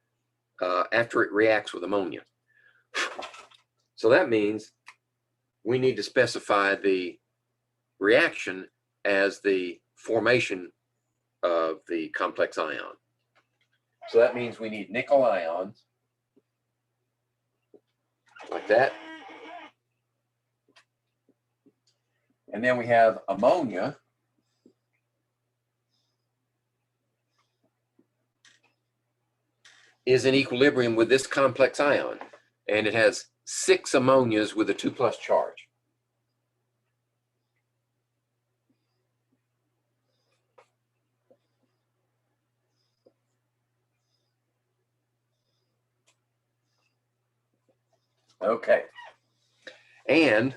after it reacts with ammonia. So that means we need to specify the reaction as the formation of the complex ion. So that means we need nickel ions, like that. And then we have ammonia. Is in equilibrium with this complex ion, and it has 6 ammonias with a 2+ charge. Okay. And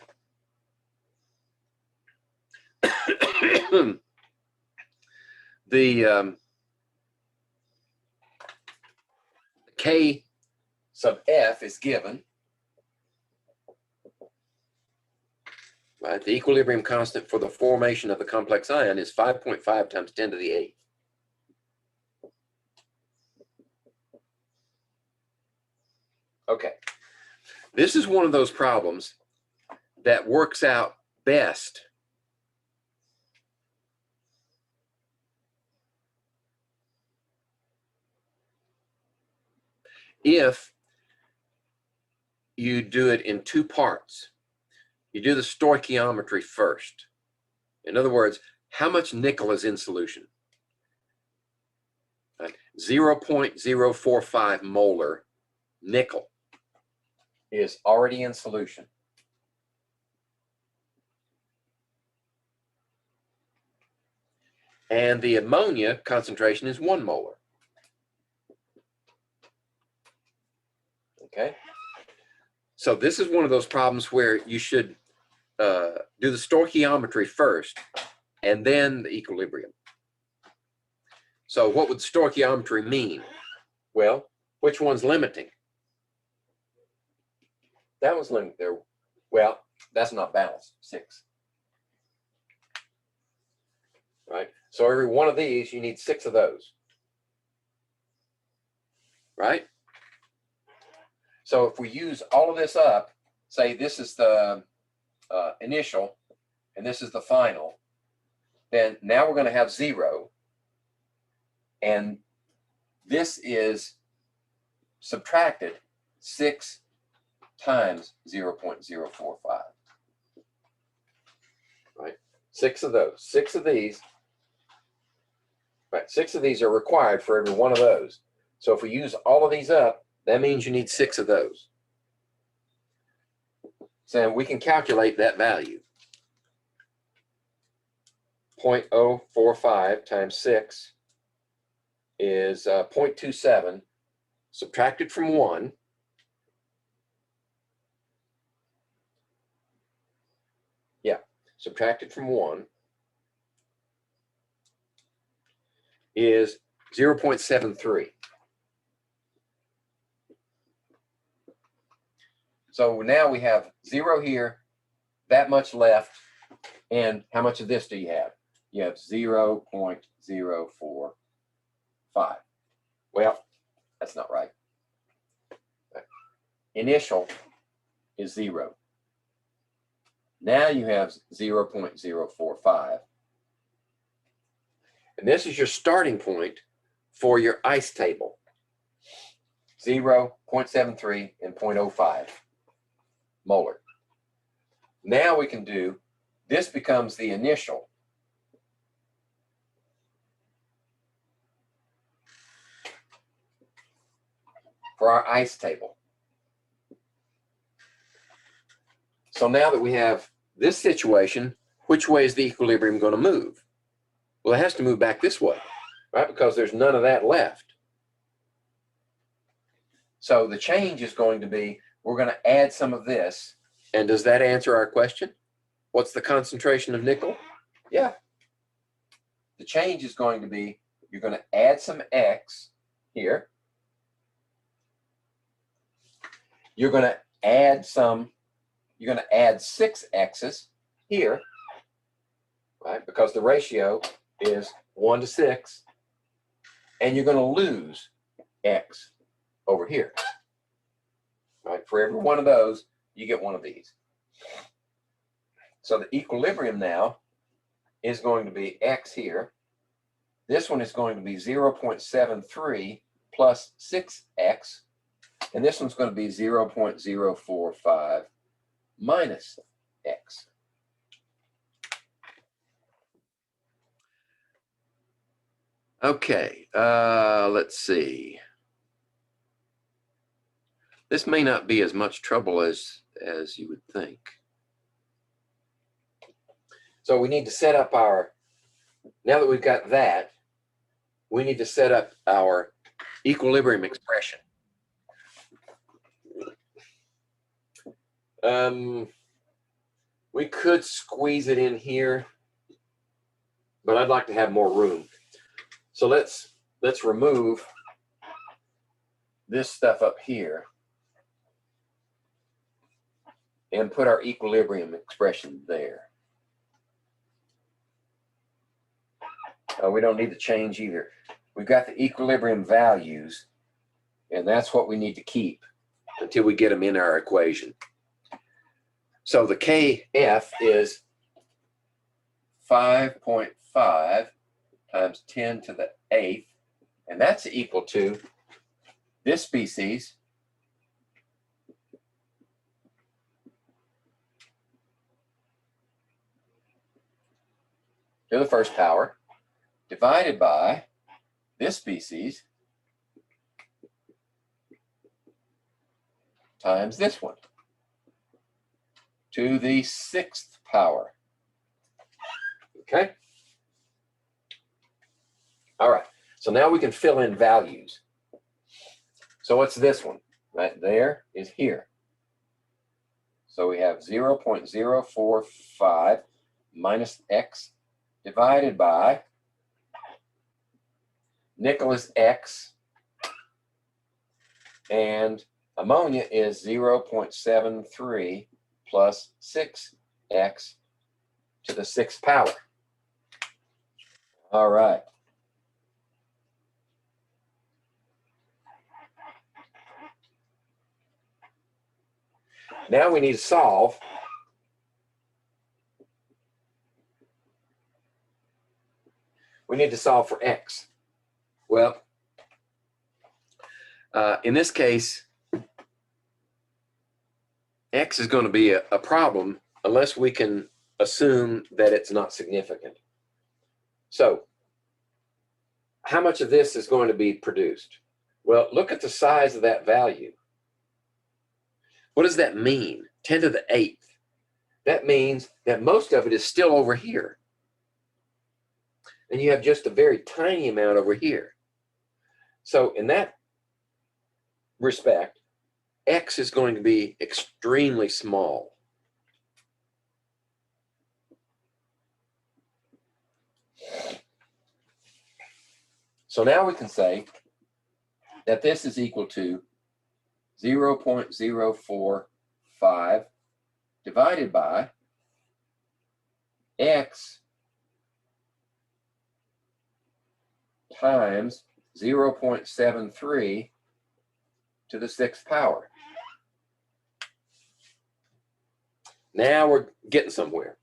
the K sub F is given, right? The equilibrium constant for the formation of the complex ion is 5.5 times 10 to the 8th. Okay. This is one of those problems that works out best if you do it in 2 parts. You do the stoichiometry first. In other words, how much nickel is in solution? 0.045 molar nickel is already in solution. And the ammonia concentration is 1 molar. Okay. So this is one of those problems where you should do the stoichiometry first and then the equilibrium. So what would stoichiometry mean? Well, which one's limiting? That one's limiting there. Well, that's not balanced, 6. Right? So every one of these, you need 6 of those. Right? So if we use all of this up, say this is the initial and this is the final, then now we're going to have 0. And this is subtracted 6 times 0.045. Right? 6 of those. 6 of these. Right? 6 of these are required for every one of those. So if we use all of these up, that means you need 6 of those. So we can calculate that value. 0.045 times 6 is 0.27, subtracted from 1. Yeah, subtracted from 1 is 0.73. So now we have 0 here, that much left, and how much of this do you have? You have 0.045. Well, that's not right. Initial is 0. Now you have 0.045. And this is your starting point for your ice table. 0, 0.73, and 0.05 molar. Now we can do, this becomes the initial. For our ice table. So now that we have this situation, which way is the equilibrium going to move? Well, it has to move back this way, right? Because there's none of that left. So the change is going to be, we're going to add some of this. And does that answer our question? What's the concentration of nickel? Yeah. The change is going to be, you're going to add some X here. You're going to add 6 X's here, right? Because the ratio is 1 to 6. And you're going to lose X over here. Right? For every one of those, you get one of these. So the equilibrium now is going to be X here. This one is going to be 0.73 plus 6X. And this one's going to be 0.045 minus X. Okay, let's see. This may not be as much trouble as you would think. So we need to set up our, now that we've got that, we need to set up our equilibrium expression. We could squeeze it in here, but I'd like to have more room. So let's remove this stuff up here and put our equilibrium expression there. We don't need to change either. We've got the equilibrium values, and that's what we need to keep until we get them in our equation. So the Kf is 5.5 times 10 to the 8th, and that's equal to this species to the first power divided by this species times this one to the 6th power. Okay? All right, so now we can fill in values. So what's this one? Right there is here. So we have 0.045 minus X divided by, nickel is X, and ammonia is 0.73 plus 6X to the 6th power. All right. Now we need to solve for X. Well, in this case, X is going to be a problem unless we can assume that it's not significant. So, how much of this is going to be produced? Well, look at the size of that value. What does that mean? 10 to the 8th. That means that most of it is still over here. And you have just a very tiny amount over here. So in that respect, X is going to be extremely small. So now we can say that this is equal to 0.045 divided by x times 0.73 to the 6th power. Now we're getting somewhere.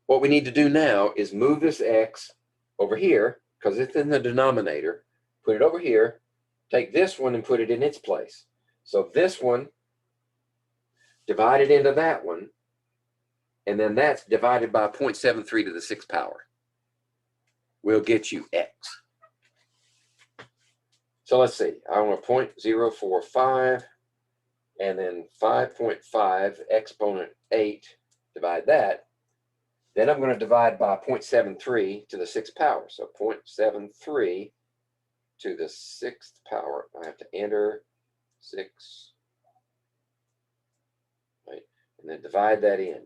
What we need to do now is move this x over here, because it's in the denominator, put it over here, take this one and put it in its place. So this one divided into that one, and then that's divided by 0.73 to the 6th power. Will get you x. So let's see, I want 0.045 and then 5.5 exponent 8, divide that. Then I'm going to divide by 0.73 to the 6th power. So 0.73 to the 6th power. I have to enter 6, right, and then divide that in.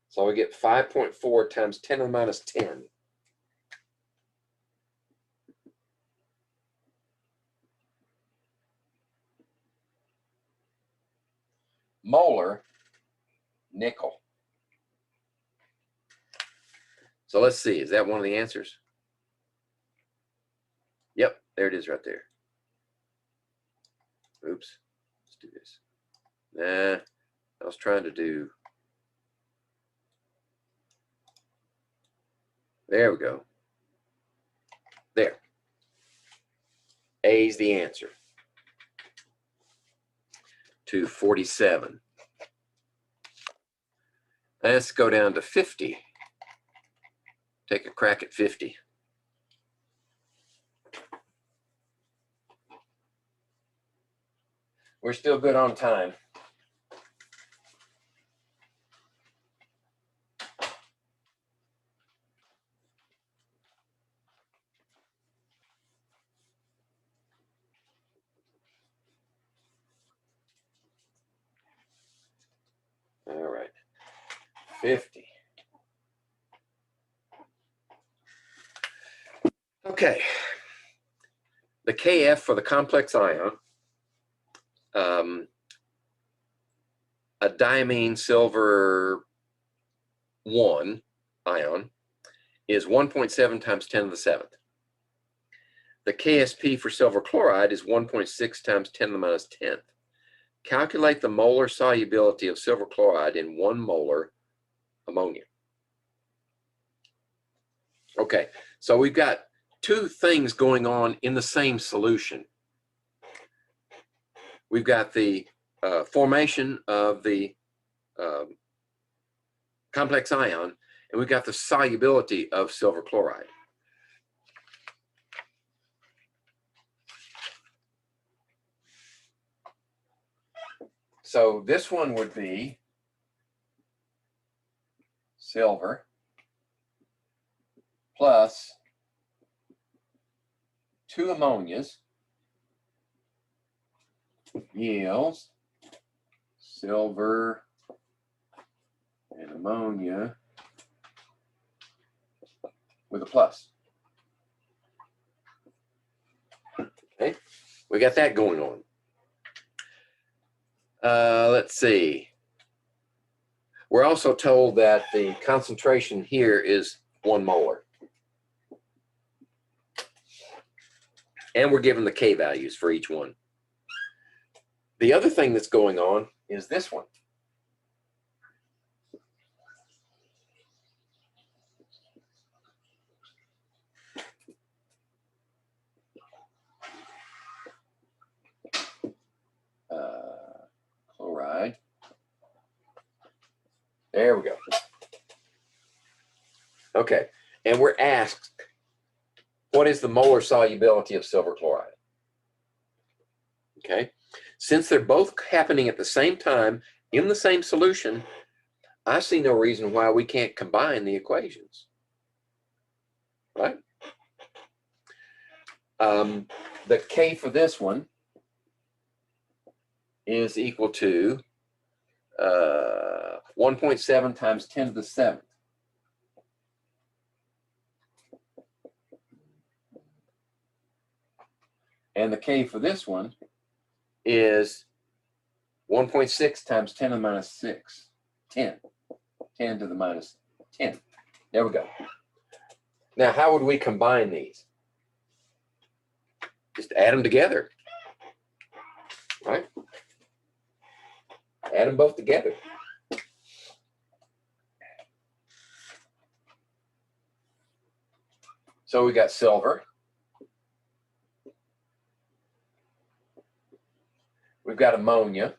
So we get 5.4 times 10 to the minus 10. Molar nickel. So let's see, is that one of the answers? Yep, there it is right there. Oops, let's do this. Nah, I was trying to do, there we go. There. A is the answer. 247. Let's go down to 50. Take a crack at 50. We're still good on time. All right, 50. Okay, the Kf for the complex ion, a diamine silver 1 ion is 1.7 times 10 to the 7th. The Ksp for silver chloride is 1.6 times 10 to the minus 10th. Calculate the molar solubility of silver chloride in 1 molar ammonia. Okay, so we've got two things going on in the same solution. We've got the formation of the complex ion, and we've got the solubility of silver chloride. So this one would be silver plus 2 ammonias yields silver and ammonia with a plus. Okay, we got that going on. Let's see. We're also told that the concentration here is 1 molar. And we're given the K values for each one. The other thing that's going on is this one. Chloride. There we go. Okay, and we're asked, what is the molar solubility of silver chloride? Okay, since they're both happening at the same time in the same solution, I see no reason why we can't combine the equations, right? The K for this one is equal to 1.7 times 10 to the 7th. And the K for this one is 1.6 times 10 to the minus 6. 10. 10 to the minus 10. There we go. Now, how would we combine these? Just add them together. Right? Add them both together. So we got silver. We've got ammonia.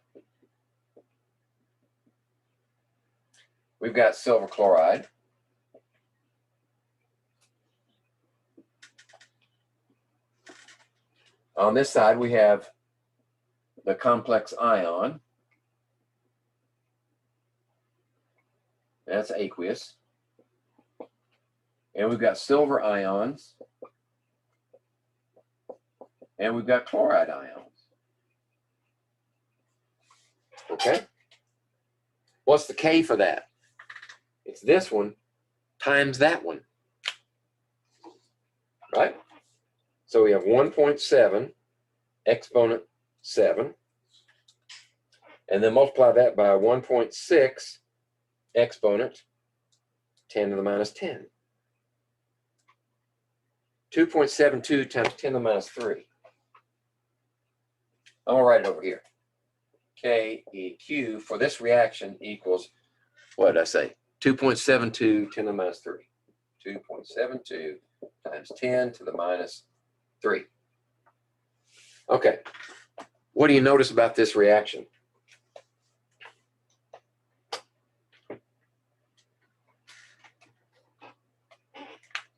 We've got silver chloride. On this side, we have the complex ion. That's aqueous. And we've got silver ions. And we've got chloride ions. Okay? What's the K for that? It's this one times that one. Right? So we have 1.7 exponent 7. And then multiply that by 1.6 exponent 10 to the minus 10. 2.72 times 10 to the minus 3. I'm going to write it over here. KEQ for this reaction equals, what did I say? 2.72 10 to the minus 3. 2.72 times 10 to the minus 3. Okay. What do you notice about this reaction?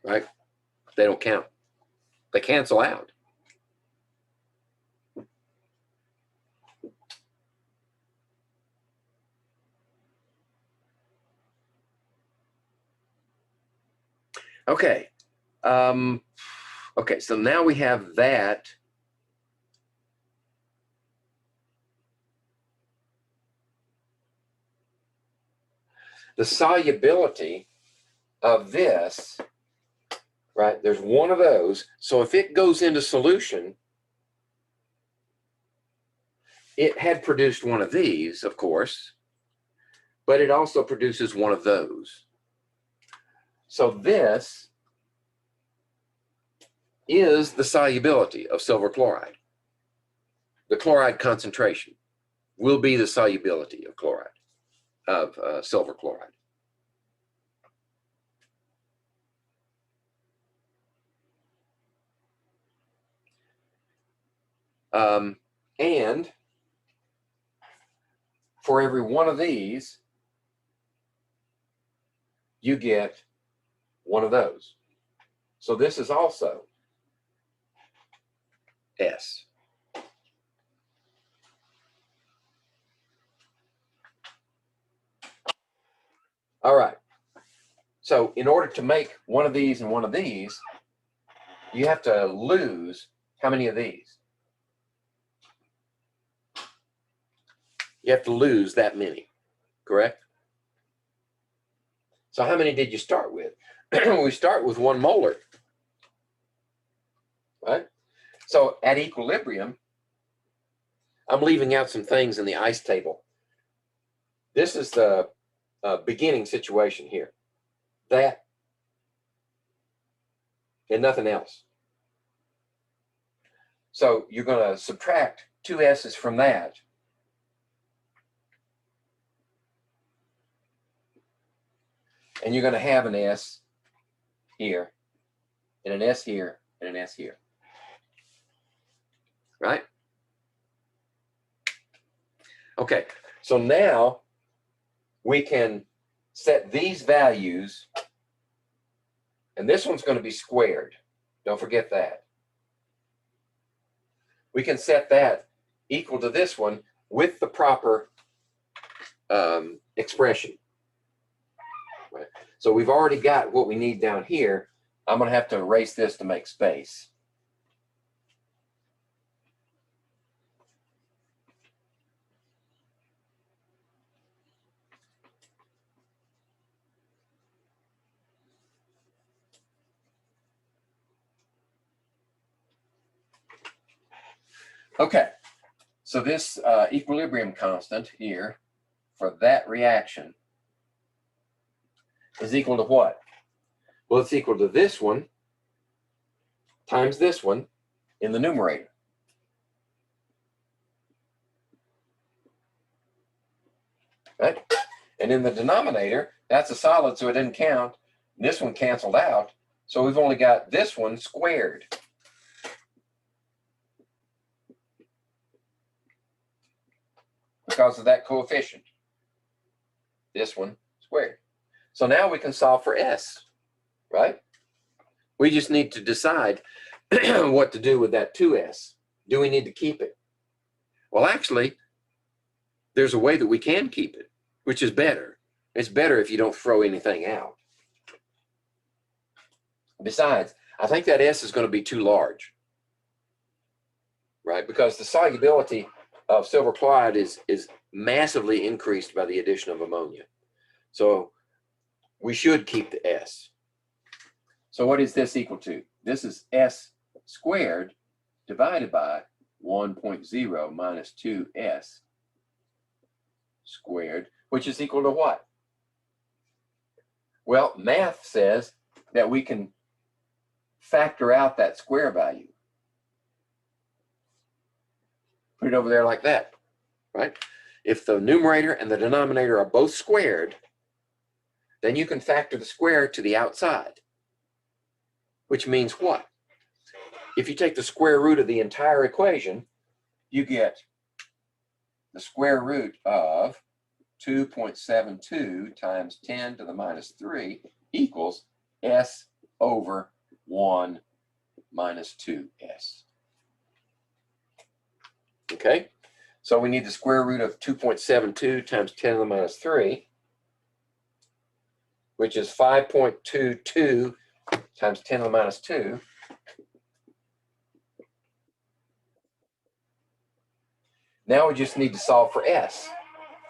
Right? They don't count. They cancel out. Okay. Okay, so now we have that. The solubility of this, right, there's one of those. So if it goes into solution, it had produced one of these, of course, but it also produces one of those. So this is the solubility of silver chloride. The chloride concentration will be the solubility of chloride, of silver chloride. And for every one of these, you get one of those. So this is also S. All right. So in order to make one of these and one of these, you have to lose how many of these? You have to lose that many, correct? So how many did you start with? We start with 1 molar, right? So at equilibrium, I'm leaving out some things in the ice table. This is the beginning situation here. That and nothing else. So you're going to subtract 2 S's from that. And you're going to have an S here, and an S here, and an S here. Right? Okay, so now we can set these values, and this one's going to be squared. Don't forget that. We can set that equal to this one with the proper expression. Right. So we've already got what we need down here. I'm going to have to erase this to make space. Okay, so this equilibrium constant here for that reaction is equal to what? Well, it's equal to this one times this one in the numerator. Right? And in the denominator, that's a solid, so it didn't count. This one canceled out, so we've only got this one squared. Because of that coefficient. This one squared. So now we can solve for S, right? We just need to decide what to do with that 2S. Do we need to keep it? Well, actually, there's a way that we can keep it, which is better. It's better if you don't throw anything out. Besides, I think that S is going to be too large, right? Because the solubility of silver chloride is massively increased by the addition of ammonia. So we should keep the S. So what is this equal to? This is S squared divided by 1.0 minus 2S squared, which is equal to what? Well, math says that we can factor out that square value. Put it over there like that, right? If the numerator and the denominator are both squared, then you can factor the square to the outside, which means what? If you take the square root of the entire equation, you get the square root of 2.72 times 10 to the minus 3 equals S over 1 minus 2S. Okay, so we need the square root of 2.72 times 10 to the minus 3, which is 5.22 times 10 to the minus 2. Now we just need to solve for S,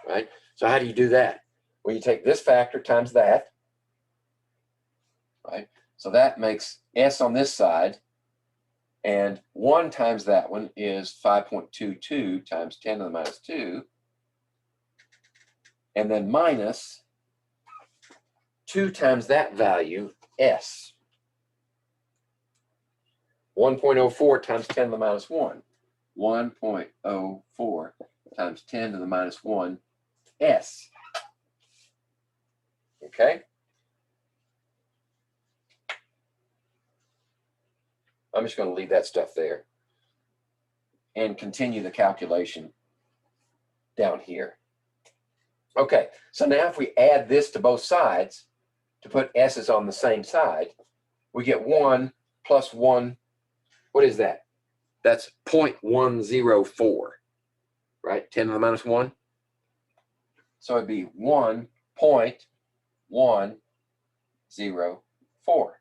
right? So how do you do that? Well, you take this factor times that, right? So that makes S on this side, and 1 times that one is 5.22 times 10 to the minus 2, and then minus 2 times that value, S. 1.04 times 10 to the minus 1. 1.04 times 10 to the minus 1 S. Okay? I'm just going to leave that stuff there and continue the calculation down here. Okay, so now if we add this to both sides to put S's on the same side, we get 1 plus 1. What is that? That's 0.104, right? 10 to the minus 1. So it'd be 1.104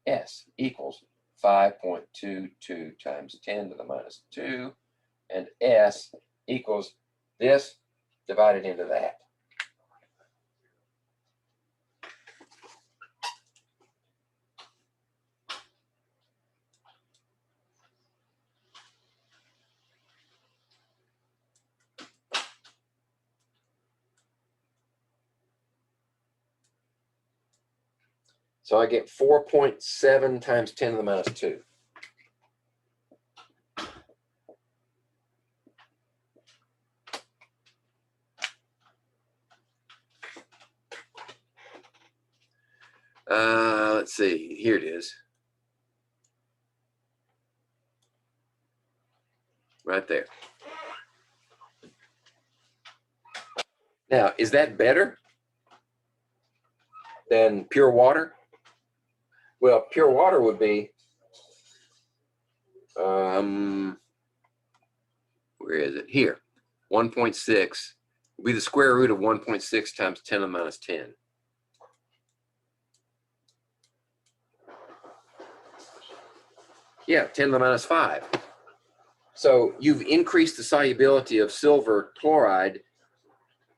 S equals 5.22 times 10 to the minus 2, and S equals this divided into that. So I get 4.7 times 10 to the minus 2. Let's see, here it is. Right there. Now, is that better than pure water? Well, pure water would be, where is it? Here, 1.6 would be the square root of 1.6 times 10 to the minus 10. Yeah, 10 to the minus 5. So you've increased the solubility of silver chloride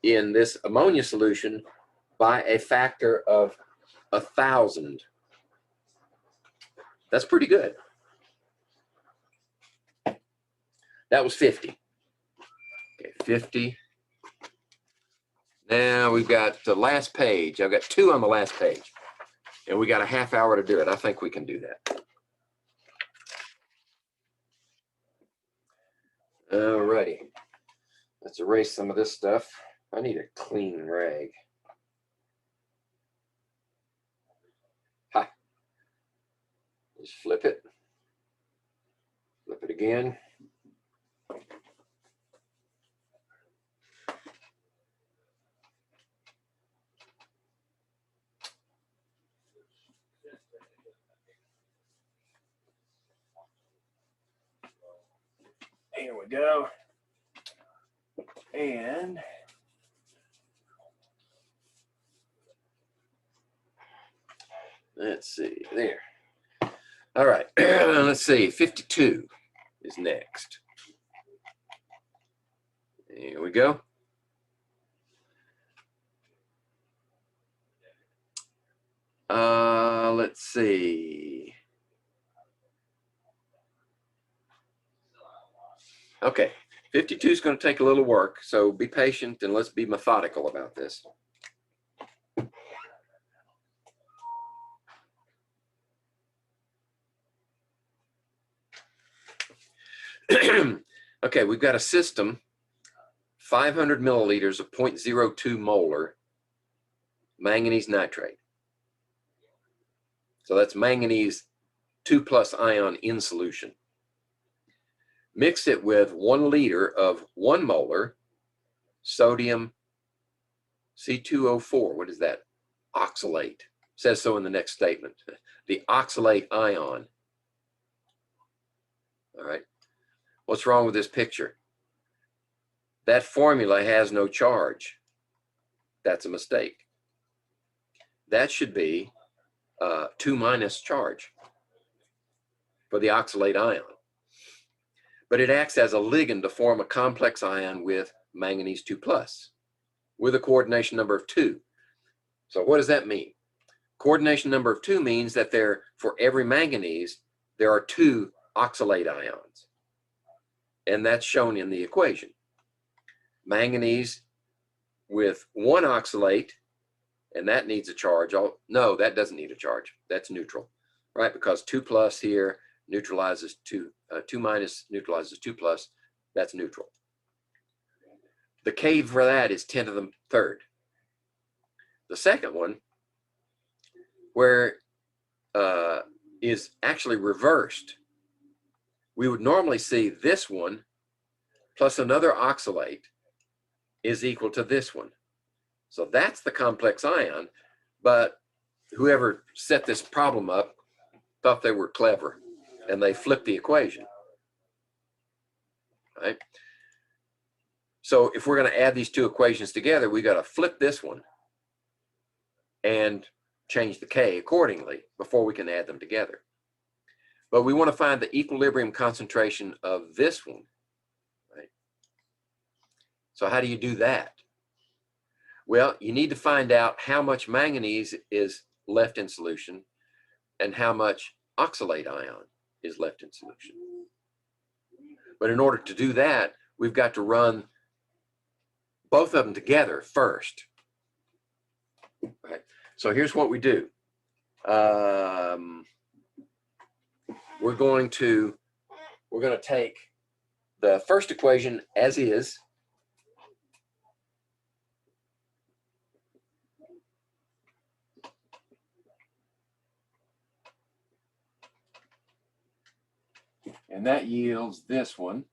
in this ammonia solution by a factor of 1,000. That's pretty good. That was 50. Okay, 50. Now we've got the last page. I've got 2 on the last page. And we got a half hour to do it. I think we can do that. All righty. Let's erase some of this stuff. I need a clean rag. Ha. Just flip it. Flip it again. Here we go. And let's see, there. All right, let's see, 52 is next. Here we go. Let's see. Okay, 52 is going to take a little work, so be patient and let's be methodical about this. Okay, we've got a system, 500 milliliters of 0.02 molar manganese nitrate. So that's manganese 2+ ion in solution. Mix it with 1 liter of 1 molar sodium C2O4. What is that? Oxalate. Says so in the next statement. The oxalate ion. All right. What's wrong with this picture? That formula has no charge. That's a mistake. That should be 2- charge for the oxalate ion. But it acts as a ligand to form a complex ion with manganese 2+ with a coordination number of 2. So what does that mean? Coordination number of 2 means that for every manganese, there are 2 oxalate ions. And that's shown in the equation. Manganese with 1 oxalate, and that needs a charge. Oh, no, that doesn't need a charge. That's neutral, right? Because 2+ here neutralizes 2, 2- neutralizes 2+, that's neutral. The K for that is 10 to the 3rd. The second one, where is actually reversed. We would normally see this one plus another oxalate is equal to this one. So that's the complex ion, but whoever set this problem up thought they were clever and they flipped the equation. Right? So if we're going to add these 2 equations together, we got to flip this one and change the K accordingly before we can add them together. But we want to find the equilibrium concentration of this one. Right? So how do you do that? Well, you need to find out how much manganese is left in solution and how much oxalate ion is left in solution. But in order to do that, we've got to run both of them together first. Right? So here's what we do. We're going to take the first equation as is. And that yields this one.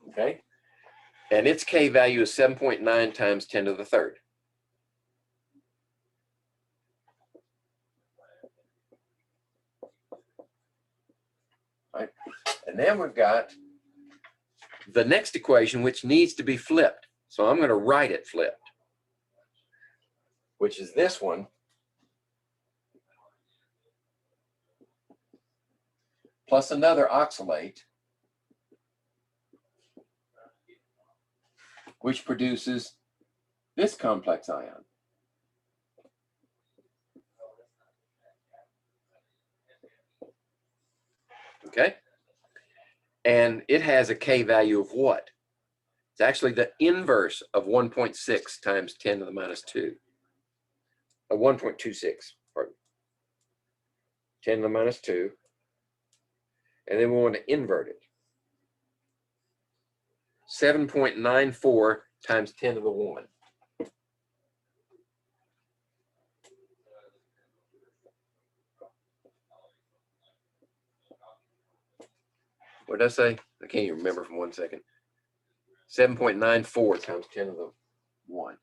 Okay. And its K value is 7.9 times 10 to the 3rd. Right. And then we've got the next equation, which needs to be flipped. So I'm going to write it flipped, which is this one plus another oxalate, which produces this complex ion. Okay? And it has a K value of what? It's actually the inverse of 1.6 times 10 to the minus 2. 1.26, pardon. 10 to the minus 2. And then we want to invert it. 7.94 times 10 to the 1. What did I say? I can't even remember from 1 second. 7.94 times 10 to the 1.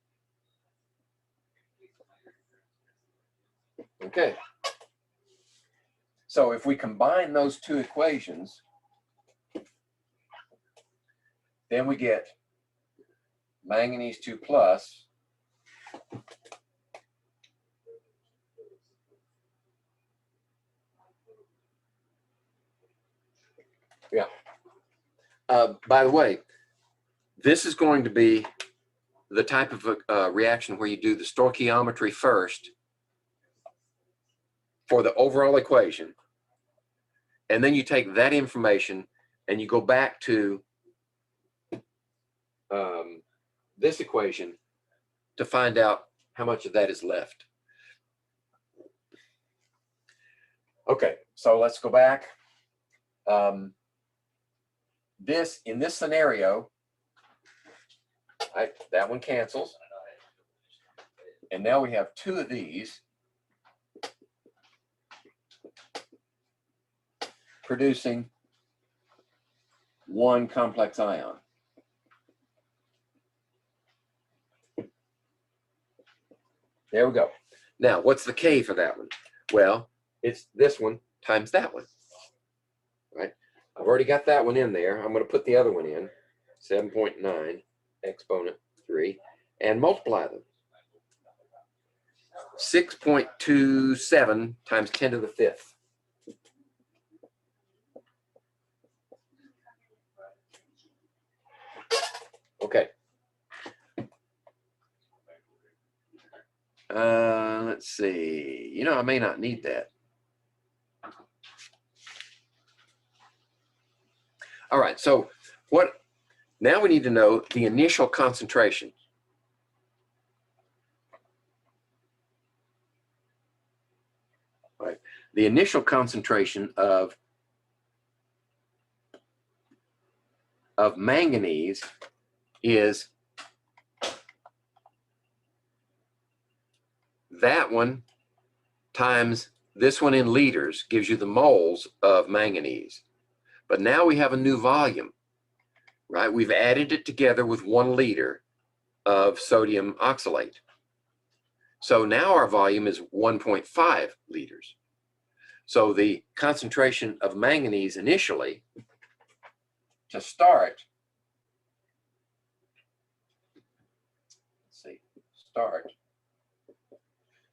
Okay. So if we combine those two equations, then we get manganese 2 plus yeah. By the way, this is going to be the type of reaction where you do the stoichiometry first for the overall equation, and then you take that information and you go back to this equation to find out how much of that is left. Okay, so let's go back. In this scenario, that one cancels. And now we have two of these producing one complex ion. There we go. Now, what's the K for that one? Well, it's this one times that one, right? I've already got that one in there. I'm going to put the other one in, 7.9 exponent 3, and multiply them. 6.27 times 10 to the 5th. Okay. Let's see. You know, I may not need that. All right, so now we need to know the initial concentration. All right, the initial concentration of manganese is that one times this one in liters gives you the moles of manganese. But now we have a new volume, right? We've added it together with 1 liter of sodium oxalate. So now our volume is 1.5 liters. So the concentration of manganese initially, to start,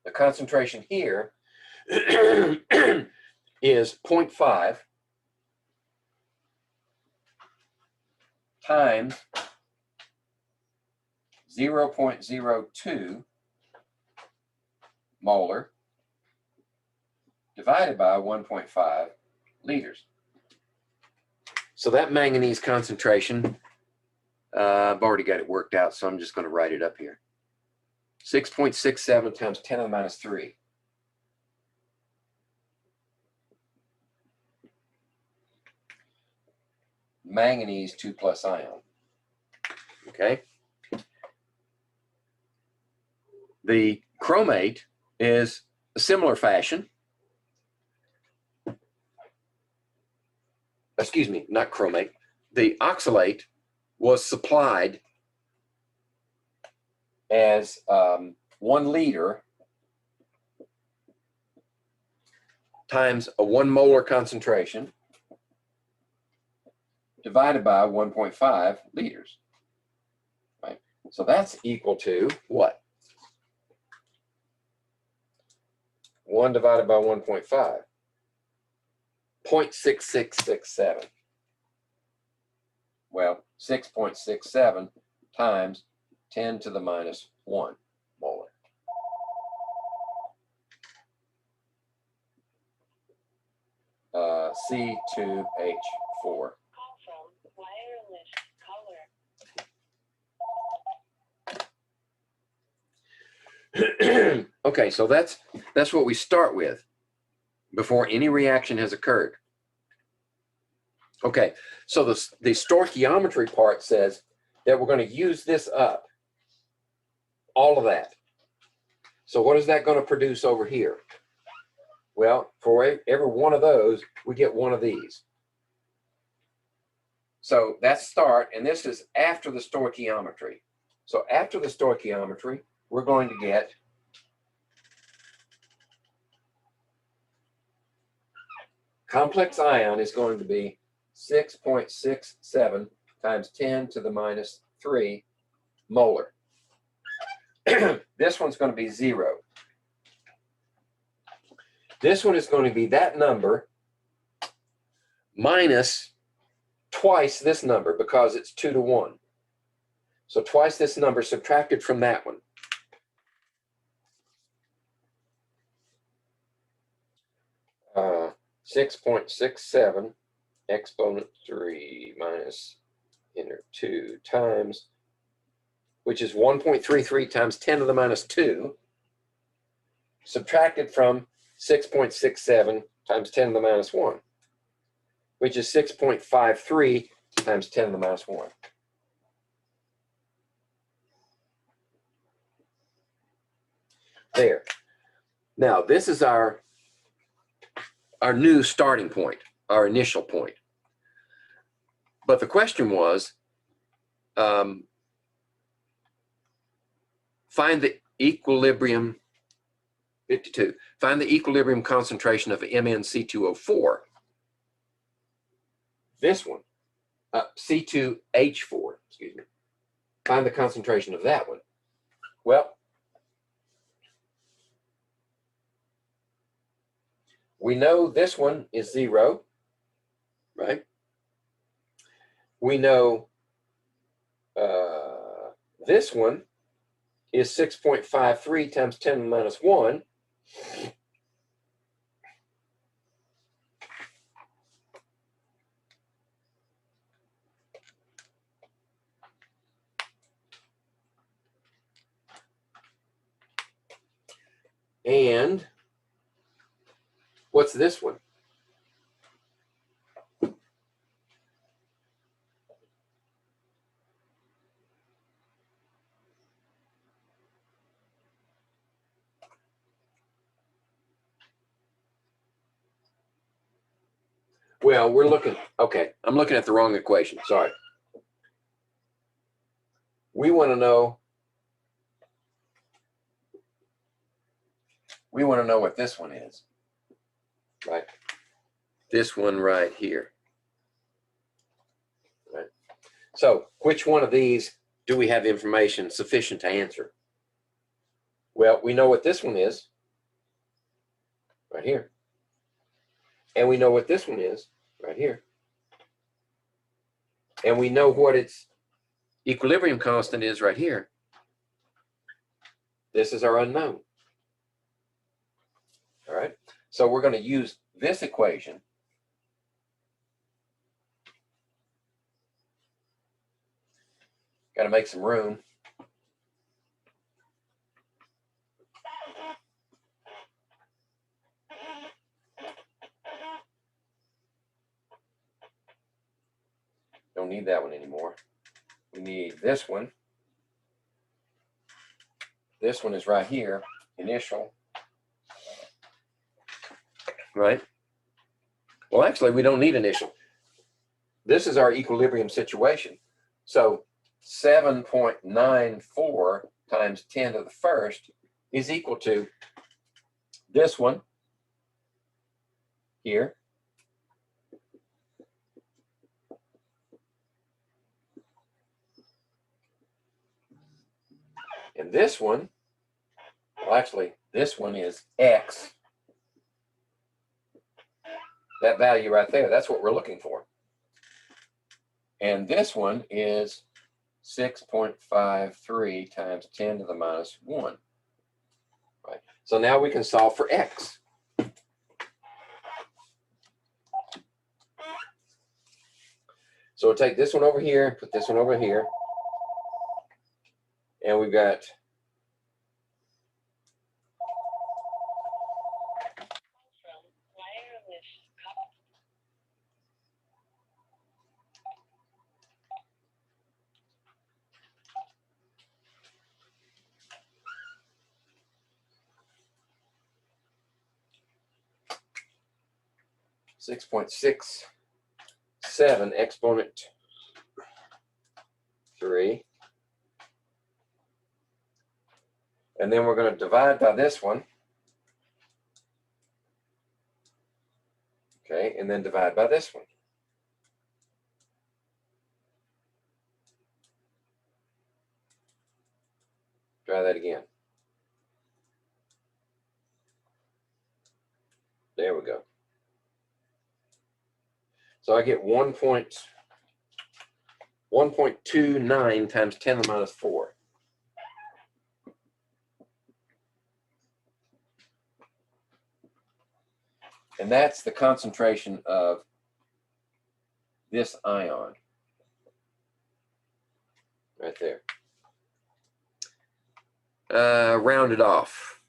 the concentration here is 0.5 times 0.02 molar divided by 1.5 liters. So that manganese concentration, I've already got it worked out, so I'm just going to write it up here. 6.67 times 10 to the minus 3. Manganese 2 plus ion. Okay. The chromate is a similar fashion. Excuse me, not chromate. The oxalate was supplied as 1 liter times a 1 molar concentration divided by 1.5 liters. Right? So that's equal to what? 1 divided by 1.5. 0.6667. Well, 6.67 times 10 to the minus 1 molar. C2H4. Okay, so that's what we start with before any reaction has occurred. Okay, so the stoichiometry part says that we're going to use this up, all of that. So what is that going to produce over here? Well, for every one of those, we get one of these. So that's start, and this is after the stoichiometry. So after the stoichiometry, we're going to get complex ion is going to be 6.67 times 10 to the minus 3 molar. This one's going to be 0. This one is going to be that number minus twice this number because it's 2 to 1. So twice this number subtracted from that one. Uh, 6.67 exponent 3 minus inner 2 times, which is 1.33 times 10 to the minus 2, subtracted from 6.67 times 10 to the minus 1, which is 6.53 times 10 to the minus 1. There. Now, this is our new starting point, our initial point. But the question was, find the equilibrium, 52, find the equilibrium concentration of MnC2O4. This one, C2H4, excuse me. Find the concentration of that one. Well, we know this one is 0, right? We know this one is 6.53 times 10 to the minus 1. And what's this one? Well, we're looking, okay, I'm looking at the wrong equation, sorry. We want to know what this one is, right? This one right here, right? So which one of these do we have information sufficient to answer? Well, we know what this one is, right here. And we know what this one is, right here. And we know what its equilibrium constant is right here. This is our unknown. All right, so we're going to use this equation got to make some room. Don't need that one anymore. We need this one. This one is right here, initial. Right? Well, actually, we don't need initial. This is our equilibrium situation. So 7.94 times 10 to the first is equal to this one here. And this one, well, actually, this one is X. That value right there, that's what we're looking for. And this one is 6.53 times 10 to the minus 1. Right. So now we can solve for X. So we'll take this one over here, put this one over here, and we've got 6.67 exponent 3. And then we're going to divide by this one. Okay, and then divide by this one. Try that again. There we go. So I get 1.29 times 10 to the minus 4. And that's the concentration of this ion right there. Rounded off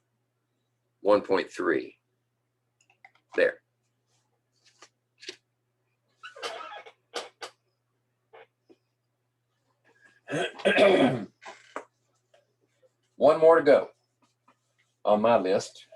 1.3 there. One more to go on my list.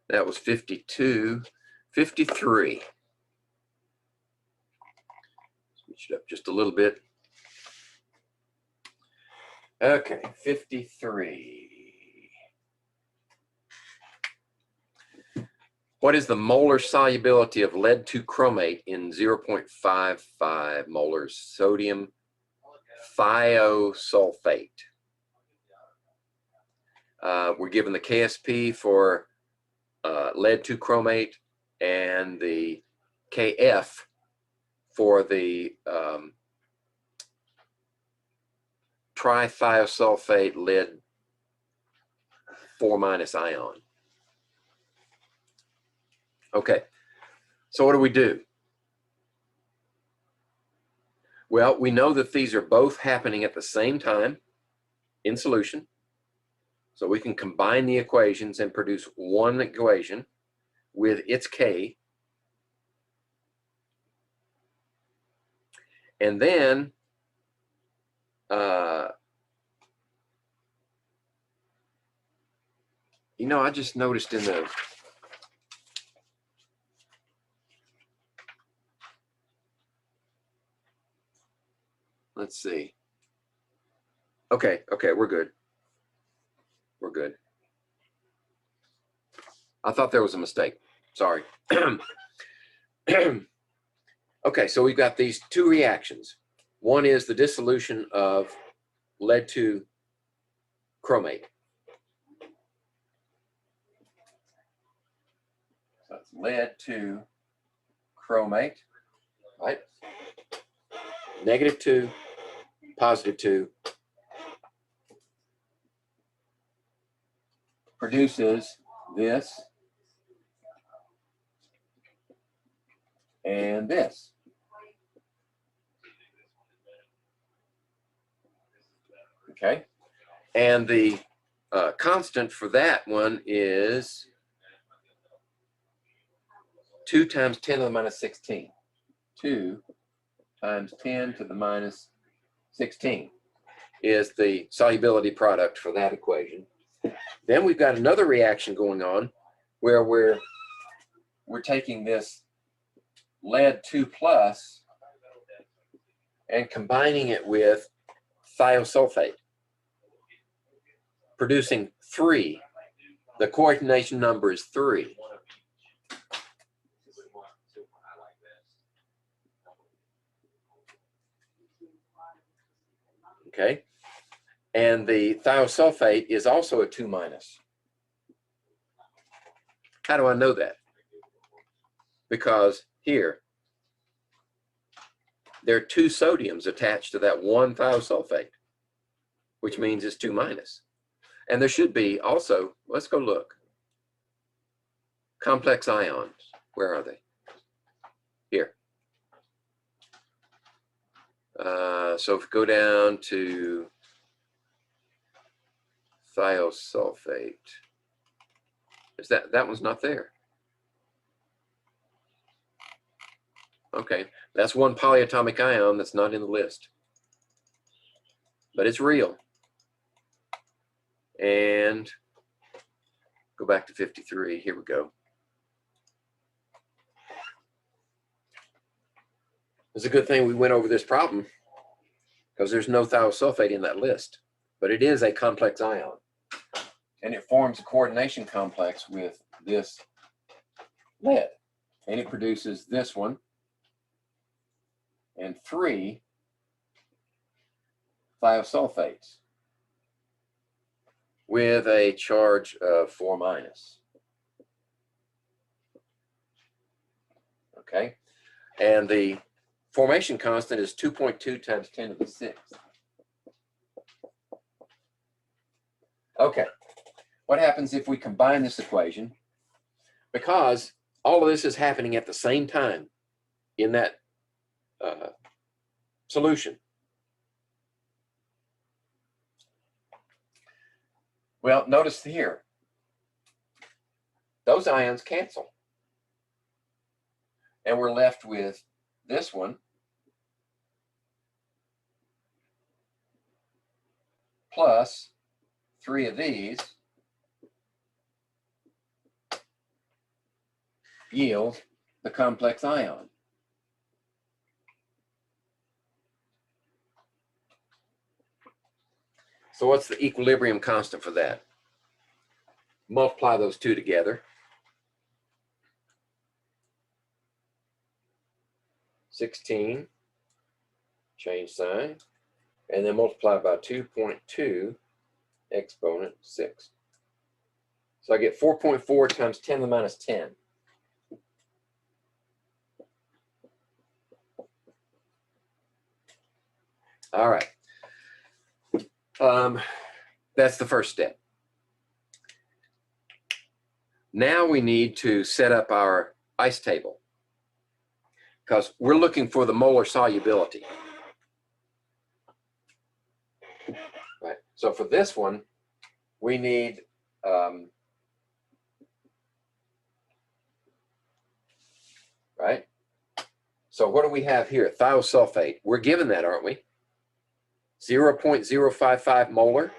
That was 52, 53. Switch it up just a little bit. Okay, 53. What is the molar solubility of lead-2 chromate in 0.55 molars sodium thiosulfate? We're given the KSP for lead-2 chromate and the KF for the trithiosulfate lead 4- ion. Okay, so what do we do? Well, we know that these are both happening at the same time in solution. So we can combine the equations and produce one equation with its K. And then you know, I just noticed in the let's see. Okay, we're good. We're good. I thought there was a mistake. Sorry. Okay, so we've got these two reactions. One is the dissolution of lead-2 chromate. So it's lead-2 chromate, right? -2, +2 produces this and this. Okay, and the constant for that one is 2 times 10 to the minus 16. 2 times 10 to the minus 16 is the solubility product for that equation. Then we've got another reaction going on where we're taking this lead-2 plus and combining it with thiosulfate, producing 3. The coordination number is 3. Okay, and the thiosulfate is also a 2-. How do I know that? because here, there are 2 sodiums attached to that one thiosulfate, which means it's 2 minus. And there should be also, let's go look, complex ions. Where are they? Here. So if we go down to thiosulfate, is that one's not there? Okay, that's one polyatomic ion that's not in the list, but it's real. And go back to 53. Here we go. It's a good thing we went over this problem because there's no thiosulfate in that list, but it is a complex ion. And it forms a coordination complex with this lead. And it produces this one and 3 thiosulfates with a charge of 4 minus. Okay, and the formation constant is 2.2 times 10 to the 6th. Okay, what happens if we combine this equation? Because all of this is happening at the same time in that solution. Well, notice here, those ions cancel. And we're left with this one plus 3 of these yield the complex ion. So what's the equilibrium constant for that? Multiply those 2 together. 16, change sign, and then multiply by 2.2 exponent 6. So I get 4.4 times 10 to the minus 10. All right. That's the first step. Now we need to set up our ice table because we're looking for the molar solubility. Right. So for this one, we need right. So what do we have here? Thiosulfate. We're given that, aren't we? 0.055 molar.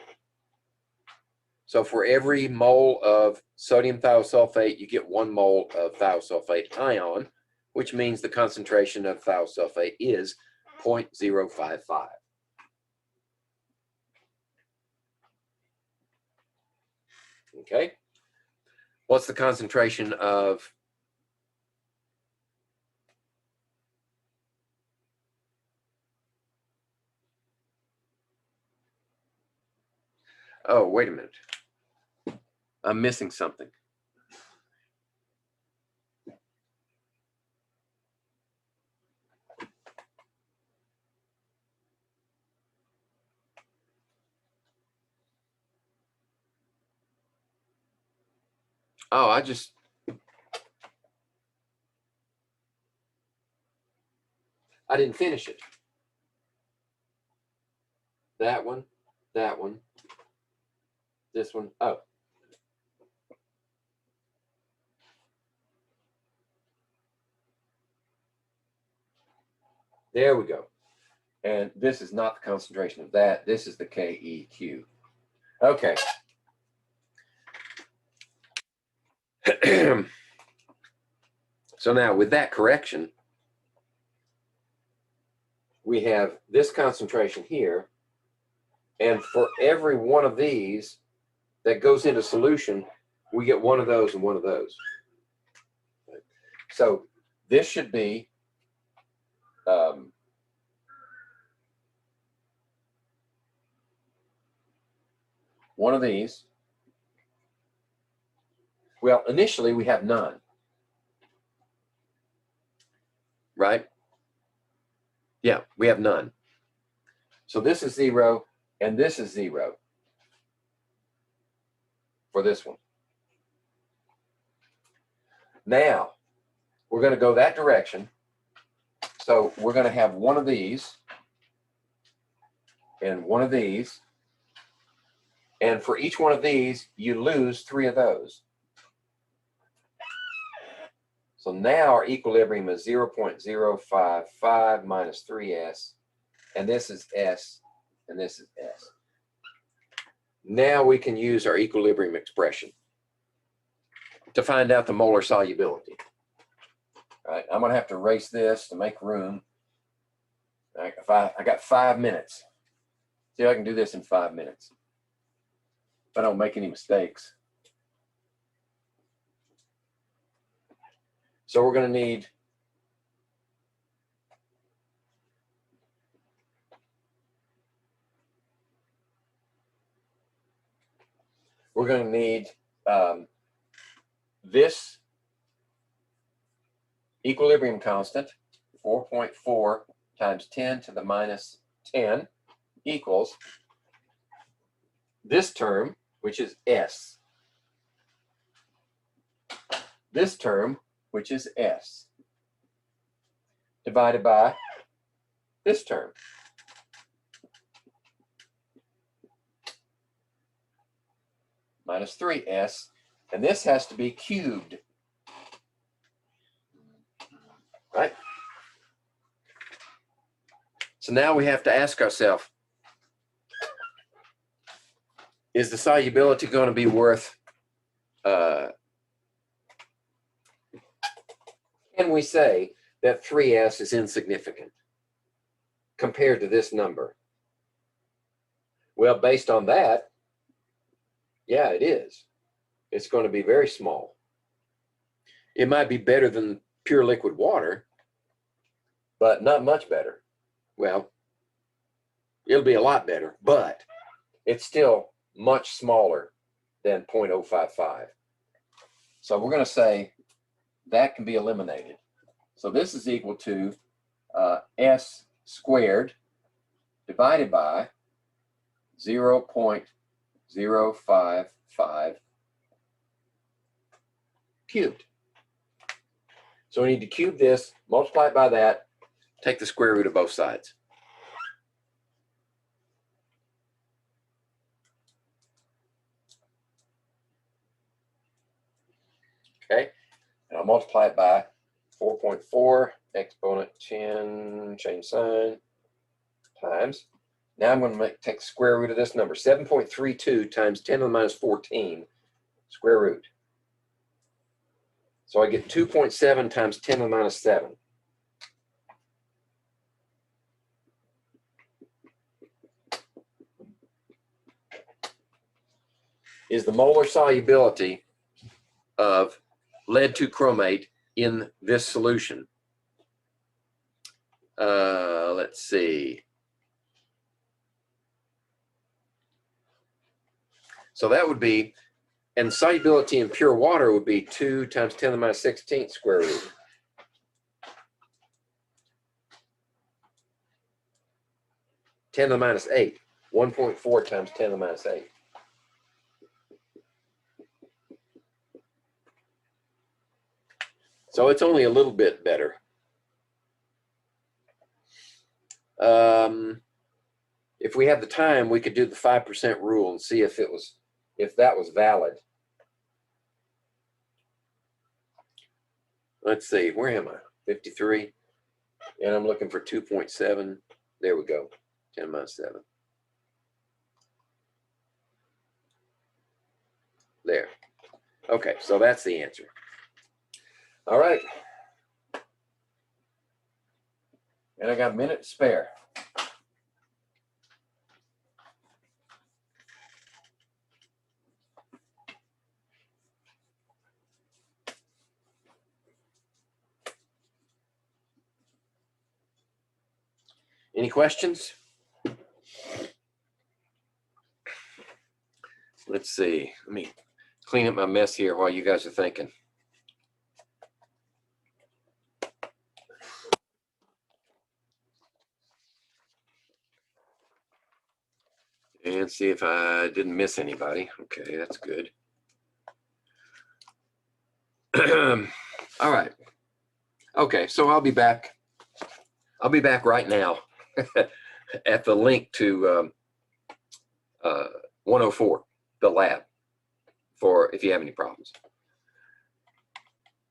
So for every mole of sodium thiosulfate, you get 1 mole of thiosulfate ion, which means the concentration of thiosulfate is 0.055. Okay. What's the concentration of oh, wait a minute. I'm missing something. Oh, I didn't finish it. That one, this one. Oh. There we go. And this is not the concentration of that. This is the KEQ. Okay. So now with that correction, we have this concentration here. And for every one of these that goes into solution, we get 1 of those and 1 of those. So this should be one of these. Well, initially we have none. right? Yeah, we have none. So this is 0, and this is 0 for this one. Now, we're going to go that direction. So we're going to have one of these and one of these. And for each one of these, you lose 3 of those. So now our equilibrium is 0.055 minus 3s, and this is s, and this is s. Now we can use our equilibrium expression to find out the molar solubility. All right, I'm going to have to erase this to make room. All right, I got 5 minutes. See if I can do this in 5 minutes. If I don't make any mistakes. So we're going to need this equilibrium constant, 4.4 times 10 to the minus 10 equals this term, which is S. This term, which is S, divided by this term. Minus 3s, and this has to be cubed. Right? So now we have to ask ourselves, is the solubility going to be worth, can we say that 3s is insignificant compared to this number? Well, based on that, yeah, it is. It's going to be very small. It might be better than pure liquid water, but not much better. Well, it'll be a lot better, but it's still much smaller than 0.055. So we're going to say that can be eliminated. So this is equal to S squared divided by 0.055 cubed. So we need to cube this, multiply it by that, take the square root of both sides. Okay, and I'll multiply it by 4.4 exponent 10, change sign, times. Now I'm going to take the square root of this number, 7.32 times 10 to the minus 14, square root. So I get 2.7 times 10 to the minus 7. Is the molar solubility of lead 2 chromate in this solution. Let's see. So that would be, and solubility in pure water would be 2 times 10 to the minus 16 square root. Ten to the minus 8. 1.4 times 10 to the minus 8. So it's only a little bit better. If we had the time, we could do the 5% rule and see if that was valid. Let's see, where am I? 53, and I'm looking for 2.7. There we go, 10 minus 7. There. Okay, so that's the answer. All right. And I got a minute to spare. Any questions? Let's see. Let me clean up my mess here while you guys are thinking. And see if I didn't miss anybody. Okay, that's good. All right. Okay, so I'll be back. I'll be back right now at the link to 104, the lab, for if you have any problems.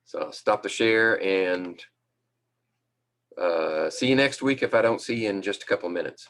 So I'll stop the share and see you next week if I don't see you in just a couple of minutes.